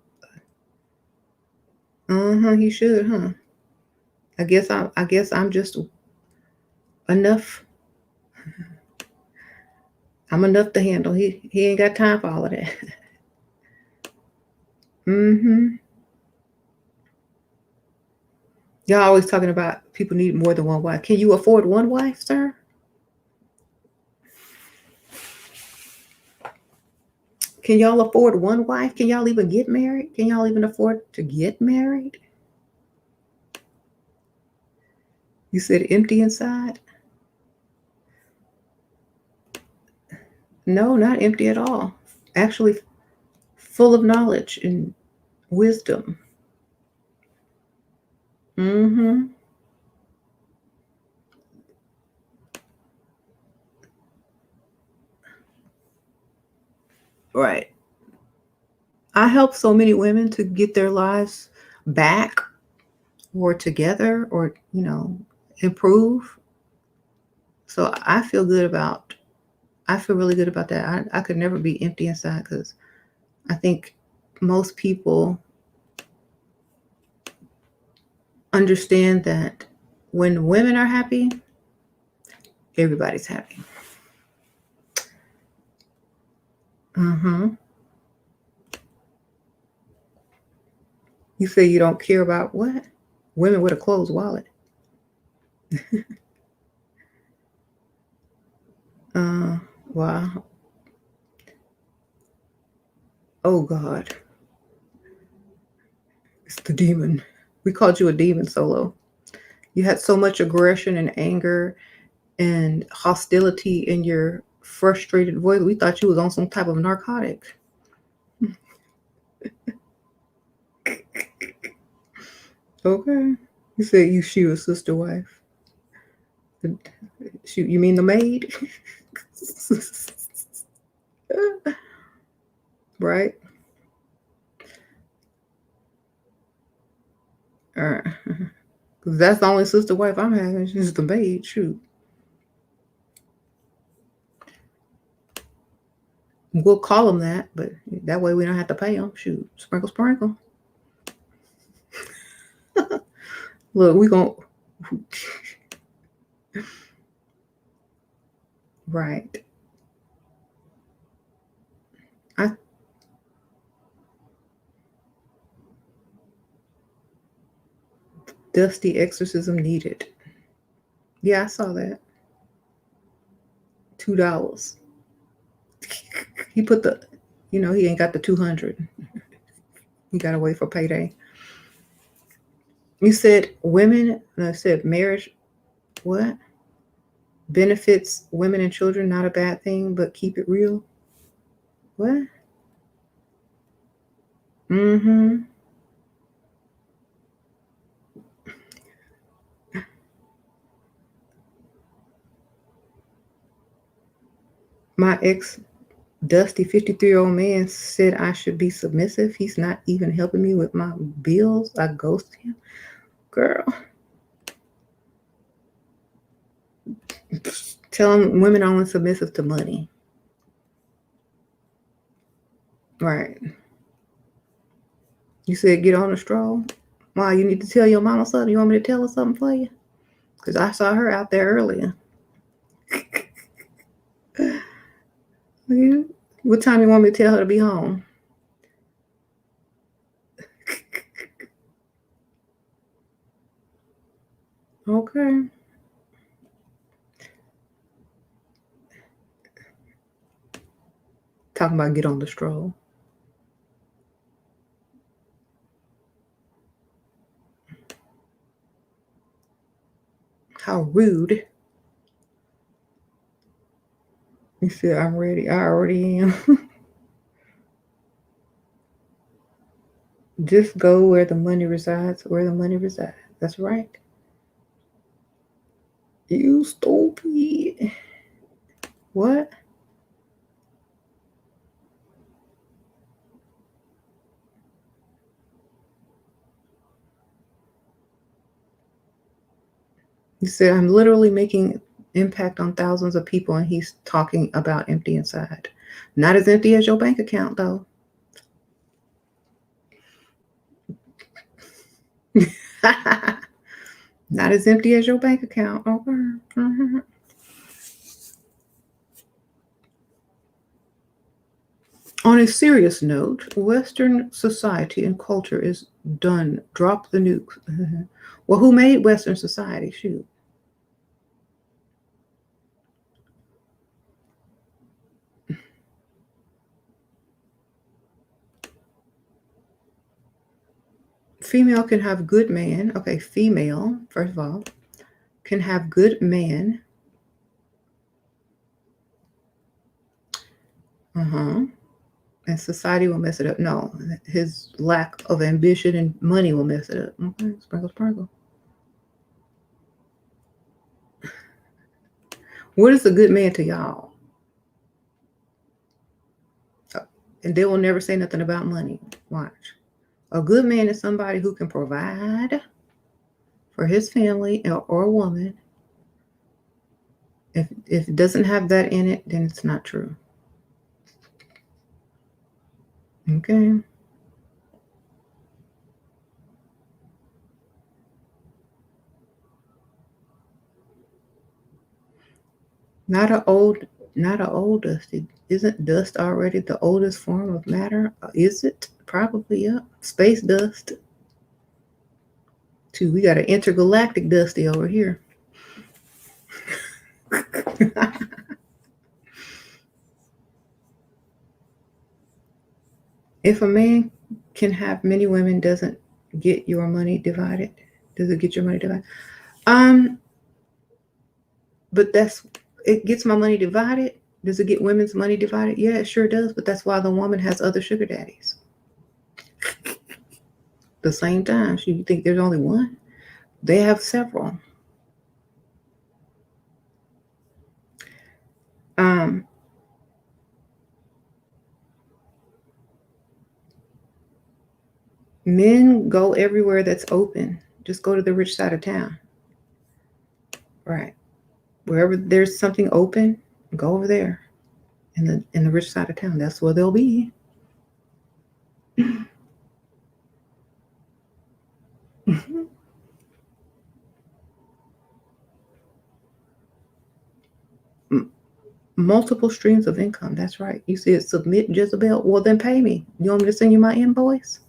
He should, huh? I guess I'm just enough. I'm enough to handle. He ain't got time for all of that. Y'all always talking about people need more than one wife. Can you afford one wife, sir? Can y'all afford one wife? Can y'all even get married? Can y'all even afford to get married? You said empty inside? No, not empty at all. Actually, full of knowledge and wisdom. Right. I help so many women to get their lives back or together or, improve. So I feel really good about that. I could never be empty inside because I think most people understand that when women are happy, everybody's happy. You say you don't care about what? Women with a closed wallet. Wow. Oh, God. It's the demon. We called you a demon, Solo. You had so much aggression and anger and hostility in your frustrated voice. We thought you was on some type of narcotic. Okay. You said you shoot a sister wife. Shoot, you mean the maid? Right? All right. Because that's the only sister wife I'm having. She's the maid. Shoot. We'll call them that, but that way we don't have to pay them. Shoot. Sprinkle, sprinkle. Look, we going to... Right. Dusty exorcism needed. Yeah, I saw that. $2. He put the, he ain't got the 200. He got to wait for payday. You said women, and I said marriage, what? Benefits women and children, not a bad thing, but keep it real. What? Mm-hmm. My ex, dusty 53-year-old man said I should be submissive. He's not even helping me with my bills. I ghost him. Girl. Tell them women are only submissive to money. Right. You said get on a stroll. Wow, you need to tell your mama something. You want me to tell her something for you? Because I saw her out there earlier. What time you want me to tell her to be home? Okay. Talking about get on the stroll. How rude. You said I'm ready. I already am. Just go where the money resides, where the money resides. That's right. You stupid. What? You said I'm literally making impact on thousands of people, and he's talking about empty inside. Not as empty as your bank account, though. Not as empty as your bank account. Okay. Mm-hmm. On a serious note, Western society and culture is done. Drop the nukes. Well, who made Western society? Shoot. Female can have good man. Okay, female, first of all, can have good man. And society will mess it up. No, his lack of ambition and money will mess it up. Okay, sprinkle, sprinkle. What is a good man to y'all? And they will never say nothing about money. Watch. A good man is somebody who can provide for his family or a woman. If it doesn't have that in it, then it's not true. Okay. Not a old dust. Isn't dust already the oldest form of matter? Is it? Probably, yeah. Space dust. Too. We got an intergalactic dusty over here. If a man can have many women, doesn't get your money divided? Does it get your money divided? But it gets my money divided. Does it get women's money divided? Yeah, it sure does. But that's why the woman has other sugar daddies. The same time, you think there's only one? They have several. Men go everywhere that's open. Just go to the rich side of town. Right. Wherever there's something open, go over there. In the rich side of town. That's where they'll be. Multiple streams of income. That's right. You said submit, Jezebel. Well, then pay me. You want me to send you my invoice?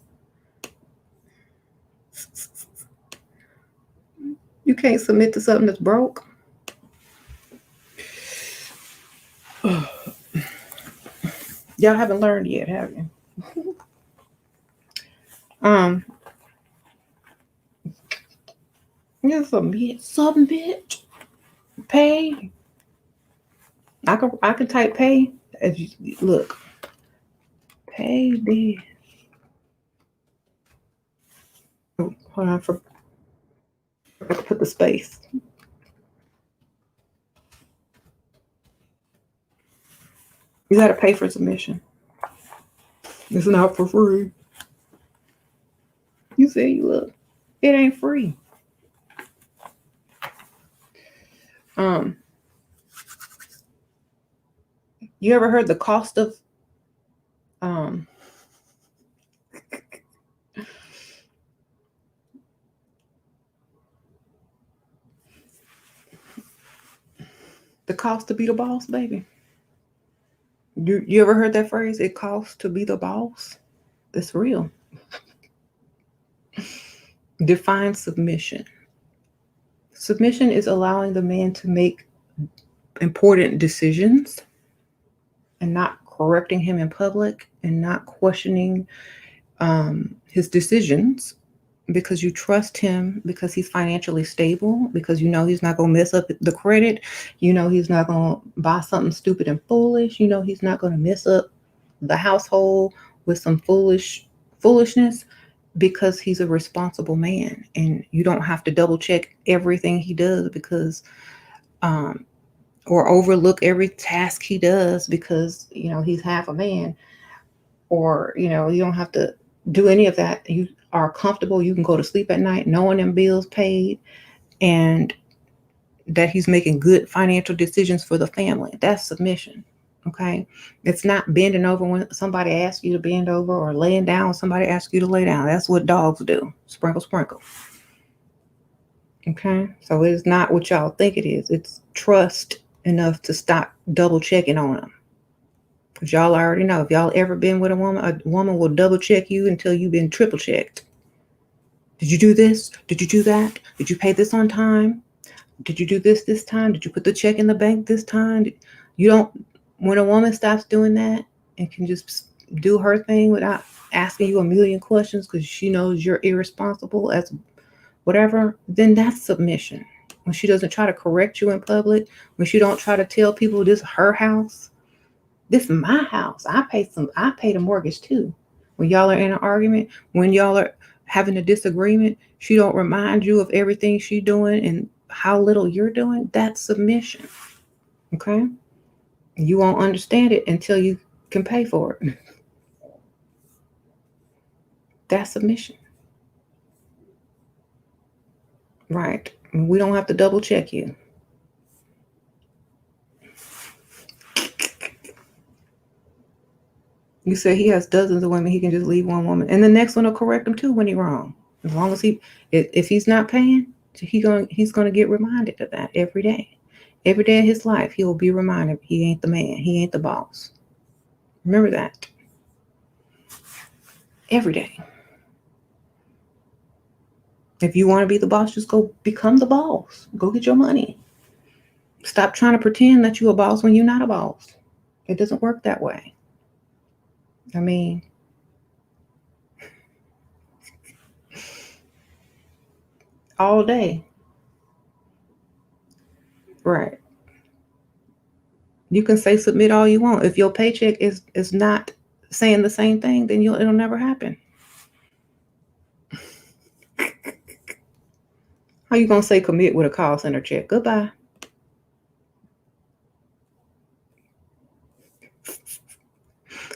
You can't submit to something that's broke. Y'all haven't learned yet, have you? Yeah, submit, pay. I can type pay. As you look, pay the. Oh, hold on, forgot to put the space. You got to pay for submission. It's not for free. You say you look. It ain't free. You ever heard the cost of the cost to be the boss, baby? You ever heard that phrase? It costs to be the boss? It's real. Define submission. Submission is allowing the man to make important decisions and not correcting him in public and not questioning his decisions because you trust him, because he's financially stable, because you know he's not going to mess up the credit. You know he's not going to buy something stupid and foolish. You know he's not going to mess up the household with some foolishness, because he's a responsible man, and you don't have to double check everything he does because or overlook every task he does because he's half a man, or you don't have to do any of that. You are comfortable. You can go to sleep at night knowing them bills paid and that he's making good financial decisions for the family. That's submission. Okay. It's not bending over when somebody asks you to bend over, or laying down when somebody asks you to lay down. That's what dogs do. Sprinkle, sprinkle. Okay. So it is not what y'all think it is. It's trust enough to stop double checking on them. Because y'all already know, if y'all ever been with a woman will double check you until you've been triple checked. Did you do this? Did you do that? Did you pay this on time? Did you do this time? Did you put the check in the bank this time? When a woman stops doing that and can just do her thing without asking you a million questions because she knows you're irresponsible as whatever, then that's submission. When she doesn't try to correct you in public, when she don't try to tell people this is her house, this is my house. I pay the mortgage too. When y'all are in an argument, when y'all are having a disagreement, she don't remind you of everything she's doing and how little you're doing. That's submission. Okay? You won't understand it until you can pay for it. That's submission. Right. We don't have to double check you. You say he has dozens of women, he can just leave one woman. And the next one will correct him too when he's wrong. As long as if he's not paying, he's going to get reminded of that every day. Every day of his life, he will be reminded he ain't the man. He ain't the boss. Remember that. Every day. If you want to be the boss, just go become the boss. Go get your money. Stop trying to pretend that you're a boss when you're not a boss. It doesn't work that way. I mean, all day. Right. You can say submit all you want. If your paycheck is not saying the same thing, then it'll never happen. How you gonna say commit with a call center check? Goodbye.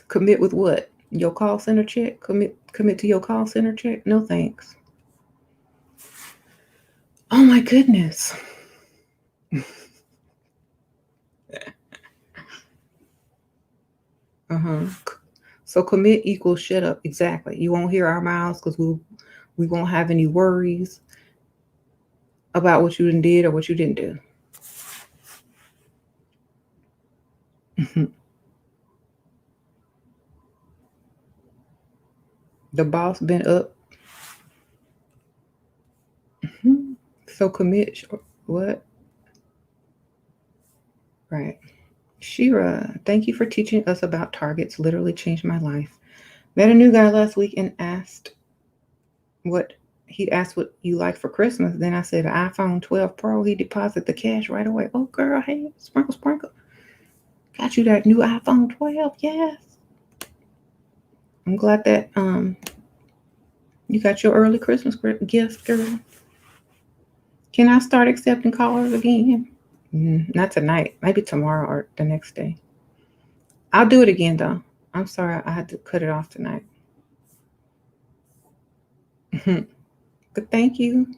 Commit with what? Your call center check? Commit to your call center check? No thanks. Oh my goodness. So commit equals shut up. Exactly. You won't hear our mouths because we won't have any worries about what you did or what you didn't do. The boss been up. So commit. What? Right. Shira, thank you for teaching us about targets. Literally changed my life. Met a new guy last week and he'd asked what you like for Christmas. Then I said iPhone 12 Pro. He deposited the cash right away. Oh girl, hey, sprinkle. Got you that new iPhone 12. Yes. I'm glad that you got your early Christmas gift, girl. Can I start accepting callers again? Not tonight. Maybe tomorrow or the next day. I'll do it again though. I'm sorry I had to cut it off tonight. But thank you.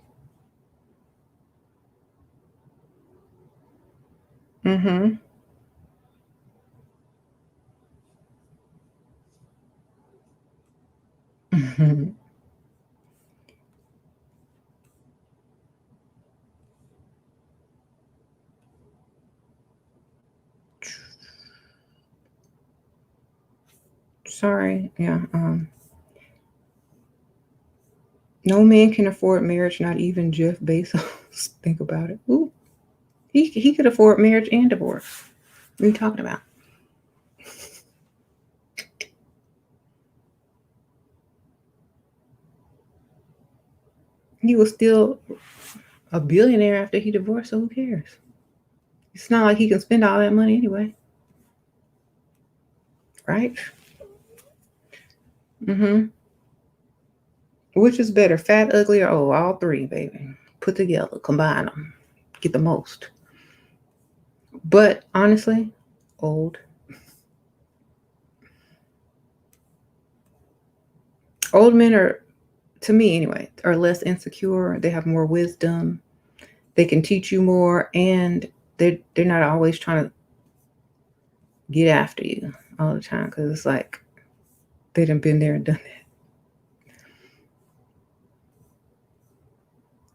Sorry. Yeah. No man can afford marriage, not even Jeff Bezos. Think about it. Ooh. He could afford marriage and divorce. What are you talking about? He was still a billionaire after he divorced, so who cares? It's not like he can spend all that money anyway. Right? Which is better, fat, ugly, or old? All three, baby. Put together, combine them, get the most. But honestly, old. Old men are, to me anyway, are less insecure. They have more wisdom. They can teach you more, and they're not always trying to get after you all the time because it's like they done been there and done that.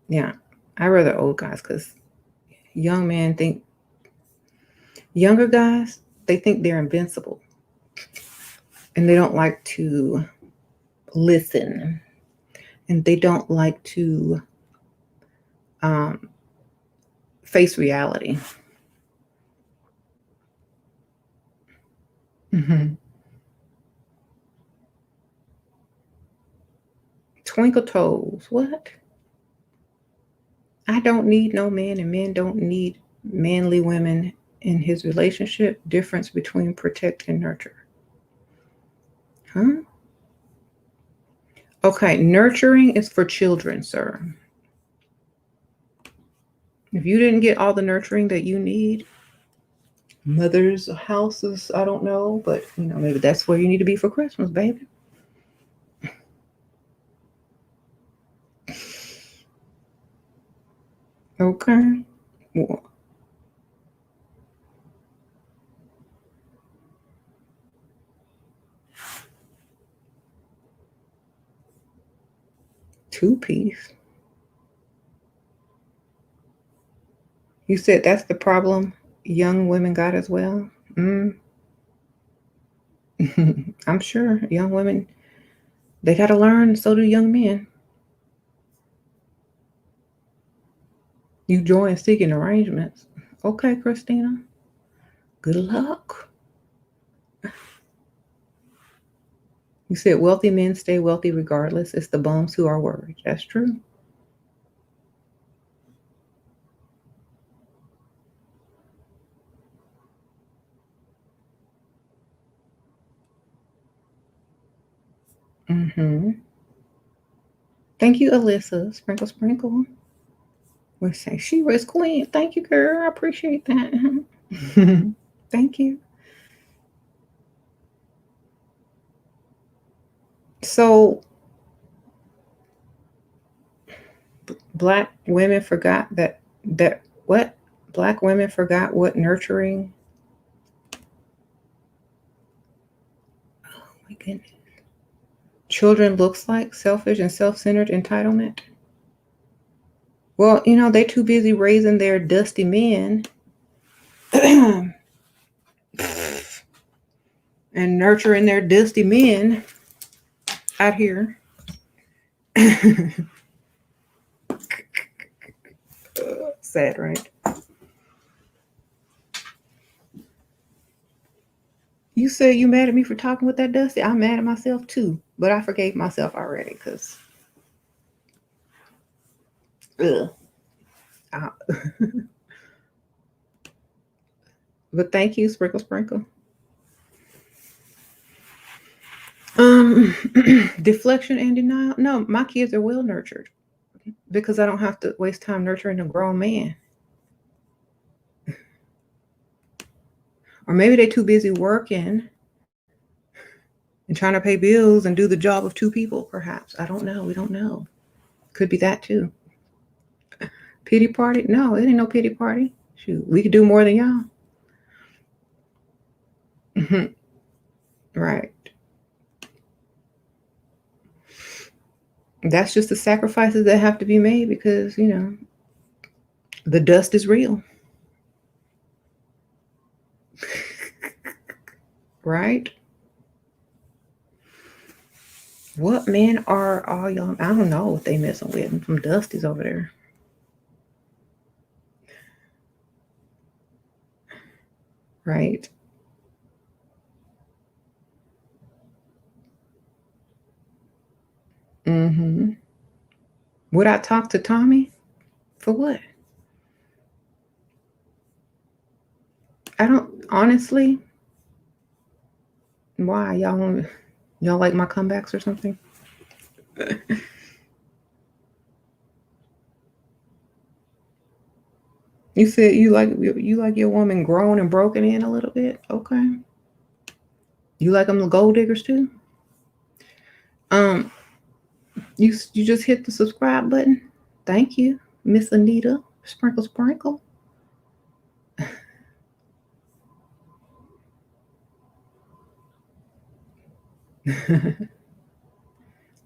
Yeah, I rather old guys because younger guys, they think they're invincible, and they don't like to listen, and they don't like to face reality. Twinkle toes. What? I don't need no man, and men don't need manly women in his relationship. Difference between protect and nurture. Huh? Okay, nurturing is for children, sir. If you didn't get all the nurturing that you need, mother's houses, I don't know, but maybe that's where you need to be for Christmas, baby. Okay. Well, 2-piece. You said that's the problem young women got as well? I'm sure young women, they got to learn, so do young men. You join seeking arrangements. Okay, Christina. Good luck. You said wealthy men stay wealthy regardless. It's the bums who are worried. That's true. Thank you, Alyssa. Sprinkle, sprinkle. We'll say she was queen. Thank you, girl. I appreciate that. Thank you. So Black women forgot that what? Black women forgot what nurturing. Oh my goodness. Children looks like selfish and self-centered entitlement. Well, they're too busy raising their dusty men and nurturing their dusty men out here. Sad, right? You say you mad at me for talking with that Dusty? I'm mad at myself too, but I forgave myself already because, but thank you, Sprinkle Sprinkle. Deflection and denial. No, my kids are well nurtured because I don't have to waste time nurturing a grown man. Or maybe they're too busy working and trying to pay bills and do the job of two people, perhaps. I don't know. We don't know. Could be that too. Pity party? No, it ain't no pity party. Shoot, we could do more than y'all. Right. That's just the sacrifices that have to be made because, the dust is real. Right? What men are all y'all? I don't know what they messing with. From Dusty's over there. Right. Would I talk to Tommy? For what? I don't, honestly. Why? Y'all like my comebacks or something? You said you like your woman grown and broken in a little bit? Okay. You like them gold diggers too? You just hit the subscribe button. Thank you, Miss Anita. Sprinkle, sprinkle.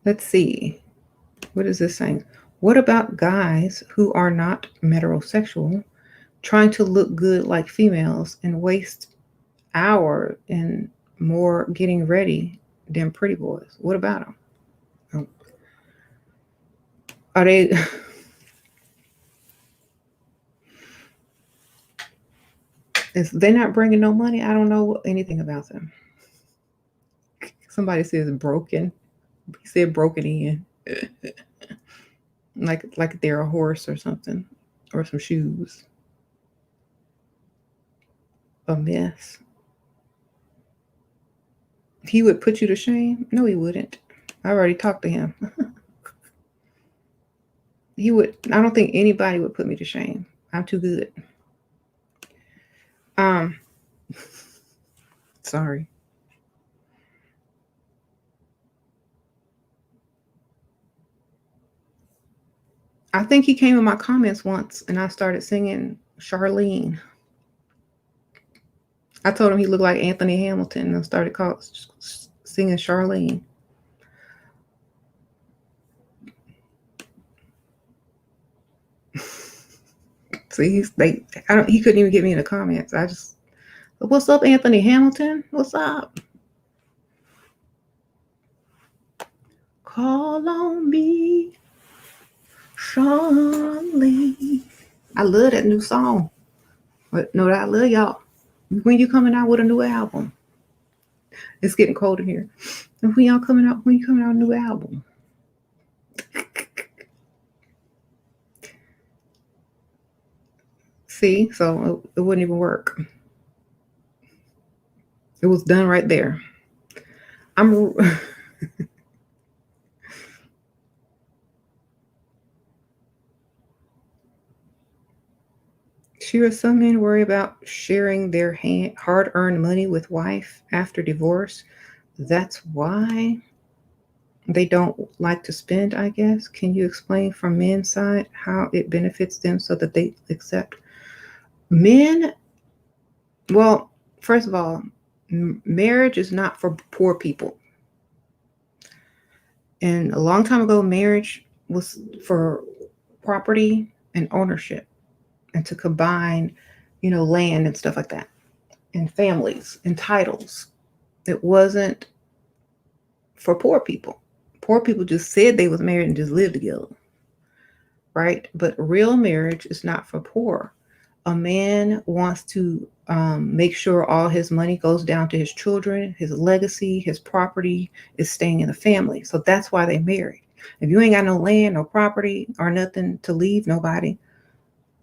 Let's see. What is this saying? What about guys who are not heterosexual trying to look good like females and waste hours and more getting ready than pretty boys? What about them? Are they... If they're not bringing no money, I don't know anything about them. Somebody says broken. He said broken in. like they're a horse or something. Or some shoes. A mess. He would put you to shame? No, he wouldn't. I already talked to him. He would. I don't think anybody would put me to shame. I'm too good. Sorry. I think he came in my comments once and I started singing Charlene. I told him he looked like Anthony Hamilton and started singing Charlene. See, he couldn't even get me in the comments. I just, what's up, Anthony Hamilton? What's up? Call on me, Charlene. I love that new song. But no, I love y'all. When you coming out with a new album? It's getting cold in here. And when you coming out with a new album? See, so it wouldn't even work. It was done right there. Sure, some men worry about sharing their hard-earned money with wife after divorce. That's why. they don't like to spend, I guess. Can you explain from men's side how it benefits them so that they accept? Men, well, first of all, marriage is not for poor people. And a long time ago, marriage was for property and ownership and to combine, land and stuff like that, and families and titles. It wasn't for poor people. Poor people just said they was married and just lived together, right? But real marriage is not for poor. A man wants to make sure all his money goes down to his children, his legacy, his property is staying in the family. So that's why they married. If you ain't got no land, no property, or nothing to leave nobody,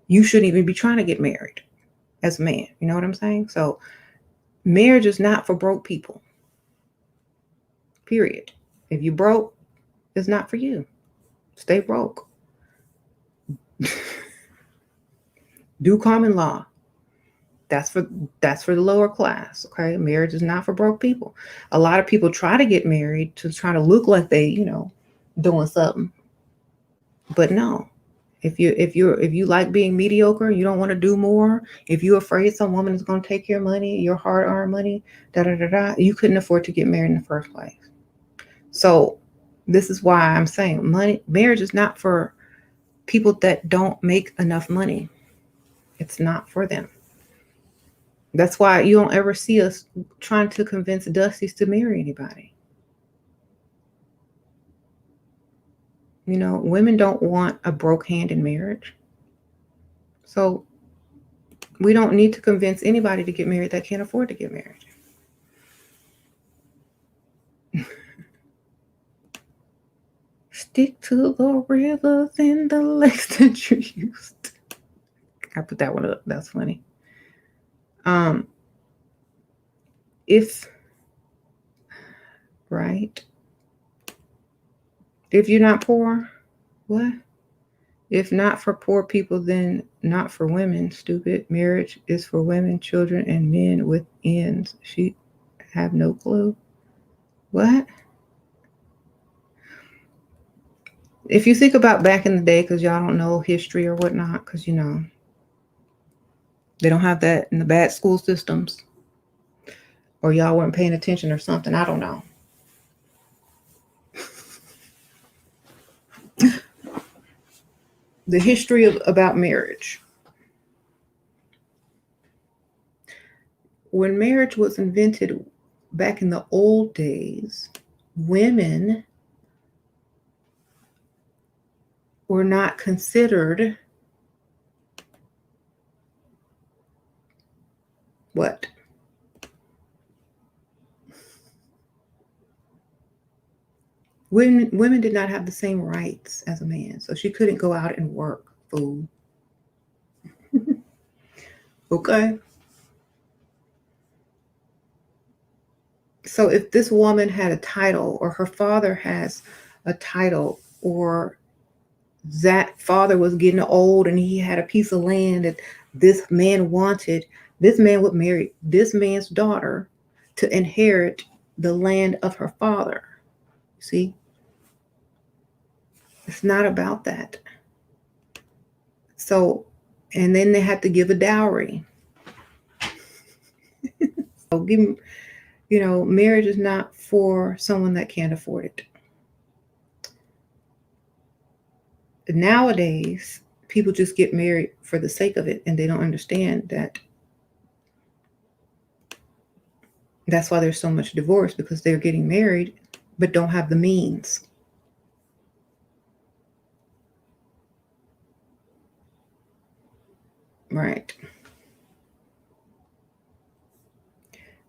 you shouldn't even be trying to get married as a man. You know what I'm saying? So marriage is not for broke people. Period. If you broke, it's not for you. Stay broke. Do common law. That's for the lower class. Okay. Marriage is not for broke people. A lot of people try to get married to try to look like they, doing something. But no. If you like being mediocre, you don't want to do more. If you're afraid some woman is going to take your money, your hard-earned money, you couldn't afford to get married in the first place. So this is why I'm saying marriage is not for people that don't make enough money. It's not for them. That's why you don't ever see us trying to convince Dusties to marry anybody. Women don't want a broke hand in marriage. So we don't need to convince anybody to get married that can't afford to get married. Stick to the rivers and the lakes that you used. I put that one up. That's funny. If you're not poor, what? If not for poor people, then not for women, stupid. Marriage is for women, children, and men with ends. She have no clue. What? If you think about back in the day, because y'all don't know history or whatnot, because, they don't have that in the bad school systems, or y'all weren't paying attention or something. I don't know. The history about marriage. When marriage was invented back in the old days, women were not considered what? Women did not have the same rights as a man, so she couldn't go out and work, fool. Okay. So if this woman had a title, or her father has a title, or that father was getting old and he had a piece of land that this man wanted, this man would marry this man's daughter to inherit the land of her father. See? It's not about that. So, and then they have to give a dowry. So marriage is not for someone that can't afford it. Nowadays, people just get married for the sake of it, and they don't understand that. That's why there's so much divorce, because they're getting married but don't have the means. Right.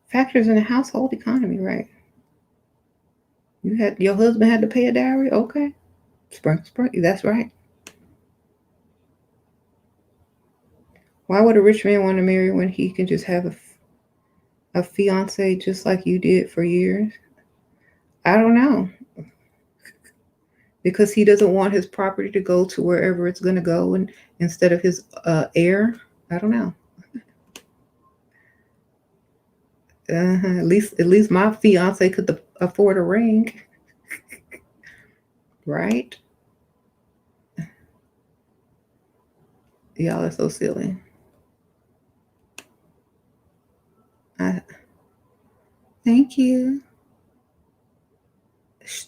Factors in the household economy, right? Your husband had to pay a dowry? Okay. Spring. That's right. Why would a rich man want to marry when he can just have a fiance just like you did for years? I don't know. Because he doesn't want his property to go to wherever it's going to go, and instead of his heir. I don't know. At least my fiance could afford a ring. Right? Y'all are so silly. Thank you.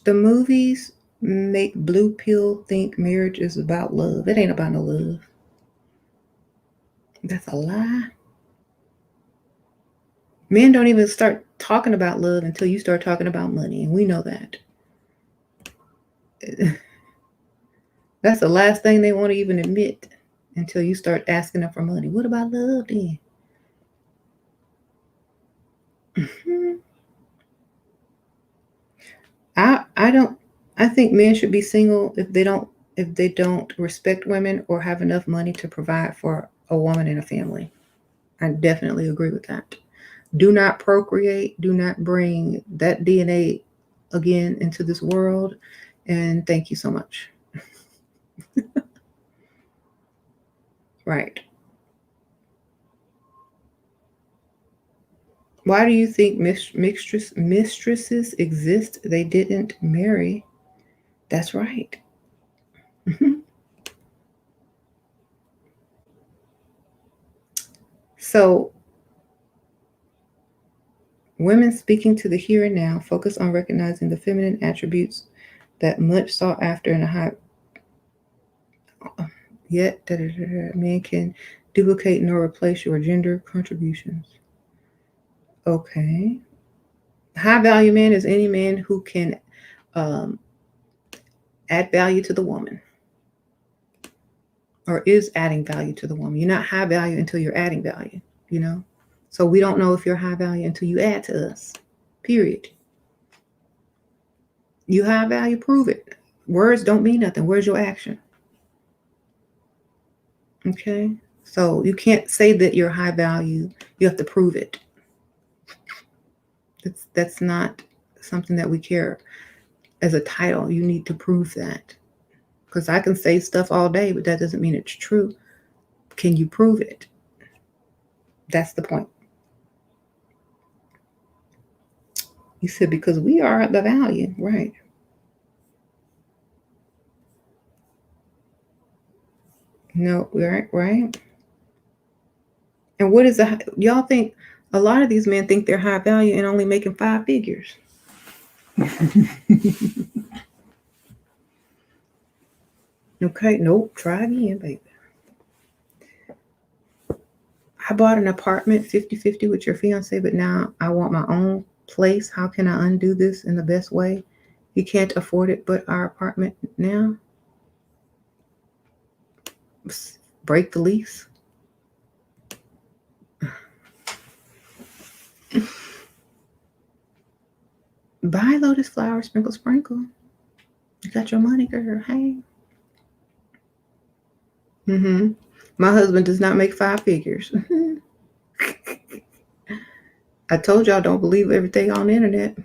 The movies make blue pill think marriage is about love. It ain't about no love. That's a lie. Men don't even start talking about love until you start talking about money, and we know that. That's the last thing they want to even admit until you start asking them for money. What about love then? I think men should be single if they don't respect women or have enough money to provide for a woman and a family. I definitely agree with that. Do not procreate. Do not bring that DNA again into this world. And thank you so much. Right. Why do you think mistresses exist? They didn't marry. That's right. So, women speaking to the here and now focus on recognizing the feminine attributes that much sought after in a high. Yet, men can duplicate nor replace your gender contributions. Okay. High value man is any man who can add value to the woman or is adding value to the woman. You're not high value until you're adding value, you know? So we don't know if you're high value until you add to us, period. You high value, prove it. Words don't mean nothing. Where's your action? Okay? So you can't say that you're high value. You have to prove it. That's not something that we care as a title. You need to prove that. Because I can say stuff all day, but that doesn't mean it's true. Can you prove it? That's the point. You said because we are the value, right? No, right? And what is y'all think a lot of these men think they're high value and only making 5 figures. Okay, nope, try again, baby. I bought an apartment 50-50 with your fiance, but now I want my own place. How can I undo this in the best way? He can't afford it, but our apartment now. Break the lease. Buy lotus flower, sprinkle, sprinkle. You got your money, girl. Hey. My husband does not make 5 figures. I told y'all don't believe everything on the internet.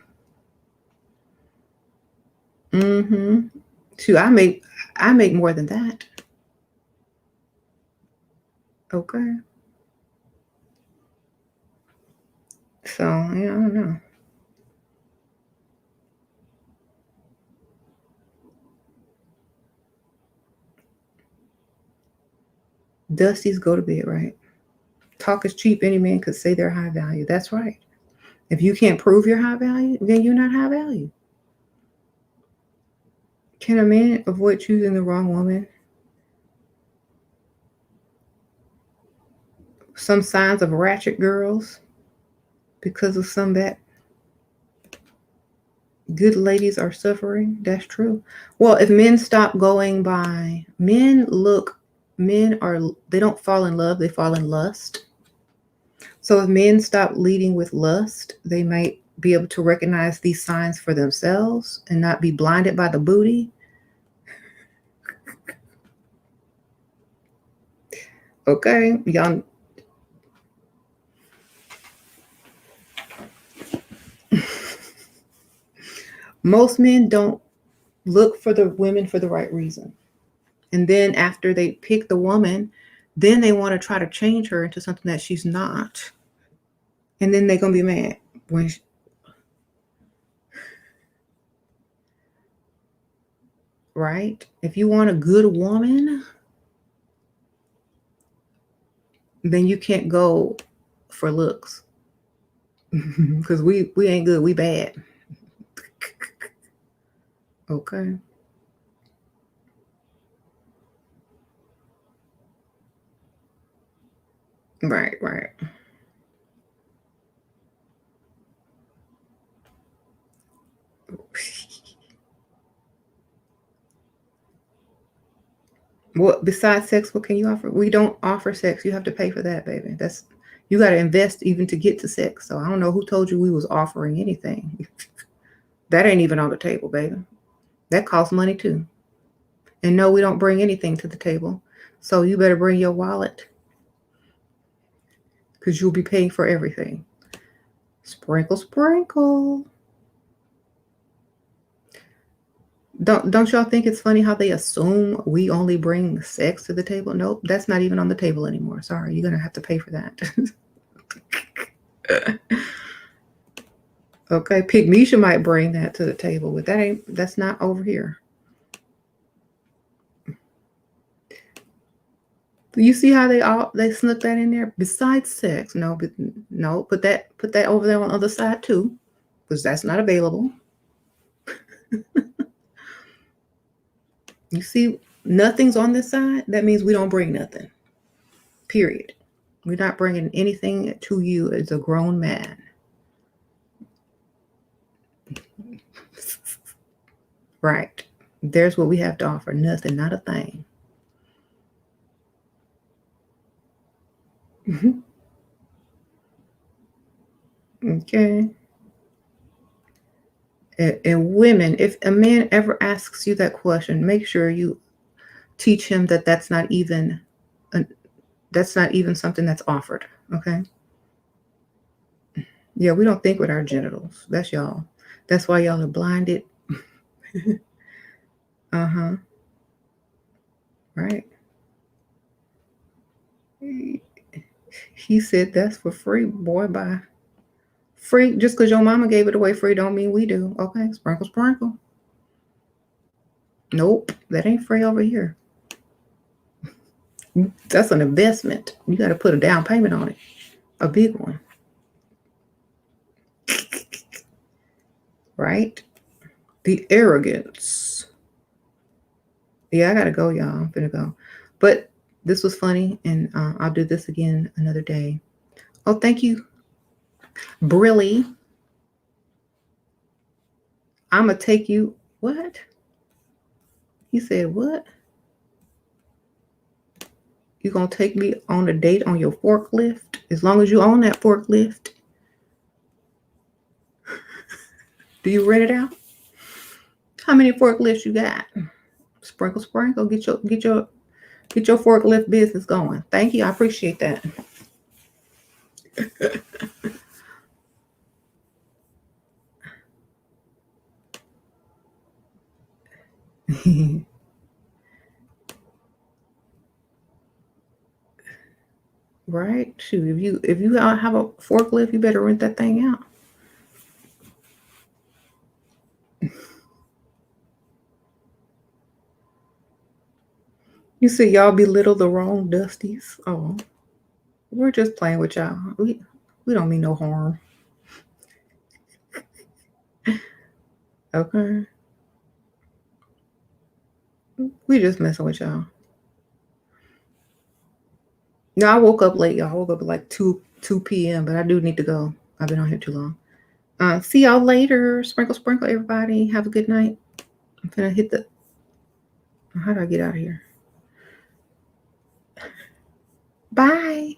Shoot, I make more than that. Okay. So, I don't know. Dusties go to bed, right? Talk is cheap. Any man could say they're high value. That's right. If you can't prove you're high value, then you're not high value. Can a man avoid choosing the wrong woman? Some signs of ratchet girls because of some that good ladies are suffering. That's true. Well, if men stop going by, they don't fall in love, they fall in lust. So if men stop leading with lust, they might be able to recognize these signs for themselves and not be blinded by the booty. Okay, y'all. Most men don't look for the women for the right reason. And then after they pick the woman, then they want to try to change her into something that she's not. And then they're going to be mad when right? If you want a good woman, then you can't go for looks. Because we ain't good, we bad. Okay. Right. What besides sex, what can you offer? We don't offer sex. You have to pay for that, baby. You got to invest even to get to sex. So I don't know who told you we was offering anything. That ain't even on the table, baby. That costs money too. And no, we don't bring anything to the table. So you better bring your wallet, because you'll be paying for everything. Sprinkle, sprinkle. Don't y'all think it's funny how they assume we only bring sex to the table? Nope, that's not even on the table anymore. Sorry, you're gonna have to pay for that. Okay, Pygmisha might bring that to the table, but that's not over here. You see how they snuck that in there? Besides sex, no, put that over there on the other side too, because that's not available. You see, nothing's on this side. That means we don't bring nothing. Period. We're not bringing anything to you as a grown man. Right. There's what we have to offer. Nothing, not a thing. Okay. And women, if a man ever asks you that question, make sure you teach him that that's not even something that's offered. Okay. Yeah, we don't think with our genitals. That's y'all. That's why y'all are blinded. Uh-huh. Right. He said that's for free, boy. Bye. Free, just because your mama gave it away free don't mean we do. Okay, sprinkle, sprinkle. Nope, that ain't free over here. That's an investment. You got to put a down payment on it. A big one. Right? The arrogance. Yeah, I got to go, y'all. I'm finna go. But this was funny, and I'll do this again another day. Oh, thank you, Brilly. I'm going to take you. What? He said, what? You going to take me on a date on your forklift? As long as you own that forklift. Do you rent it out? How many forklifts you got? Sprinkle, sprinkle. Get your forklift business going. Thank you. I appreciate that. Right? Shoot, if you have a forklift, you better rent that thing out. You see, y'all belittle the wrong Dusties. Oh, we're just playing with y'all. We don't mean no harm. Okay. We just messing with y'all. No, I woke up late, y'all. I woke up at like 2 p.m., but I do need to go. I've been on here too long. See y'all later. Sprinkle, sprinkle, everybody. Have a good night. I'm gonna hit the... How do I get out of here? Bye.